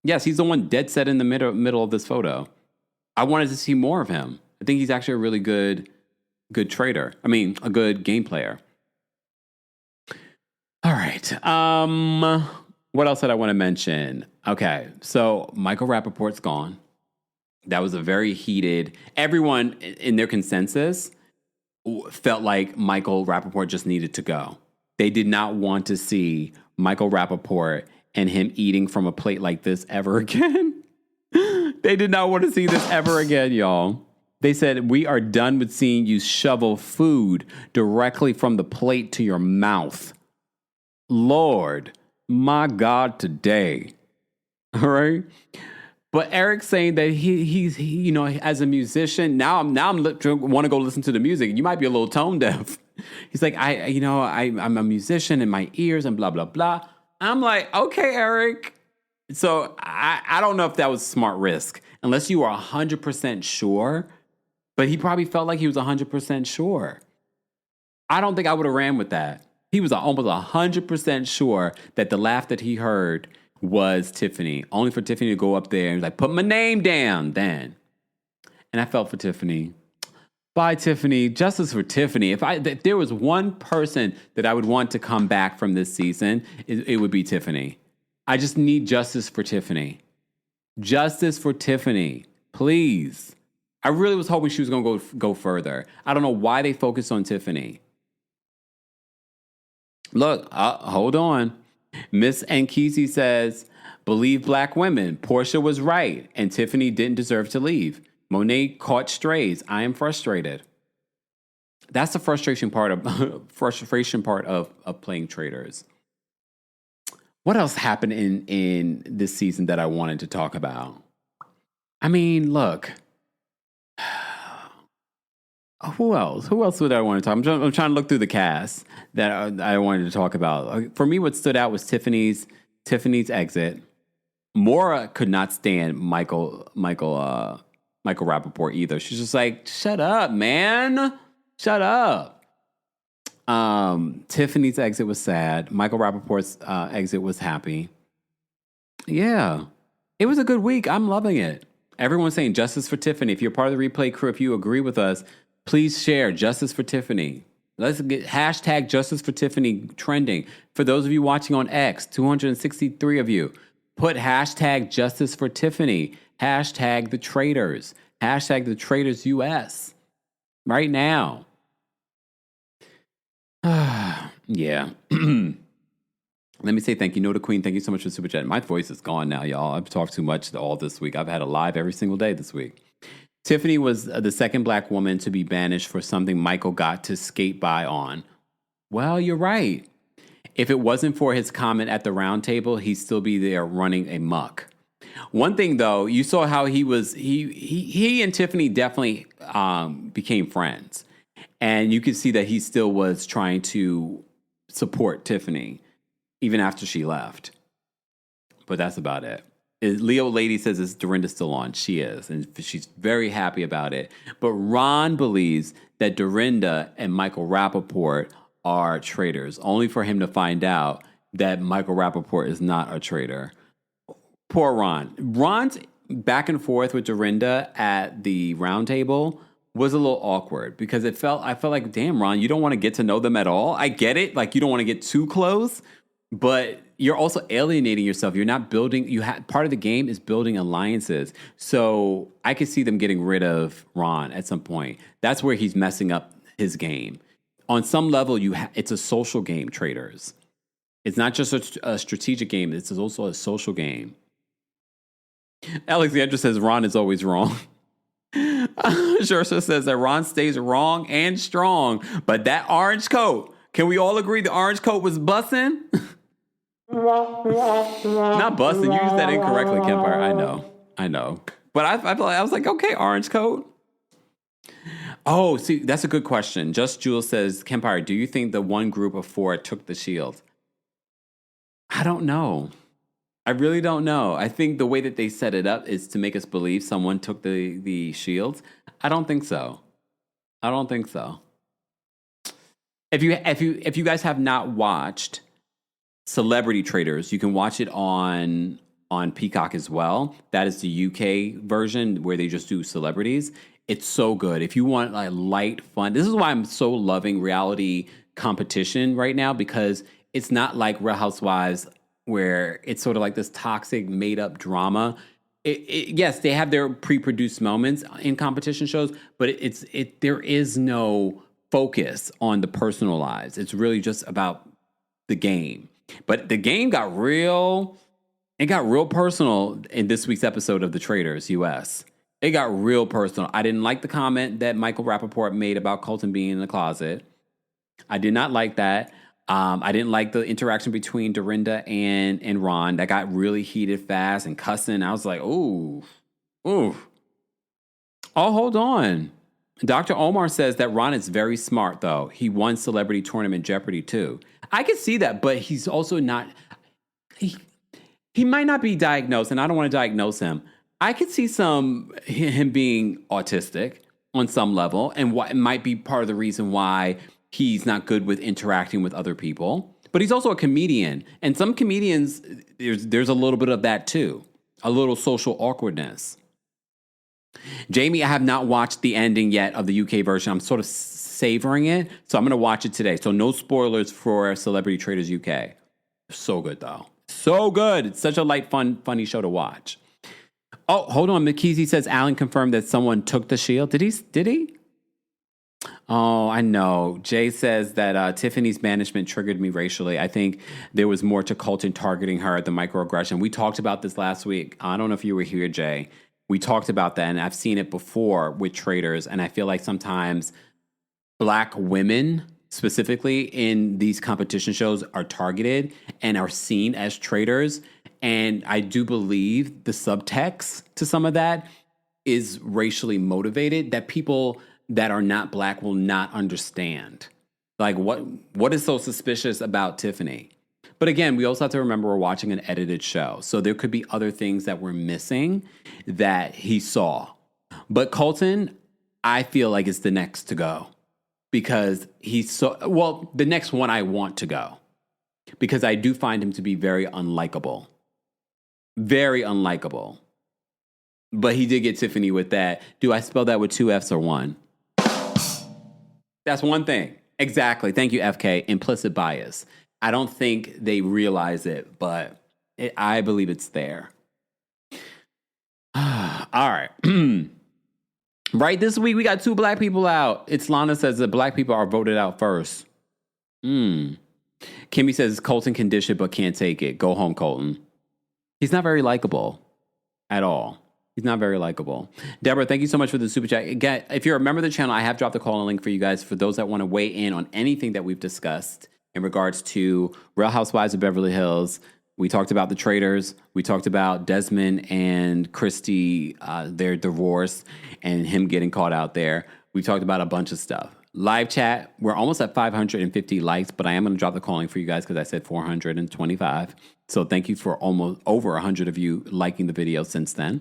Yes, he's the one dead set in the middle of this photo. I wanted to see more of him. I think he's actually a really good trader. I mean, a good game player. All right. What else did I want to mention? Okay, so Michael Rappaport's gone. That was a very heated. Everyone in their consensus felt like Michael Rappaport just needed to go. They did not want to see Michael Rappaport and him eating from a plate like this ever again. They did not want to see this ever again, y'all. They said, we are done with seeing you shovel food directly from the plate to your mouth. Lord, my God, today. All right. But Eric's saying that he's you know, as a musician, now I'm want to go listen to the music. You might be a little tone deaf. He's like, I'm a musician in my ears and blah, blah, blah. I'm like, okay, Eric. So I don't know if that was a smart risk, unless you were 100% sure. But he probably felt like he was 100% sure. I don't think I would have ran with that. He was almost 100% sure that the laugh that he heard was Tiffany, only for Tiffany to go up there and like, put my name down then. And I felt for Tiffany. Bye, Tiffany. Justice for Tiffany. If there was one person that I would want to come back from this season, it would be Tiffany. I just need justice for Tiffany. Justice for Tiffany. Please. I really was hoping she was going to go further. I don't know why they focused on Tiffany. Look, hold on. Miss Nkisi says, believe black women. Portia was right, and Tiffany didn't deserve to leave. Monet caught strays. I am frustrated. That's the frustration part of playing Traitors. What else happened in this season that I wanted to talk about? I mean, look. Who else? Who else would I want to talk? I'm trying to look through the cast that I wanted to talk about. For me, what stood out was Tiffany's exit. Maura could not stand Michael Rappaport either. She's just like, shut up, man. Shut up. Tiffany's exit was sad. Michael Rappaport's exit was happy. Yeah. It was a good week. I'm loving it. Everyone's saying justice for Tiffany. If you're part of the replay crew, if you agree with us, please share justice for Tiffany. Let's get hashtag justice for Tiffany trending. For those of you watching on X, 263 of you, put hashtag justice for Tiffany, hashtag the Traitors, hashtag the Traitors US right now. Yeah. Let me say thank you. No to Queen. Thank you so much for Super Chat. My voice is gone now, y'all. I've talked too much all this week. I've had a live every single day this week. Tiffany was the second black woman to be banished for something Michael got to skate by on. Well, you're right. If it wasn't for his comment at the round table, he'd still be there running amok. One thing, though, you saw how he and Tiffany definitely became friends. And you could see that he still was trying to support Tiffany even after she left. But that's about it. Leo Lady says, is Dorinda still on? She is, and she's very happy about it. But Ron believes that Dorinda and Michael Rappaport are traitors, only for him to find out that Michael Rappaport is not a traitor. Poor Ron. Ron's back and forth with Dorinda at the round table was a little awkward because I felt like, damn, Ron, you don't want to get to know them at all. I get it. Like, you don't want to get too close, but you're also alienating yourself. You're not building, part of the game is building alliances. So I could see them getting rid of Ron at some point. That's where he's messing up his game. On some level, it's a social game, Traitors. It's not just a strategic game. It's also a social game. Alexandra says Ron is always wrong. Shersa says that Ron stays wrong and strong, but that orange coat, can we all agree the orange coat was bussin'? Not bussin', you used that incorrectly, Kempire. I know. But I was like, okay, orange coat. Oh, see, that's a good question. Just Jules says, Kempire, do you think the one group of 4 took the shield? I don't know. I really don't know. I think the way that they set it up is to make us believe someone took the shields. I don't think so. If you guys have not watched Celebrity Traitors, you can watch it on Peacock as well. That is the UK version where they just do celebrities. It's so good. If you want like light fun, this is why I'm so loving reality competition right now, because it's not like Real Housewives where it's sort of like this toxic made up drama. Yes, they have their pre-produced moments in competition shows, but there is no focus on the personal lives. It's really just about the game. But the game got real personal in this week's episode of The Traitors US. It got real personal. I didn't like the comment that Michael Rappaport made about Colton being in the closet. I did not like that. I didn't like the interaction between Dorinda and Ron. That got really heated fast and cussing. I was like, ooh. Oh, hold on. Dr. Omar says that Ron is very smart, though. He won Celebrity Tournament Jeopardy, too. I can see that, but he's also not... He might not be diagnosed, and I don't want to diagnose him. I could see him being autistic on some level, and it might be part of the reason why he's not good with interacting with other people. But he's also a comedian, and some comedians, there's a little bit of that too, a little social awkwardness. Jamie, I have not watched the ending yet of the UK version. I'm sort of savoring it, so I'm going to watch it today. So no spoilers for Celebrity Traitors UK. So good, though. So good. It's such a light, funny show to watch. Oh, hold on. McKeezy says Alan confirmed that someone took the shield. Did he? Oh, I know. Jay says that Tiffany's management triggered me racially. I think there was more to Colton targeting her at the microaggression. We talked about this last week. I don't know if you were here, Jay. We talked about that, and I've seen it before with Traitors, and I feel like sometimes Black women, specifically in these competition shows, are targeted and are seen as traitors. And I do believe the subtext to some of that is racially motivated, that people that are not Black will not understand. Like, what is so suspicious about Tiffany? But again, we also have to remember we're watching an edited show. So there could be other things that we're missing that he saw. But Colton, I feel like is the next to go. Because the next one I want to go. Because I do find him to be very unlikable. Very unlikable. But he did get Tiffany with that. Do I spell that with 2 F's or 1? That's one thing. Exactly. Thank you, FK. Implicit bias. I don't think they realize it, but I believe it's there. All right. Right, this week we got 2 Black people out. It's Lana says that Black people are voted out first. Kimmy says Colton can dish it but can't take it. Go home, Colton. He's not very likable at all. He's not very likable. Deborah, thank you so much for the super chat. Again, if you're a member of the channel, I have dropped the call and link for you guys for those that want to weigh in on anything that we've discussed in regards to Real Housewives of Beverly Hills. We talked about the Traitors. We talked about Desmond and Kristy, their divorce, and him getting caught out there. We talked about a bunch of stuff. Live chat, we're almost at 550 likes, but I am going to drop the calling for you guys because I said 425. So thank you for almost over 100 of you liking the video since then.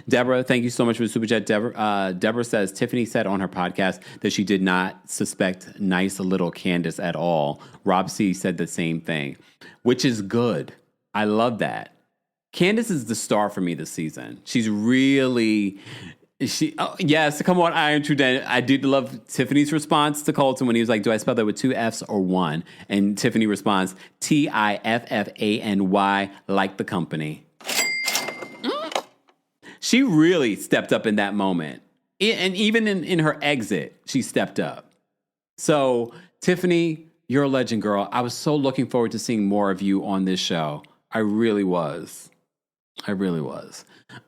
Deborah, thank you so much for the super chat. Deborah says Tiffany said on her podcast that she did not suspect nice little Candace at all. Rob C said the same thing, which is good. I love that. Candace is the star for me this season. She's really... yes, come on, Iron Truden. I did love Tiffany's response to Colton when he was like, do I spell that with 2 F's or 1? And Tiffany responds, Tiffany, like the company. She really stepped up in that moment. And even in her exit, she stepped up. So, Tiffany, you're a legend, girl. I was so looking forward to seeing more of you on this show. I really was.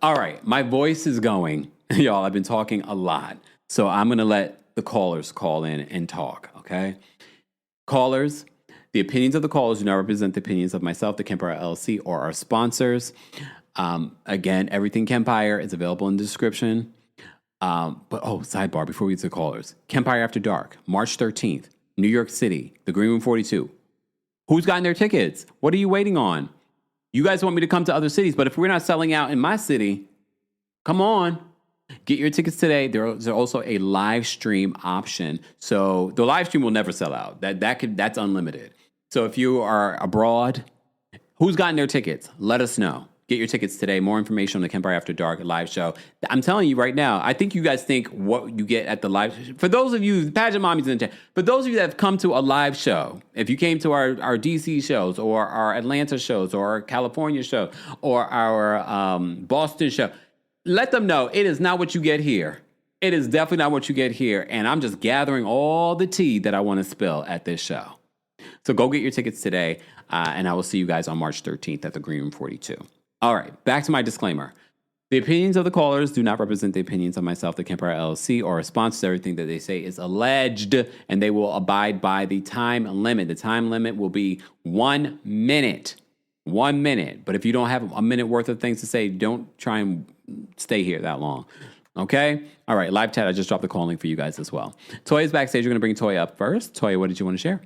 All right, my voice is going. Y'all, I've been talking a lot. So I'm going to let the callers call in and talk, okay? Callers, the opinions of the callers do not represent the opinions of myself, the Kempire LLC, or our sponsors. Again, everything Kempire is available in the description. Sidebar, before we get to the callers. Kempire After Dark, March 13th, New York City, the Green Room 42. Who's gotten their tickets? What are you waiting on? You guys want me to come to other cities, but if we're not selling out in my city, come on. Get your tickets today. There's also a live stream option. So the live stream will never sell out. That's unlimited. So if you are abroad, who's gotten their tickets? Let us know. Get your tickets today. More information on the Kempire After Dark live show. I'm telling you right now, I think you guys think what you get at the live. For those of you, pageant mommies in the chat, for those of you that have come to a live show, if you came to our DC shows or our Atlanta shows or our California show or our Boston show, let them know it is not what you get here. It is definitely not what you get here. And I'm just gathering all the tea that I want to spill at this show. So go get your tickets today. And I will see you guys on March 13th at the Green Room 42. All right, back to my disclaimer. The opinions of the callers do not represent the opinions of myself, the Kempire LLC, or sponsors. Everything that they say is alleged, and they will abide by the time limit. The time limit will be 1 minute. 1 minute. But if you don't have a minute worth of things to say, don't try and stay here that long. Okay? All right, live chat. I just dropped the call link for you guys as well. Toya's backstage. We're going to bring Toya up first. Toya, what did you want to share?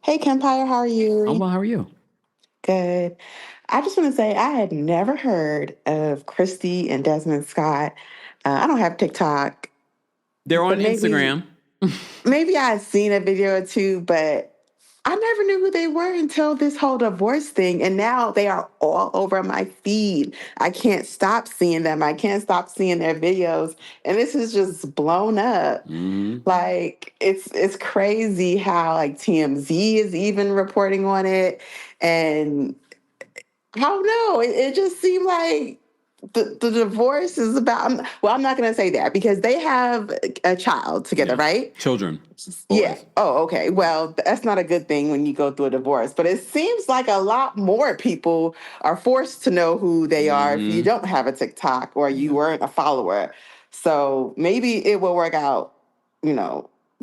Hey, Kempire, how are you? Oh, well, how are you? Good. I just want to say I had never heard of Kristy and Desmond Scott. I don't have TikTok. They're on Instagram. Maybe I had seen a video or two, but I never knew who they were until this whole divorce thing. And now they are all over my feed. I can't stop seeing them. I can't stop seeing their videos. And this is just blown up. Mm-hmm. Like, it's crazy how, like, TMZ is even reporting on it. And I don't know. It just seemed like the divorce is about, I'm not going to say that because they have a child together, right? Children. Boys. Yeah. Oh, okay. Well, that's not a good thing when you go through a divorce, but it seems like a lot more people are forced to know who they are if you don't have a TikTok or you weren't a follower. So maybe it will work out,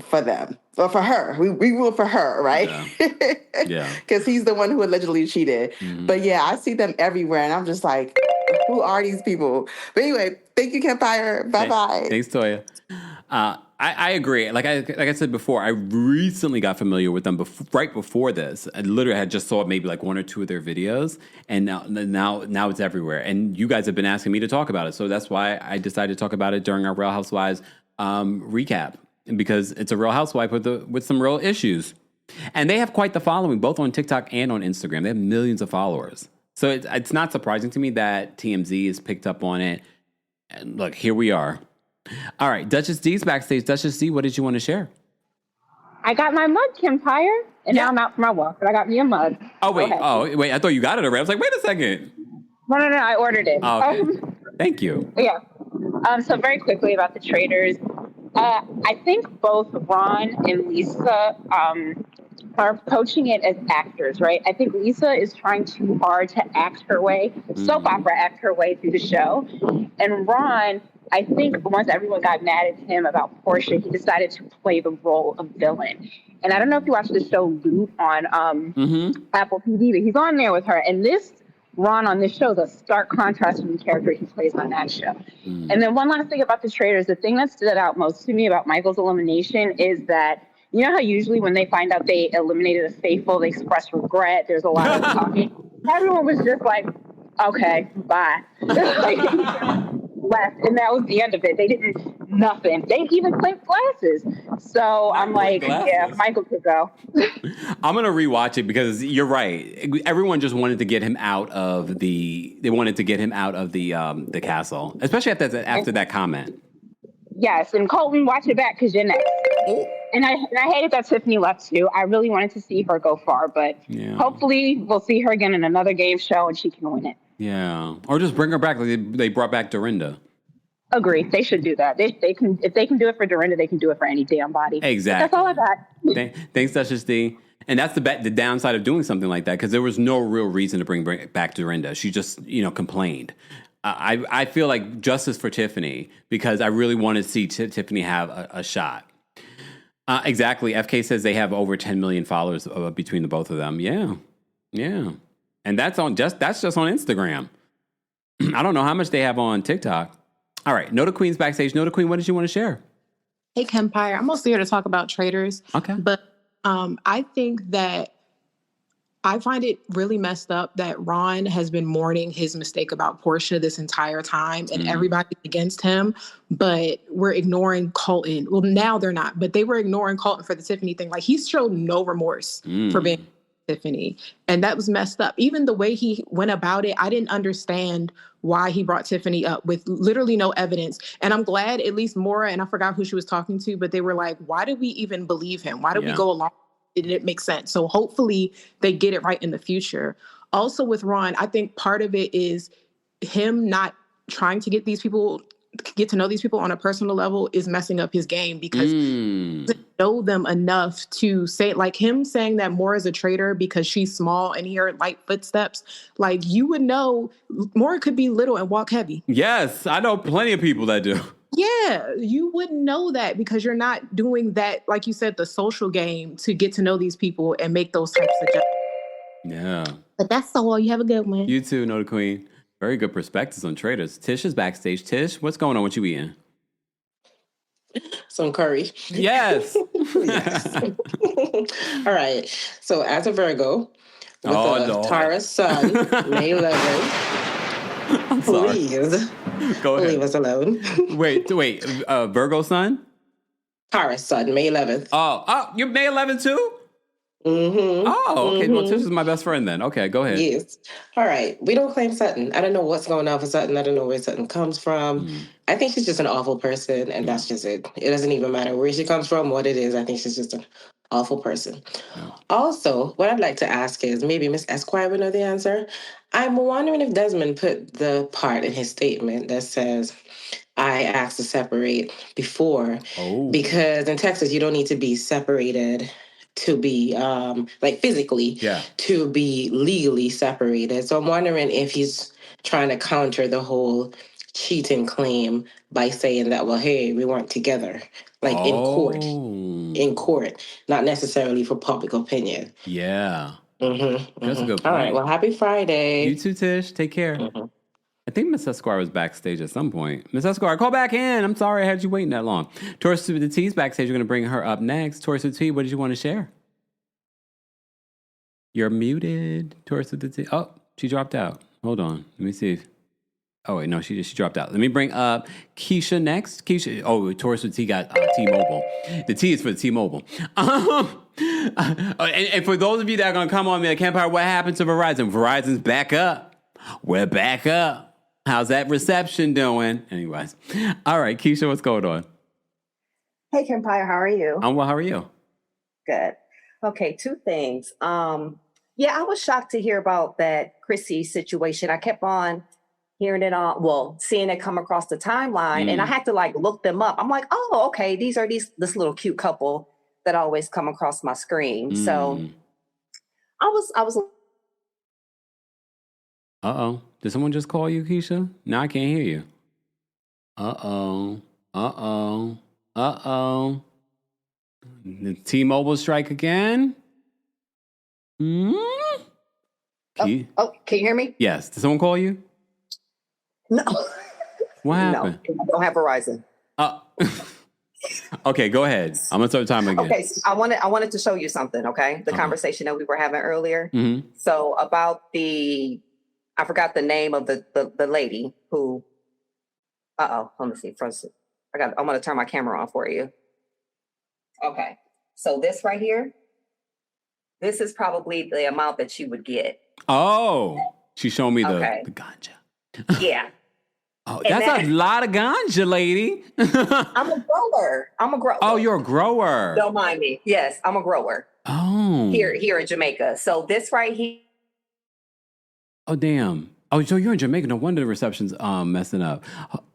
for them. Or for her. We will for her, right? Yeah. Because he's the one who allegedly cheated. Mm-hmm. But yeah, I see them everywhere and I'm just like, who are these people? But anyway, thank you, Kempire. Bye-bye. Thanks, Toya. I agree. Like I said before, I recently got familiar with them right before this. I literally had just saw maybe like one or two of their videos, and now it's everywhere. And you guys have been asking me to talk about it, so that's why I decided to talk about it during our Real Housewives recap, because it's a Real Housewife with some real issues, and they have quite the following, both on TikTok and on Instagram. They have millions of followers, so it's not surprising to me that TMZ has picked up on it. And look, here we are. All right, Duchess D's backstage. Duchess D, what did you want to share? I got my mug, Kempire, and now I'm out for my walk, but I got me a mug. Oh, wait. I thought you got it already. I was like, wait a second. No, I ordered it. Oh, okay. Thank you. Yeah. So very quickly about the Traitors. I think both Ron and Lisa are approaching it as actors, right? I think Lisa is trying too hard to act her way, soap opera act her way through the show. And Ron, I think once everyone got mad at him about Portia, he decided to play the role of villain. And I don't know if you watched the show Loot on Apple TV, but he's on there with her. And this Ron on this show is a stark contrast from the character he plays on that show. And then one last thing about the Traitors, the thing that stood out most to me about Michael's elimination is that, you know how usually when they find out they eliminated a faithful, they express regret, there's a lot of talking. Everyone was just like, okay, bye. Left, and that was the end of it. They didn't nothing. They even clinked glasses. So I'm like, yeah, Michael could go. I'm gonna rewatch it because you're right. Everyone just wanted to get him out of the. They wanted to get him out of the castle, especially after that comment. Yes, and Colton, watch it back because you're next. And I hated that Tiffany left too. I really wanted to see her go far, but hopefully we'll see her again in another game show and she can win it. Yeah, or just bring her back like they brought back Dorinda. Agree. They should do that. They can, if they can do it for Dorinda, they can do it for any damn body. Exactly. But that's all I got. Thanks, Duchess D. And that's the downside of doing something like that, because there was no real reason to bring back Dorinda. She just complained. I feel like justice for Tiffany because I really want to see Tiffany have a shot. Exactly. FK says they have over 10 million followers between the both of them. Yeah. And that's just on Instagram. I don't know how much they have on TikTok. All right. Noda Queen's backstage. Noda Queen, what did you want to share? Hey, Kempire. I'm mostly here to talk about Traitors. Okay. But I think that I find it really messed up that Ron has been mourning his mistake about Portia this entire time and everybody's against him, but we're ignoring Colton. Well, now they're not, but they were ignoring Colton for the Tiffany thing. Like, he's showed no remorse for being Tiffany. And that was messed up. Even the way he went about it, I didn't understand why he brought Tiffany up with literally no evidence. And I'm glad at least Maura, and I forgot who she was talking to, but they were like, why did we even believe him? Why did we go along? It didn't make sense. So hopefully they get it right in the future. Also with Ron, I think part of it is him not trying to get to know these people on a personal level is messing up his game because he doesn't know them enough to say, like him saying that Maura is a traitor because she's small and he heard light footsteps. Like, you would know Maura could be little and walk heavy. Yes, I know plenty of people that do. Yeah, you wouldn't know that because you're not doing that, like you said, the social game to get to know these people and make those types of judgments. Yeah. But that's all. You have a good one. You too, Noda Queen. Very good perspectives on Traitors. Tish is backstage. Tish, what's going on? What you eating? Some curry. Yes. Yes. All right. So as a Virgo, with a Taurus sun, May 11th, please go ahead. Leave us alone. wait. Virgo sun? Taurus sun, May 11th. Oh, you're May 11th too? Mm-hmm. Oh, okay. Well, Tish is my best friend then. Okay, go ahead. Yes. All right. We don't claim Sutton. I don't know what's going on for Sutton. I don't know where Sutton comes from. I think she's just an awful person, and that's just it. It doesn't even matter where she comes from, what it is. I think she's just an awful person. Yeah. Also, what I'd like to ask is, maybe Miss Esquire would know the answer. I'm wondering if Desmond put the part in his statement that says, I asked to separate before, because in Texas, you don't need to be separated to be like physically to be legally separated. So I'm wondering if he's trying to counter the whole cheating claim by saying that, well, hey, we weren't together, like in court, not necessarily for public opinion. Yeah. Mm-hmm, That's a good point. All right. Well, happy Friday. You too, Tish. Take care. I think Miss Esquire was backstage at some point. Miss Esquire, call back in. I'm sorry I had you waiting that long. Taurus with the T's backstage. We're going to bring her up next. Taurus with the T, what did you want to share? You're muted. Taurus with the T. Oh, she dropped out. Hold on. Let me see. Oh, wait, no, she dropped out. Let me bring up Keisha next. Keisha. Oh, Taurus with T got T-Mobile. The T is for the T-Mobile. And for those of you that are going to come on me, TheKempire, what happened to Verizon? Verizon's back up. We're back up. How's that reception doing? Anyways. All right, Keisha, what's going on? Hey, Kempire, how are you? I'm well. How are you? Good. Okay, two things. Yeah, I was shocked to hear about that Kristy situation. I kept on hearing it seeing it come across the timeline, and I had to look them up. I'm like, oh, okay, these are this little cute couple that always come across my screen. So I was. Uh-oh. Did someone just call you, Keisha? No, I can't hear you. Uh-oh. The T-Mobile strike again? Oh, can you hear me? Yes. Did someone call you? No. What happened? No, I don't have Verizon. Okay, go ahead. I'm gonna start the time again. Okay, so I wanted to show you something. Okay, the conversation that we were having earlier. Mm-hmm. So about I forgot the name of the lady who. Let me see. I'm gonna turn my camera on for you. Okay, so this right here. This is probably the amount that you would get. Oh, she showed me the ganja. Yeah. Oh, that's a lot of ganja, lady. I'm a grower. Oh, you're a grower. Don't mind me. Yes, I'm a grower. Oh. Here in Jamaica. So this right here. Oh, damn. Oh, so you're in Jamaica. No wonder the reception's messing up.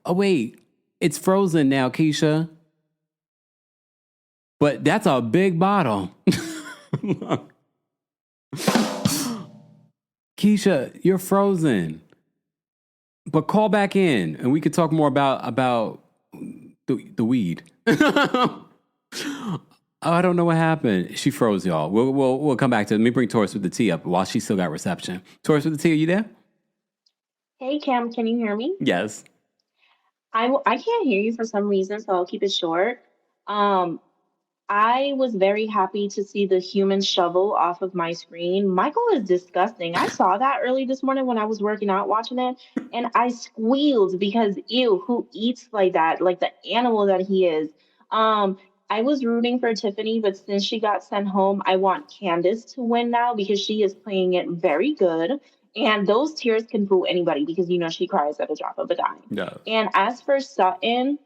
Oh, wait. It's frozen now, Keisha. But that's a big bottle. Keisha, you're frozen. But call back in, and we could talk more about the weed. I don't know what happened. She froze, y'all. We'll come back to it. Let me bring Taurus with the T up while she still got reception. Taurus with the T, are you there? Hey Cam, can you hear me? Yes. I can't hear you for some reason, so I'll keep it short. Um, I was very happy to see the human shovel off of my screen. Michael is disgusting. I saw that early this morning when I was working out watching it, and I squealed because ew, who eats like that? Like the animal that he is. I was rooting for Tiffany, but since she got sent home, I want Candace to win now because she is playing it very good. And those tears can fool anybody because she cries at the drop of a dime. Yeah. And as for Sutton,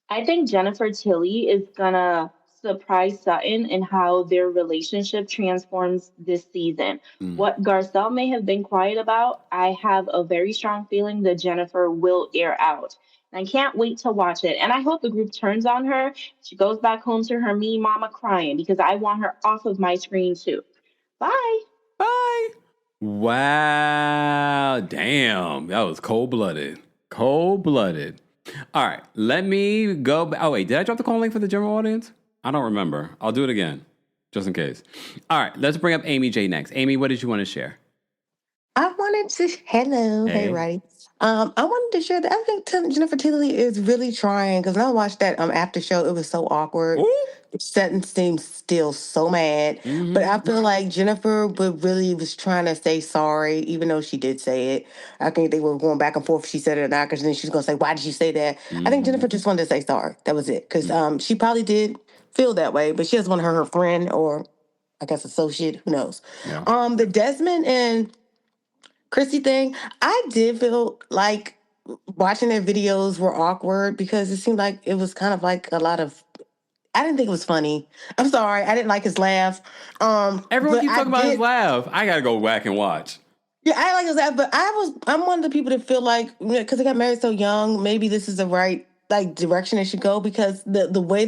I think Jennifer Tilly is gonna surprise Sutton in how their relationship transforms this season. What Garcelle may have been quiet about, I have a very strong feeling that Jennifer will air out. And I can't wait to watch it. And I hope the group turns on her. She goes back home to her mean mama crying because I want her off of my screen too. Bye. Bye. Wow. Damn. That was cold-blooded. Cold-blooded. All right. Let me go. Oh, wait. Did I drop the call link for the general audience? I don't remember. I'll do it again, just in case. All right. Let's bring up Amy J next. Amy, what did you want to share? I wanted to, hello, hey, Roddy. I wanted to share that I think Jennifer Tilly is really trying, because when I watched that after show, it was so awkward. Sutton seems still so mad, but I feel like Jennifer really was trying to say sorry, even though she did say it. I think they were going back and forth if she said it or not, because then she's going to say, why did you say that? I think Jennifer just wanted to say sorry. That was it, because she probably did feel that way, but she doesn't want her friend or, I guess, associate, who knows. Yeah. The Desmond and Kristy thing, I did feel like watching their videos were awkward because it seemed like it was kind of like a lot of, I didn't think it was funny. I'm sorry, I didn't like his laugh. Everyone keeps talking about his laugh. I gotta go back and watch. Yeah, I like his laugh, but I'm one of the people that feel like, because they got married so young, maybe this is the right direction it should go, because the way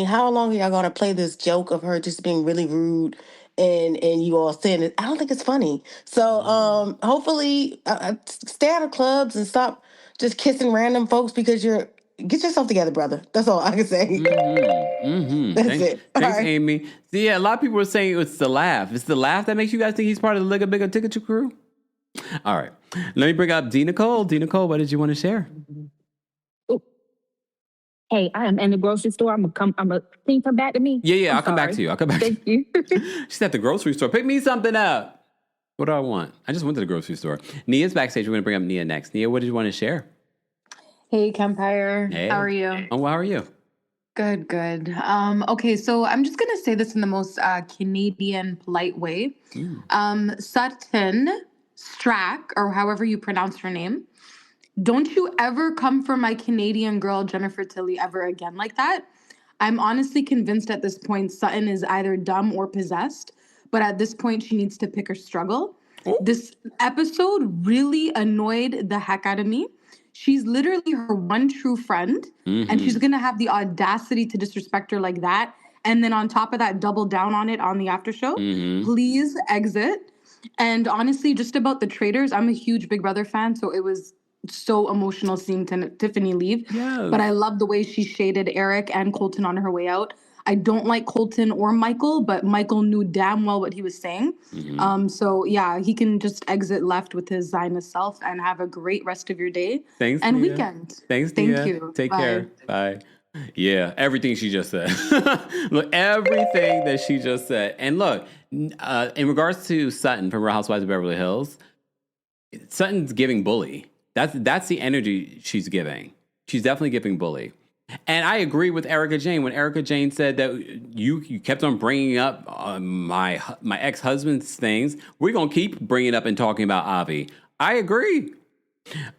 how long are y'all gonna play this joke of her just being really rude and you all saying it? I don't think it's funny. So hopefully stay out of clubs and stop just kissing random folks, because get yourself together, brother. That's all I can say. That's it. Thanks, Amy. So, yeah, a lot of people are saying it's the laugh. It's the laugh that makes you guys think he's part of the Ligga Bigga Ticket crew. All right. Let me bring up D. Nicole. D. Nicole, what did you want to share? Hey, I am in the grocery store. Can you come back to me? Yeah, I'll come back to you. Thank you. She's at the grocery store. Pick me something up. What do I want? I just went to the grocery store. Nia's backstage. We're going to bring up Nia next. Nia, what did you want to share? Hey, Kempire. Hey. How are you? Oh, how are you? Good. Okay, so I'm just going to say this in the most Canadian polite way. Sutton Strack, or however you pronounce her name, don't you ever come for my Canadian girl, Jennifer Tilly, ever again like that. I'm honestly convinced at this point Sutton is either dumb or possessed, but at this point she needs to pick her struggle. This episode really annoyed the heck out of me. She's literally her one true friend, and she's going to have the audacity to disrespect her like that. And then on top of that, double down on it on the after show. Please exit. And honestly, just about the Traitors, I'm a huge Big Brother fan, so it was so emotional seeing Tiffany leave. Yes. But I love the way she shaded Eric and Colton on her way out. I don't like Colton or Michael, but Michael knew damn well what he was saying. So yeah, he can just exit left with his Zionist self and have a great rest of your day and Nia. weekend. Thanks, Thank Nia. you. Take Bye. care. Bye. Yeah, everything she just said. Look, everything that she just said. And look, in regards to Sutton from Real Housewives of Beverly Hills, Sutton's giving bully. That's the energy she's giving. She's definitely giving bully. And I agree with Erica Jane when Erica Jane said that you kept on bringing up my ex-husband's things. We're going to keep bringing up and talking about Avi. I agree.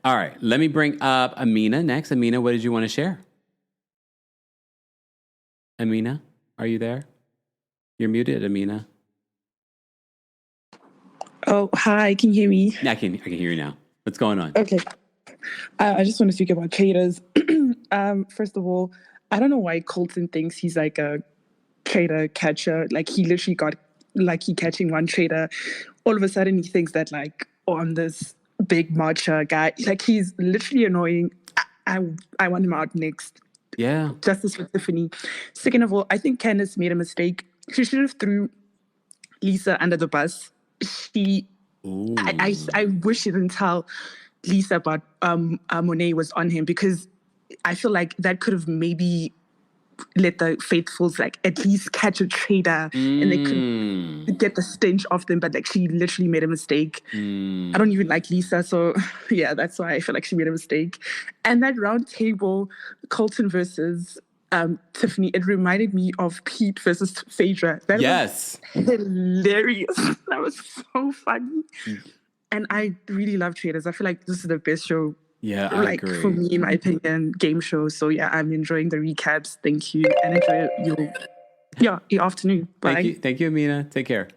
All right, let me bring up Amina next. Amina, what did you want to share? Amina, are you there? You're muted, Amina. Oh, hi. Can you hear me? I can hear you now. What's going on? Okay. I just want to speak about Traitors. First of all, I don't know why Colton thinks he's like a traitor catcher. Like he literally got lucky catching one traitor. All of a sudden he thinks that like on this big matcha guy. Like, he's literally annoying. I want him out next. Yeah. Justice for Tiffany. Second of all, I think Candace made a mistake. She should have threw Lisa under the bus. I wish she didn't tell Lisa about Monet was on him, because I feel like that could have maybe let the faithfuls like at least catch a traitor and they could get the stench off them. But like, she literally made a mistake. I don't even like Lisa, so yeah, that's why I feel like she made a mistake. And that round table, Colton versus Tiffany, it reminded me of Pete versus Phaedra. That was hilarious. That was so funny. And I really love Traitors. I feel like this is the best show. Yeah, I agree. For me, in my opinion, game show. So yeah, I'm enjoying the recaps. Thank you, and enjoy your afternoon. Bye. Thank you, Amina. Take care.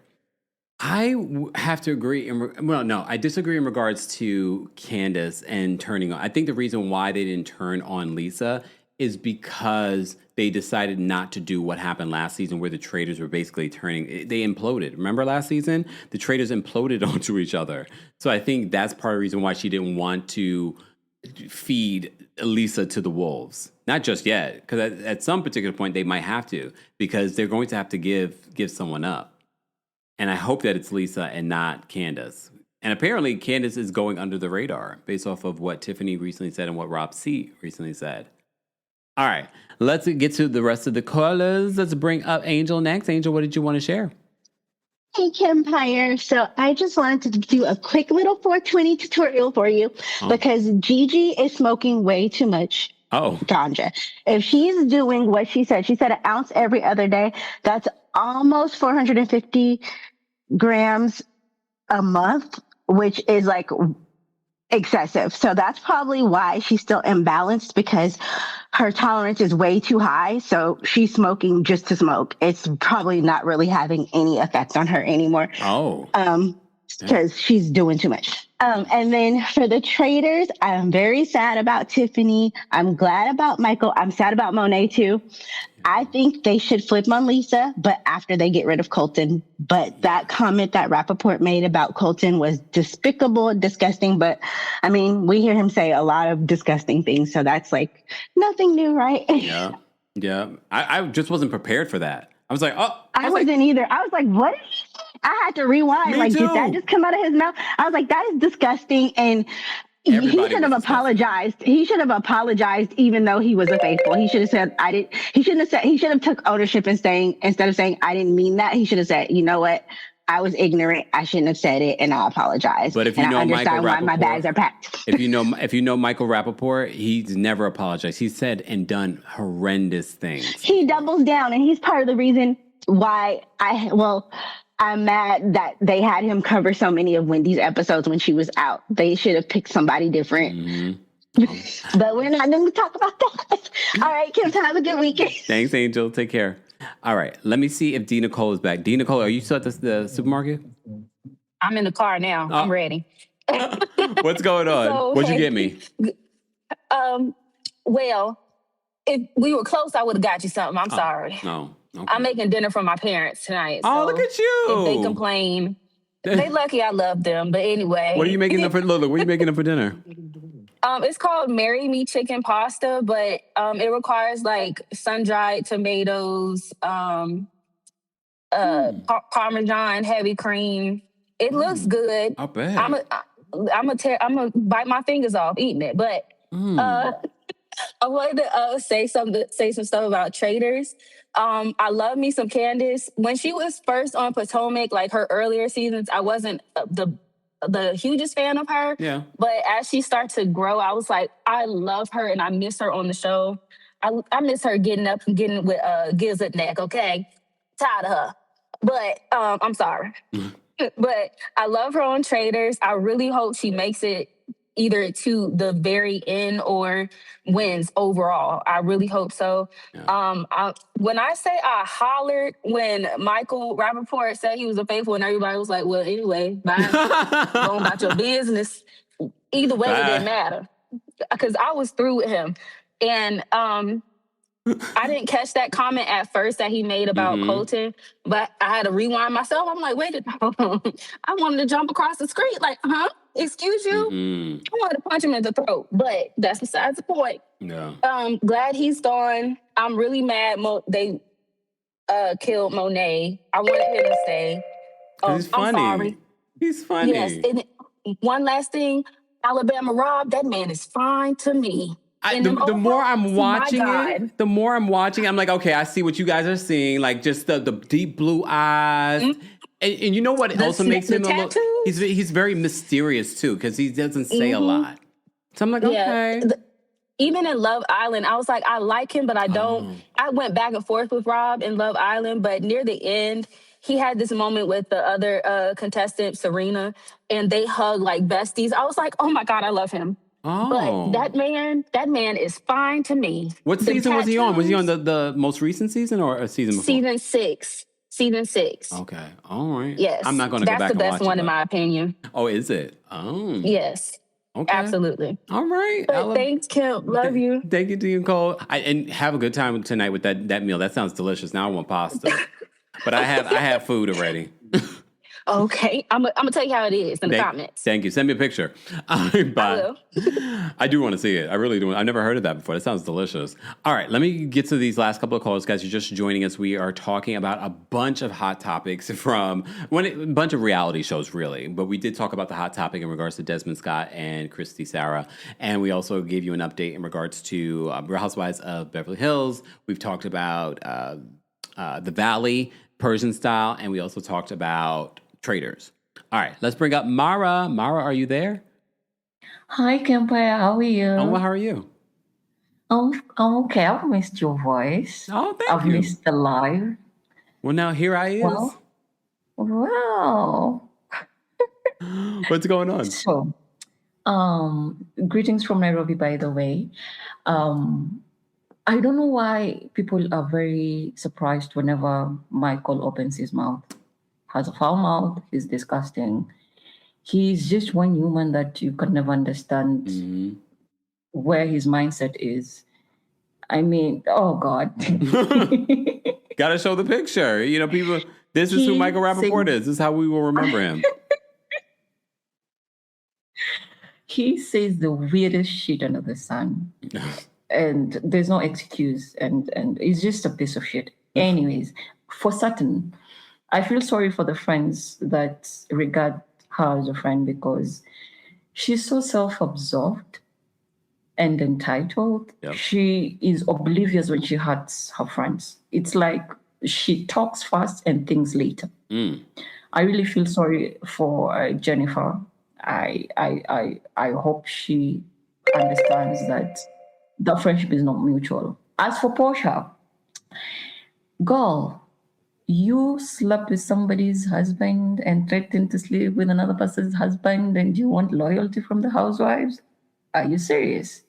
I have to agree. I disagree in regards to Candace and turning on. I think the reason why they didn't turn on Lisa is because they decided not to do what happened last season, where the Traitors were basically they imploded. Remember last season? The Traitors imploded onto each other. So I think that's part of the reason why she didn't want to feed Lisa to the wolves. Not just yet, because at some particular point they might have to, because they're going to have to give someone up. And I hope that it's Lisa and not Candace. And apparently Candace is going under the radar based off of what Tiffany recently said and what Rob C recently said. All right, let's get to the rest of the callers. Let's bring up Angel next. Angel, what did you want to share? Hey, Kempire. So I just wanted to do a quick little 420 tutorial for you because Gigi is smoking way too much ganja. If she's doing what she said an ounce every other day, that's almost 450 grams a month, which is like excessive. So that's probably why she's still imbalanced, because her tolerance is way too high. So she's smoking just to smoke. It's probably not really having any effect on her anymore. Because she's doing too much. And then for the Traitors, I'm very sad about Tiffany. I'm glad about Michael. I'm sad about Monet too. I think they should flip on Lisa, but after they get rid of Colton. But that comment that Rappaport made about Colton was despicable and disgusting. But I mean, we hear him say a lot of disgusting things. So that's like nothing new, right? Yeah. I just wasn't prepared for that. I was like, I wasn't either. I was like, what? I had to rewind. Like, did that just come out of his mouth? I was like, that is disgusting. And he should have apologized. He should have apologized, even though he was a faithful. He should have said, I didn't. He shouldn't have said. He should have took ownership and instead of saying, I didn't mean that. He should have said, you know what? I was ignorant. I shouldn't have said it, and I apologize. But if you know I understand Michael why Rappaport, my bags are packed. if you know Michael Rappaport, he's never apologized. He's said and done horrendous things. He doubles down, and he's part of the reason why I'm mad that they had him cover so many of Wendy's episodes when she was out. They should have picked somebody different. But we're not going to talk about that. All right, Kim, have a good weekend. Thanks, Angel. Take care. All right, let me see if D. Nicole is back. D. Nicole, are you still at the supermarket? I'm in the car now. I'm ready. What's going on? So, What'd you get me? Well, if we were close, I would have got you something. I'm sorry. No. Okay. I'm making dinner for my parents tonight. Oh, look at you. If they complain, they lucky I love them. But anyway. What are you making them for? Look, what are you making them for dinner? It's called Marry Me Chicken Pasta, but it requires like sun-dried tomatoes, Parmesan, heavy cream. It looks good. I bet. I'm gonna bite my fingers off eating it, but I wanted to say some stuff about Traitors. I love me some Candace. When she was first on Potomac, like her earlier seasons, I wasn't the hugest fan of her. Yeah. But as she started to grow, I was like, I love her and I miss her on the show. I miss her getting up and getting with Gizzard neck, okay? Tired of her. But I'm sorry. But I love her on Traitors. I really hope she makes it either to the very end or wins overall. I really hope so. Yeah. When I say I hollered when Michael Rappaport said he was a faithful and everybody was like, well, anyway, bye. Go about your business. Either way, it didn't matter. Because I was through with him. And I didn't catch that comment at first that he made about Colton, but I had to rewind myself. I'm like, wait a minute. I wanted to jump across the screen. Like, excuse you? I wanted to punch him in the throat, but that's besides the point. Yeah. Glad he's gone. I'm really mad they killed Monet. I wanted him to stay. He's funny. I'm sorry. He's funny. Yes. And one last thing, Alabama Rob, that man is fine to me. The more I'm watching it, I'm like, okay, I see what you guys are seeing. Like just the deep blue eyes. And you know what also makes him he's very mysterious too, because he doesn't say a lot. So I'm like, okay. Even in Love Island, I was like, I like him, but I don't. I went back and forth with Rob in Love Island, but near the end, he had this moment with the other contestant, Serena, and they hugged like besties. I was like, oh my God, I love him. Oh. But that man is fine to me. What season was he on? Was he on the most recent season or a season before? Season 6. Okay. All right. Yes. I'm not going to go back and watch it. That's the best one in my opinion. Oh, is it? Oh. Yes. Okay. Absolutely. All right. But thanks, Kim. Love you. Thank you to you, Nicole. And have a good time tonight with that meal. That sounds delicious. Now I want pasta. But I have food already. Okay. I'm gonna tell you how it is in the comments. Thank you. Send me a picture. Bye. I will. I do want to see it. I really do. I've never heard of that before. That sounds delicious. All right. Let me get to these last couple of calls. Guys, you're just joining us. We are talking about a bunch of hot topics from a bunch of reality shows, really. But we did talk about the hot topic in regards to Desmond Scott and Kristy Sarah. And we also gave you an update in regards to Real Housewives of Beverly Hills. We've talked about The Valley, Persian Style. And we also talked about Traitors. All right, let's bring up Mara. Mara, are you there? Hi, Kempire. How are you? Oh, well, how are you? I'm okay. I've missed your voice. Oh, thank I've you. missed the live. Well, now here I is. Wow. What's going on? So, greetings from Nairobi, by the way. I don't know why people are very surprised whenever Michael opens his mouth. Has a foul mouth, he's disgusting. He's just one human that you can never understand where his mindset is. I mean, oh God. Gotta show the picture. You know, people, this is who Michael Rappaport is. This is how we will remember him. He says the weirdest shit under the sun. And there's no excuse. And it's just a piece of shit. Anyways, for Sutton, I feel sorry for the friends that regard her as a friend because she's so self-absorbed and entitled. Yep. She is oblivious when she hurts her friends. It's like she talks fast and thinks later. I really feel sorry for Jennifer. I hope she understands that the friendship is not mutual. As for Portia, girl, you slept with somebody's husband and threatened to sleep with another person's husband, and you want loyalty from the housewives? Are you serious?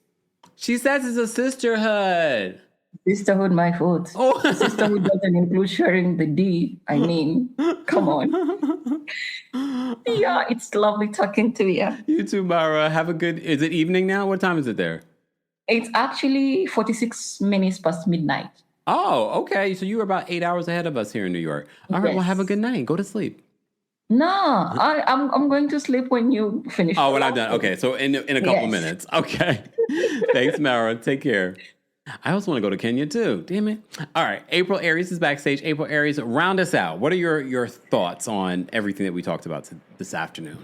She says it's a sisterhood. Sisterhood, my fault. Oh. Sisterhood doesn't include sharing the D. I mean, come on. Yeah, it's lovely talking to you. You too, Mara. Have a good... Is it evening now? What time is it there? It's actually 46 minutes past midnight. Oh, okay. So you were about 8 hours ahead of us here in New York. All right, well, have a good night. Go to sleep. No, I'm going to sleep when you finish. Oh, when I'm done. Okay, so in a couple minutes. Okay. Thanks, Mara. Take care. I also want to go to Kenya, too. Damn it. All right. April Aries is backstage. April Aries, round us out. What are your thoughts on everything that we talked about this afternoon?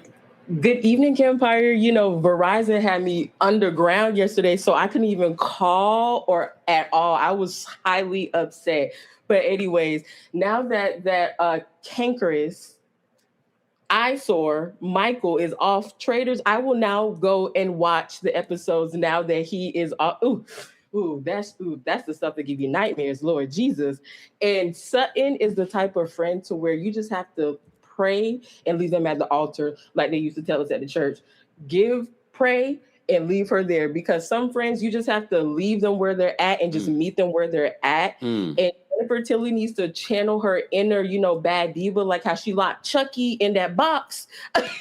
Good evening, Kempire. You know, Verizon had me underground yesterday, so I couldn't even call or at all. I was highly upset. But anyways, now that cankerous eyesore Michael is off Traitors, I will now go and watch the episodes now that he is off. That's the stuff that give you nightmares, Lord Jesus. And Sutton is the type of friend to where you just have to pray and leave them at the altar, like they used to tell us at the church. Pray, and leave her there, because some friends you just have to leave them where they're at and just meet them where they're at. And Jennifer Tilly needs to channel her inner, bad diva, like how she locked Chucky in that box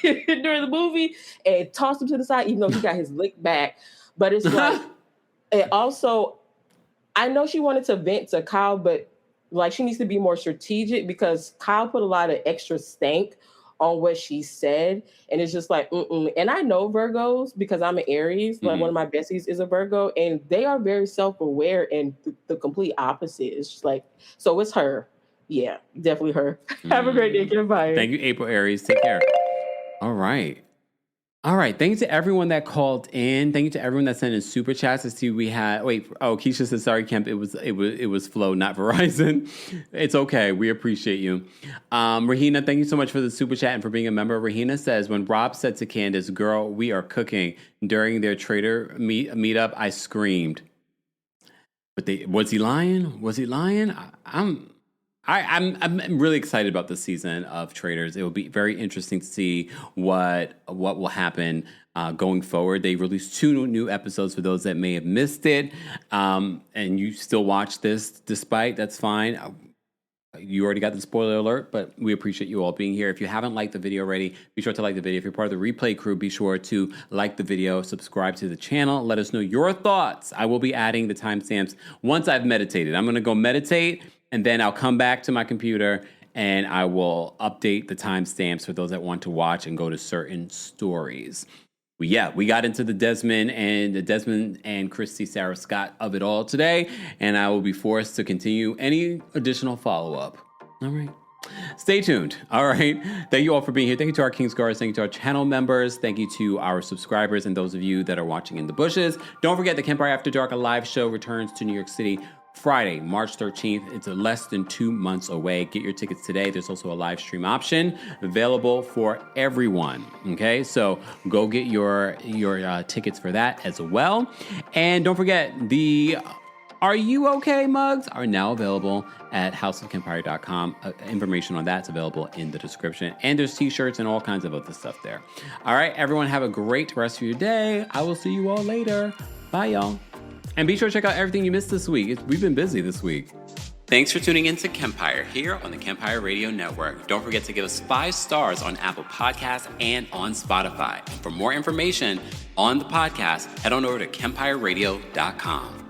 during the movie and tossed him to the side, even though he got his lick back. But it's like, and also, I know she wanted to vent to Kyle, but like she needs to be more strategic because Kyle put a lot of extra stank on what she said. And it's just like, And I know Virgos because I'm an Aries. Like one of my besties is a Virgo, and they are very self-aware, and the complete opposite. It's just like, so it's her. Yeah, definitely her. Have a great day, Kempire. Thank you, April Aries. Take care. All right. Thank you to everyone that called in. Thank you to everyone that sent in super chats. I see we had. Keisha said, "Sorry, Kemp. It was Flo, not Verizon." It's okay. We appreciate you. Rahina, thank you so much for the super chat and for being a member. Rahina says, when Rob said to Candace, "Girl, we are cooking," during their Traitor meetup, I screamed. But was he lying? Was he lying? I'm really excited about this season of Traitors. It will be very interesting to see what will happen going forward. They released 2 new episodes for those that may have missed it, and you still watch this despite. That's fine. You already got the spoiler alert, but we appreciate you all being here. If you haven't liked the video already, be sure to like the video. If you're part of the replay crew, be sure to like the video, subscribe to the channel. Let us know your thoughts. I will be adding the timestamps once I've meditated. I'm going to go meditate, and then I'll come back to my computer and I will update the timestamps for those that want to watch and go to certain stories. We got into the Desmond and Kristy Sarah Scott of it all today, and I will be forced to continue any additional follow-up. All right. Stay tuned. All right. Thank you all for being here. Thank you to our King's Guards. Thank you to our channel members. Thank you to our subscribers and those of you that are watching in the bushes. Don't forget, the Kempire After Dark, a live show, returns to New York City Friday, March 13th. It's less than 2 months away. Get your tickets today. There's also a live stream option available for everyone. Okay, so go get your tickets for that as well. And don't forget, the Are You Okay mugs are now available at houseofkempire.com. Information on that's available in the description. And there's t-shirts and all kinds of other stuff there. All right, everyone, have a great rest of your day. I will see you all later. Bye, y'all. And be sure to check out everything you missed this week. We've been busy this week. Thanks for tuning in to Kempire here on the Kempire Radio Network. Don't forget to give us 5 stars on Apple Podcasts and on Spotify. For more information on the podcast, head on over to KempireRadio.com.